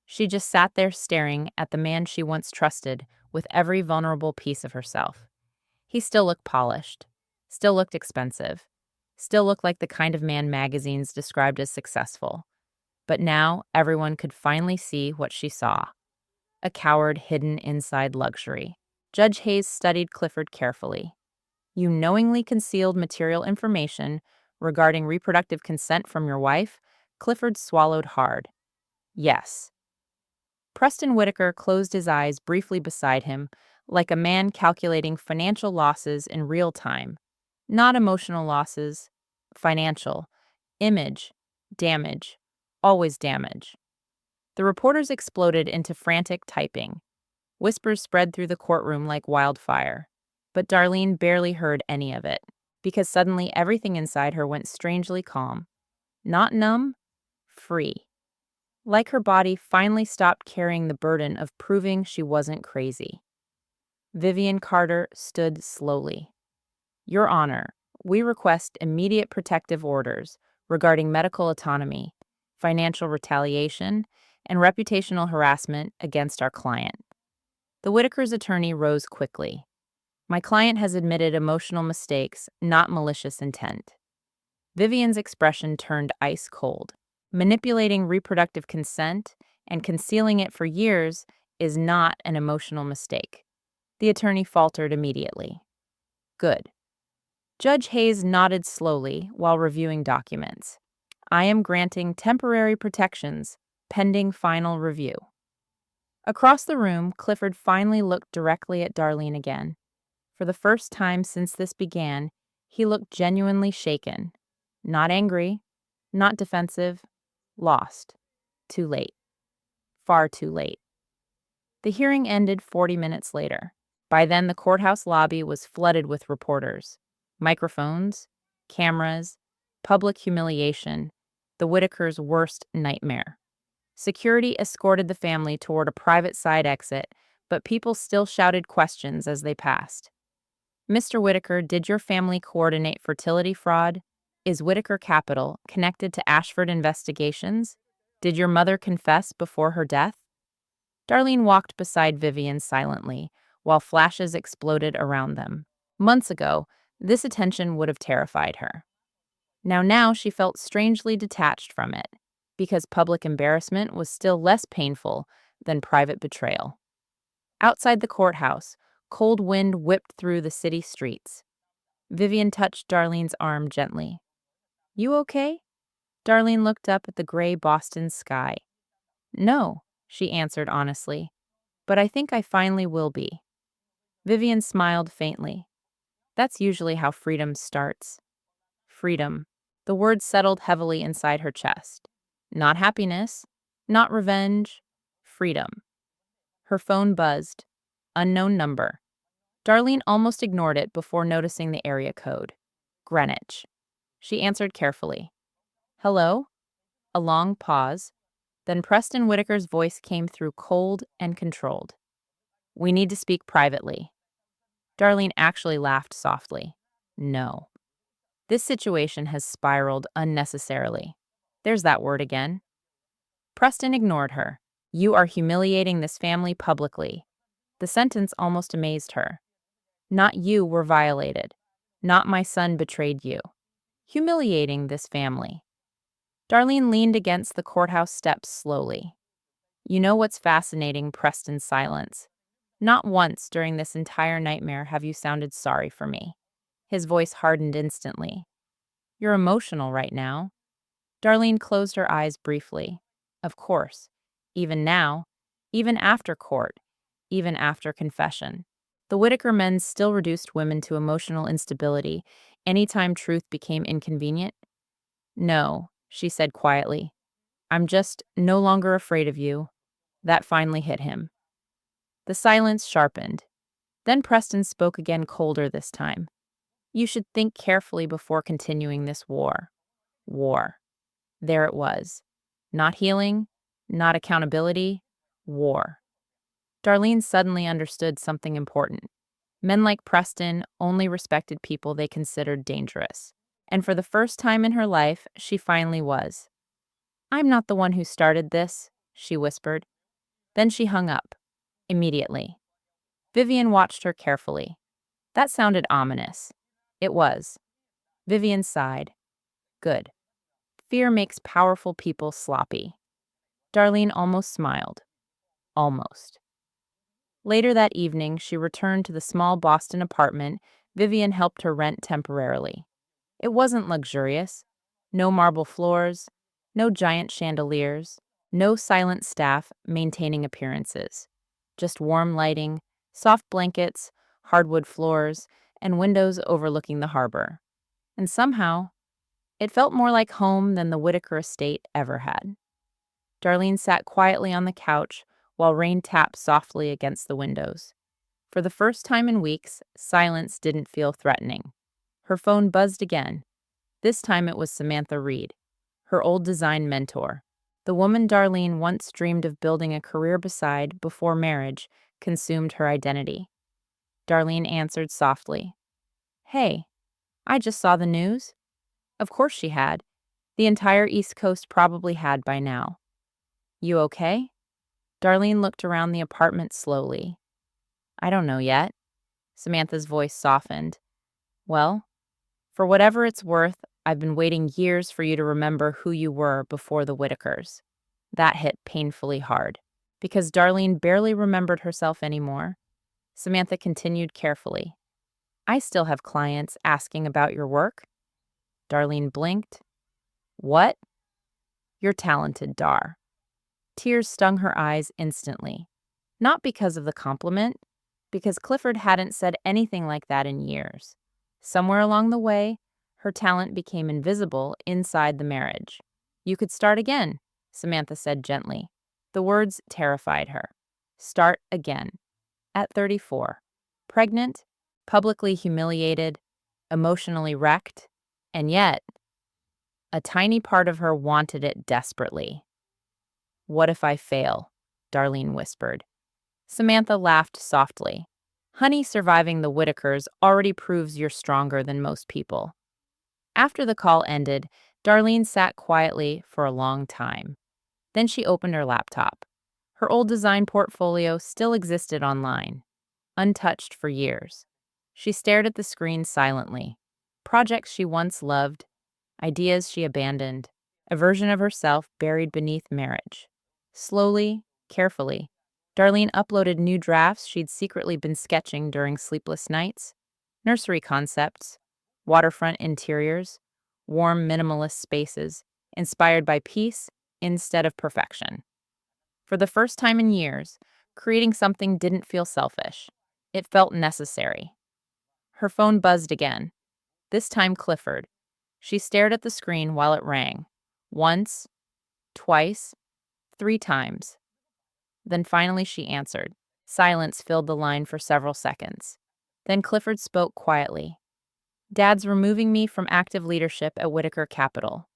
She just sat there staring at the man she once trusted with every vulnerable piece of herself. He still looked polished, still looked expensive, still looked like the kind of man magazines described as successful. But now everyone could finally see what she saw. A coward hidden inside luxury. Judge Hayes studied Clifford carefully. You knowingly concealed material information regarding reproductive consent from your wife? Clifford swallowed hard. Yes. Preston Whitaker closed his eyes briefly beside him, like a man calculating financial losses in real time. Not emotional losses, financial, image, damage, always damage. The reporters exploded into frantic typing. Whispers spread through the courtroom like wildfire. But Darlene barely heard any of it, because suddenly everything inside her went strangely calm. Not numb, free. Like her body finally stopped carrying the burden of proving she wasn't crazy. Vivian Carter stood slowly. Your Honor, we request immediate protective orders regarding medical autonomy, financial retaliation, and reputational harassment against our client. The Whitaker's attorney rose quickly. My client has admitted emotional mistakes, not malicious intent. Vivian's expression turned ice cold. Manipulating reproductive consent and concealing it for years is not an emotional mistake. The attorney faltered immediately. Good. Judge Hayes nodded slowly while reviewing documents. I am granting temporary protections, pending final review. Across the room, Clifford finally looked directly at Darlene again. For the first time since this began, he looked genuinely shaken. Not angry, not defensive, lost. Too late. Far too late. The hearing ended 40 minutes later. By then, the courthouse lobby was flooded with reporters. Microphones, cameras, public humiliation, the Whitakers' worst nightmare. Security escorted the family toward a private side exit, but people still shouted questions as they passed. Mr. Whitaker, did your family coordinate fertility fraud? Is Whitaker Capital connected to Ashford investigations? Did your mother confess before her death? Darlene walked beside Vivian silently, while flashes exploded around them. Months ago, this attention would have terrified her. Now she felt strangely detached from it, because public embarrassment was still less painful than private betrayal. Outside the courthouse, cold wind whipped through the city streets. Vivian touched Darlene's arm gently. You okay? Darlene looked up at the gray Boston sky. No, she answered honestly, but I think I finally will be. Vivian smiled faintly. That's usually how freedom starts. Freedom. The word settled heavily inside her chest. Not happiness, not revenge, freedom. Her phone buzzed. Unknown number. Darlene almost ignored it before noticing the area code. Greenwich. She answered carefully. Hello? A long pause. Then Preston Whitaker's voice came through cold and controlled. We need to speak privately. Darlene actually laughed softly. No. This situation has spiraled unnecessarily. There's that word again. Preston ignored her. You are humiliating this family publicly. The sentence almost amazed her. Not you were violated. Not my son betrayed you. Humiliating this family. Darlene leaned against the courthouse steps slowly. You know what's fascinating, Preston's silence. Not once during this entire nightmare have you sounded sorry for me. His voice hardened instantly. You're emotional right now. Darlene closed her eyes briefly. Of course. Even now. Even after court. Even after confession. The Whitaker men still reduced women to emotional instability anytime truth became inconvenient. No, she said quietly. I'm just no longer afraid of you. That finally hit him. The silence sharpened. Then Preston spoke again, colder this time. You should think carefully before continuing this war. War. There it was. Not healing, not accountability, war. Darlene suddenly understood something important. Men like Preston only respected people they considered dangerous. And for the first time in her life, she finally was. I'm not the one who started this, she whispered. Then she hung up. Immediately. Vivian watched her carefully. That sounded ominous. It was. Vivian sighed. Good. Fear makes powerful people sloppy. Darlene almost smiled. Almost. Later that evening, she returned to the small Boston apartment Vivian helped her rent temporarily. It wasn't luxurious. No marble floors, no giant chandeliers, no silent staff maintaining appearances. Just warm lighting, soft blankets, hardwood floors, and windows overlooking the harbor. And somehow, it felt more like home than the Whitaker estate ever had. Darlene sat quietly on the couch while rain tapped softly against the windows. For the first time in weeks, silence didn't feel threatening. Her phone buzzed again. This time it was Samantha Reed, her old design mentor. The woman Darlene once dreamed of building a career beside before marriage consumed her identity. Darlene answered softly. Hey, I just saw the news. Of course she had. The entire East Coast probably had by now. You okay? Darlene looked around the apartment slowly. I don't know yet. Samantha's voice softened. Well, for whatever it's worth, I've been waiting years for you to remember who you were before the Whitakers. That hit painfully hard, because Darlene barely remembered herself anymore. Samantha continued carefully. I still have clients asking about your work. Darlene blinked. What? You're talented, Dar. Tears stung her eyes instantly. Not because of the compliment, because Clifford hadn't said anything like that in years. Somewhere along the way, her talent became invisible inside the marriage. You could start again, Samantha said gently. The words terrified her. Start again. At 34. Pregnant, publicly humiliated, emotionally wrecked, and yet, a tiny part of her wanted it desperately. What if I fail? Darlene whispered. Samantha laughed softly. Honey, surviving the Whitakers already proves you're stronger than most people. After the call ended, Darlene sat quietly for a long time. Then she opened her laptop. Her old design portfolio still existed online, untouched for years. She stared at the screen silently. Projects she once loved, ideas she abandoned, a version of herself buried beneath marriage. Slowly, carefully, Darlene uploaded new drafts she'd secretly been sketching during sleepless nights, nursery concepts, waterfront interiors, warm minimalist spaces, inspired by peace instead of perfection. For the first time in years, creating something didn't feel selfish. It felt necessary. Her phone buzzed again, this time Clifford. She stared at the screen while it rang. Once, twice, 3 times. Then finally she answered. Silence filled the line for several seconds. Then Clifford spoke quietly. Dad's removing me from active leadership at Whitaker Capital.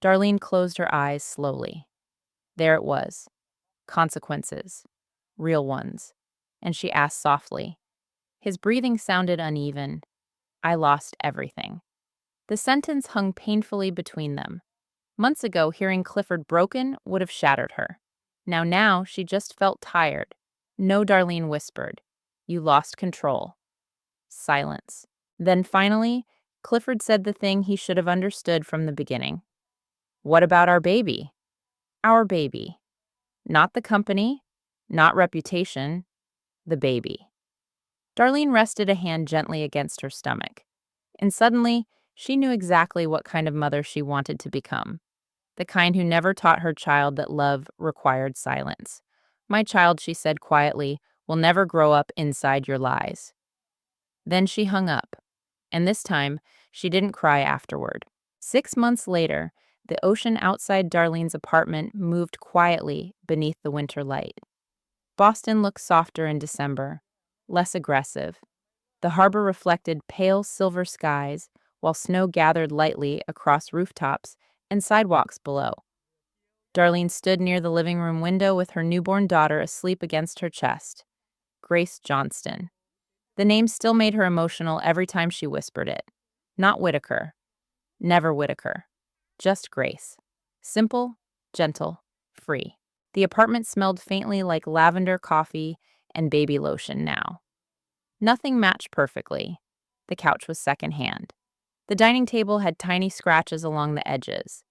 Darlene closed her eyes slowly. There it was. Consequences. Real ones. And she asked softly. His breathing sounded uneven. I lost everything. The sentence hung painfully between them. Months ago, hearing Clifford broken would have shattered her. Now, she just felt tired. No, Darlene whispered. You lost control. Silence. Then finally, Clifford said the thing he should have understood from the beginning. What about our baby? Our baby. Not the company, not reputation, the baby. Darlene rested a hand gently against her stomach. And suddenly, she knew exactly what kind of mother she wanted to become. The kind who never taught her child that love required silence. My child, she said quietly, will never grow up inside your lies. Then she hung up. And this time, she didn't cry afterward. 6 months later, the ocean outside Darlene's apartment moved quietly beneath the winter light. Boston looked softer in December, less aggressive. The harbor reflected pale silver skies, while snow gathered lightly across rooftops and sidewalks below. Darlene stood near the living room window with her newborn daughter asleep against her chest. Grace Johnston. The name still made her emotional every time she whispered it. Not Whitaker. Never Whitaker. Just Grace. Simple, gentle, free. The apartment smelled faintly like lavender coffee and baby lotion now. Nothing matched perfectly. The couch was secondhand. The dining table had tiny scratches along the edges.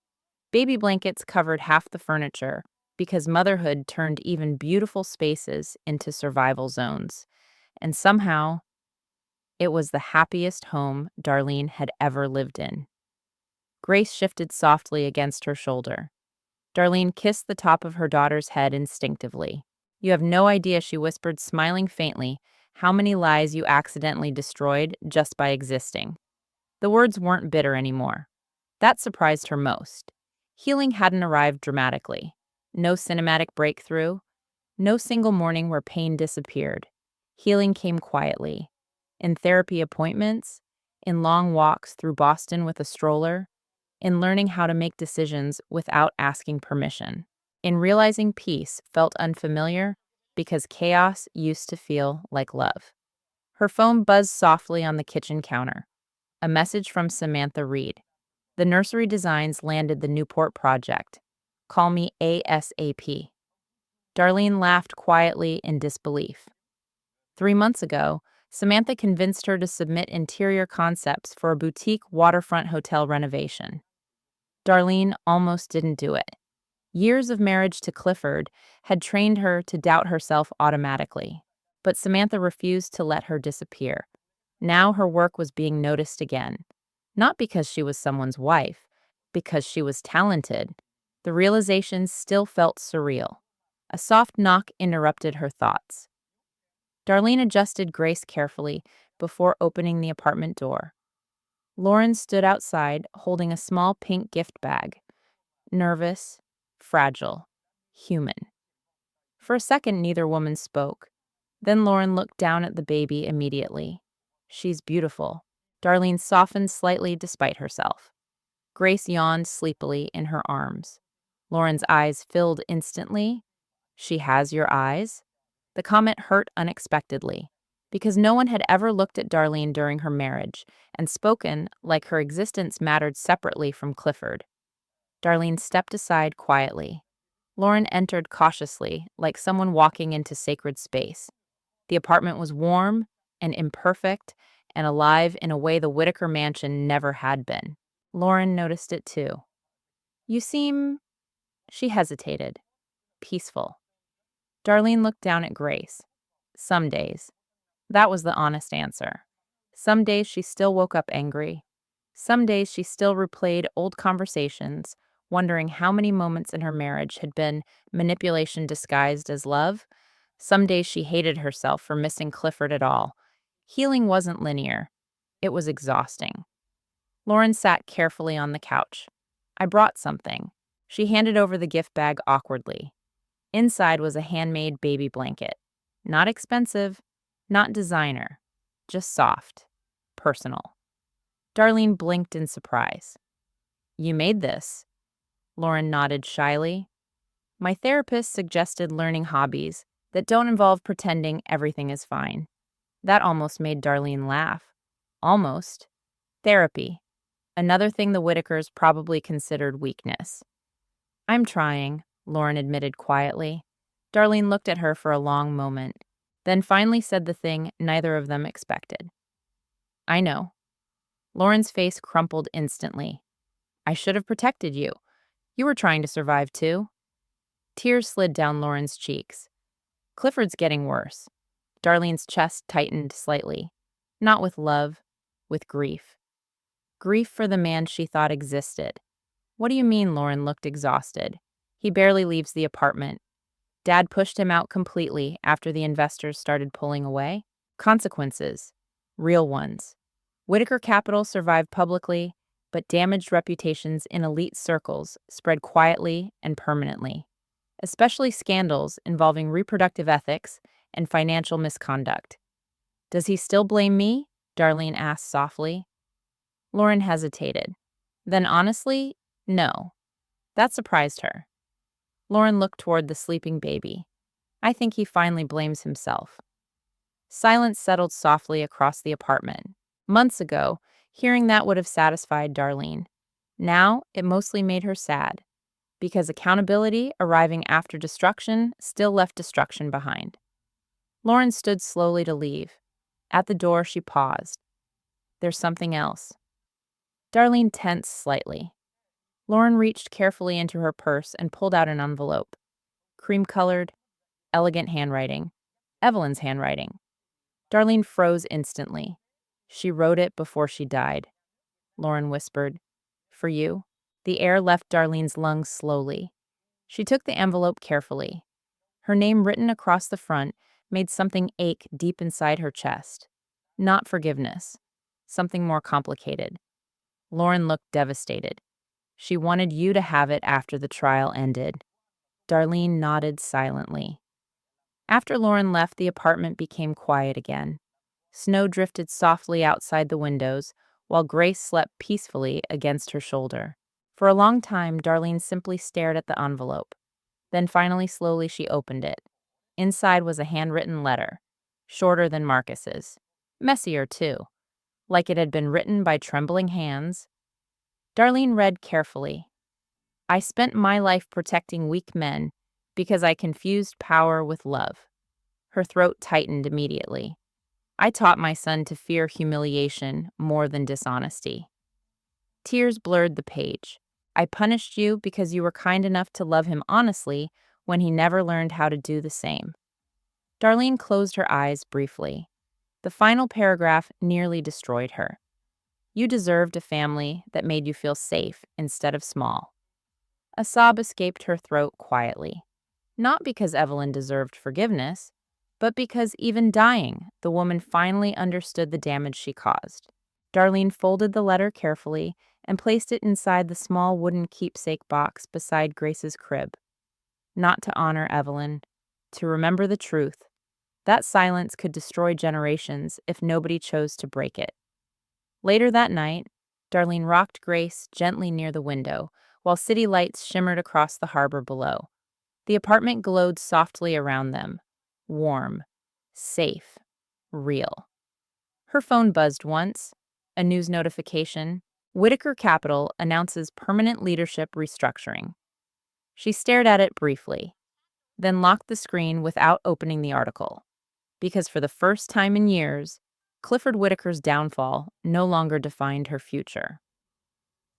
Baby blankets covered half the furniture because motherhood turned even beautiful spaces into survival zones. And somehow, it was the happiest home Darlene had ever lived in. Grace shifted softly against her shoulder. Darlene kissed the top of her daughter's head instinctively. You have no idea, she whispered, smiling faintly, how many lies you accidentally destroyed just by existing. The words weren't bitter anymore. That surprised her most. Healing hadn't arrived dramatically. No cinematic breakthrough. No single morning where pain disappeared. Healing came quietly. In therapy appointments, in long walks through Boston with a stroller, in learning how to make decisions without asking permission, in realizing peace felt unfamiliar because chaos used to feel like love. Her phone buzzed softly on the kitchen counter. A message from Samantha Reed. The nursery designs landed the Newport project. Call me ASAP. Darlene laughed quietly in disbelief. 3 months ago, Samantha convinced her to submit interior concepts for a boutique waterfront hotel renovation. Darlene almost didn't do it. Years of marriage to Clifford had trained her to doubt herself automatically, but Samantha refused to let her disappear. Now her work was being noticed again. Not because she was someone's wife, because she was talented. The realization still felt surreal. A soft knock interrupted her thoughts. Darlene adjusted Grace carefully before opening the apartment door. Lauren stood outside holding a small pink gift bag. Nervous, fragile, human. For a second, neither woman spoke. Then Lauren looked down at the baby immediately. She's beautiful. Darlene softened slightly despite herself. Grace yawned sleepily in her arms. Lauren's eyes filled instantly. She has your eyes? The comment hurt unexpectedly, because no one had ever looked at Darlene during her marriage and spoken like her existence mattered separately from Clifford. Darlene stepped aside quietly. Lauren entered cautiously, like someone walking into sacred space. The apartment was warm and imperfect and alive in a way the Whitaker mansion never had been. Lauren noticed it too. You seem, she hesitated, peaceful. Darlene looked down at Grace. Some days. That was the honest answer. Some days she still woke up angry. Some days she still replayed old conversations, wondering how many moments in her marriage had been manipulation disguised as love. Some days she hated herself for missing Clifford at all. Healing wasn't linear. It was exhausting. Lauren sat carefully on the couch. I brought something. She handed over the gift bag awkwardly. Inside was a handmade baby blanket. Not expensive, not designer, just soft, personal. Darlene blinked in surprise. You made this? Lauren nodded shyly. My therapist suggested learning hobbies that don't involve pretending everything is fine. That almost made Darlene laugh. Almost. Therapy. Another thing the Whitakers probably considered weakness. I'm trying, Lauren admitted quietly. Darlene looked at her for a long moment, then finally said the thing neither of them expected. I know. Lauren's face crumpled instantly. I should have protected you. You were trying to survive too. Tears slid down Lauren's cheeks. Clifford's getting worse. Darlene's chest tightened slightly. Not with love, with grief. Grief for the man she thought existed. What do you mean? Lauren looked exhausted. He barely leaves the apartment. Dad pushed him out completely after the investors started pulling away. Consequences. Real ones. Whitaker Capital survived publicly, but damaged reputations in elite circles spread quietly and permanently. Especially scandals involving reproductive ethics and financial misconduct. Does he still blame me? Darlene asked softly. Lauren hesitated. Then honestly, no. That surprised her. Lauren looked toward the sleeping baby. I think he finally blames himself. Silence settled softly across the apartment. Months ago, hearing that would have satisfied Darlene. Now, it mostly made her sad, because accountability arriving after destruction still left destruction behind. Lauren stood slowly to leave. At the door, she paused. There's something else. Darlene tensed slightly. Lauren reached carefully into her purse and pulled out an envelope. Cream-colored, elegant handwriting. Evelyn's handwriting. Darlene froze instantly. She wrote it before she died. Lauren whispered, For you? The air left Darlene's lungs slowly. She took the envelope carefully. Her name written across the front made something ache deep inside her chest. Not forgiveness. Something more complicated. Lauren looked devastated. She wanted you to have it after the trial ended. Darlene nodded silently. After Lauren left, the apartment became quiet again. Snow drifted softly outside the windows, while Grace slept peacefully against her shoulder. For a long time, Darlene simply stared at the envelope. Then finally, slowly, she opened it. Inside was a handwritten letter, shorter than Marcus's. Messier, too, like it had been written by trembling hands. Darlene read carefully. I spent my life protecting weak men because I confused power with love. Her throat tightened immediately. I taught my son to fear humiliation more than dishonesty. Tears blurred the page. I punished you because you were kind enough to love him honestly when he never learned how to do the same. Darlene closed her eyes briefly. The final paragraph nearly destroyed her. You deserved a family that made you feel safe instead of small. A sob escaped her throat quietly. Not because Evelyn deserved forgiveness, but because even dying, the woman finally understood the damage she caused. Darlene folded the letter carefully and placed it inside the small wooden keepsake box beside Grace's crib. Not to honor Evelyn, to remember the truth. That silence could destroy generations if nobody chose to break it. Later that night, Darlene rocked Grace gently near the window, while city lights shimmered across the harbor below. The apartment glowed softly around them. Warm, safe, real. Her phone buzzed once, a news notification. Whitaker Capital announces permanent leadership restructuring. She stared at it briefly, then locked the screen without opening the article. Because for the first time in years, Clifford Whitaker's downfall no longer defined her future.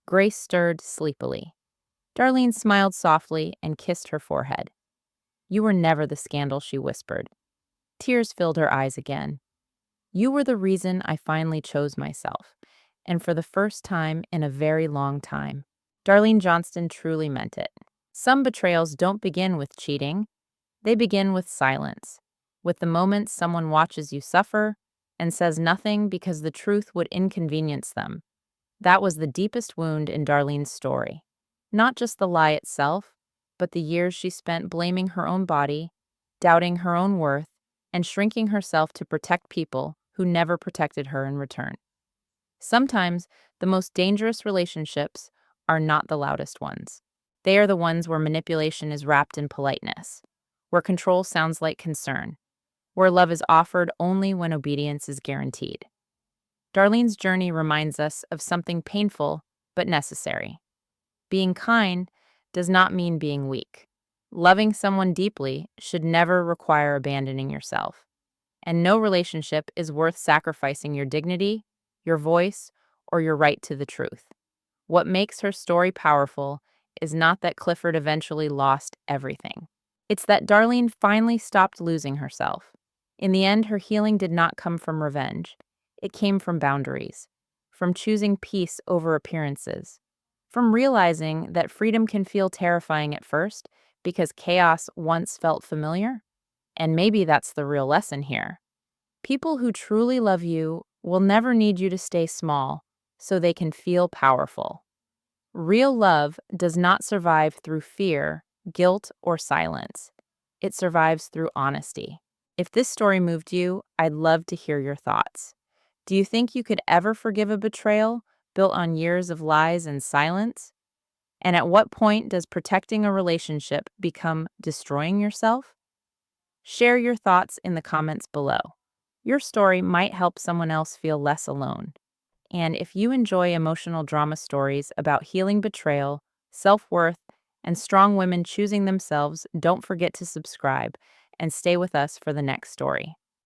Grace stirred sleepily. Darlene smiled softly and kissed her forehead. "You were never the scandal," she whispered. Tears filled her eyes again. "You were the reason I finally chose myself, and for the first time in a very long time." Darlene Johnston truly meant it. Some betrayals don't begin with cheating. They begin with silence, with the moment someone watches you suffer and says nothing because the truth would inconvenience them. That was the deepest wound in Darlene's story. Not just the lie itself, but the years she spent blaming her own body, doubting her own worth, and shrinking herself to protect people who never protected her in return. Sometimes the most dangerous relationships are not the loudest ones. They are the ones where manipulation is wrapped in politeness, where control sounds like concern, where love is offered only when obedience is guaranteed. Darlene's journey reminds us of something painful but necessary. Being kind does not mean being weak. Loving someone deeply should never require abandoning yourself. And no relationship is worth sacrificing your dignity, your voice, or your right to the truth. What makes her story powerful is not that Clifford eventually lost everything. It's that Darlene finally stopped losing herself. In the end, her healing did not come from revenge. It came from boundaries, from choosing peace over appearances, from realizing that freedom can feel terrifying at first because chaos once felt familiar. And maybe that's the real lesson here. People who truly love you will never need you to stay small so they can feel powerful. Real love does not survive through fear, guilt, or silence. It survives through honesty. If this story moved you, I'd love to hear your thoughts. Do you think you could ever forgive a betrayal built on years of lies and silence? And at what point does protecting a relationship become destroying yourself? Share your thoughts in the comments below. Your story might help someone else feel less alone. And if you enjoy emotional drama stories about healing betrayal, self-worth, and strong women choosing themselves, don't forget to subscribe and stay with us for the next story.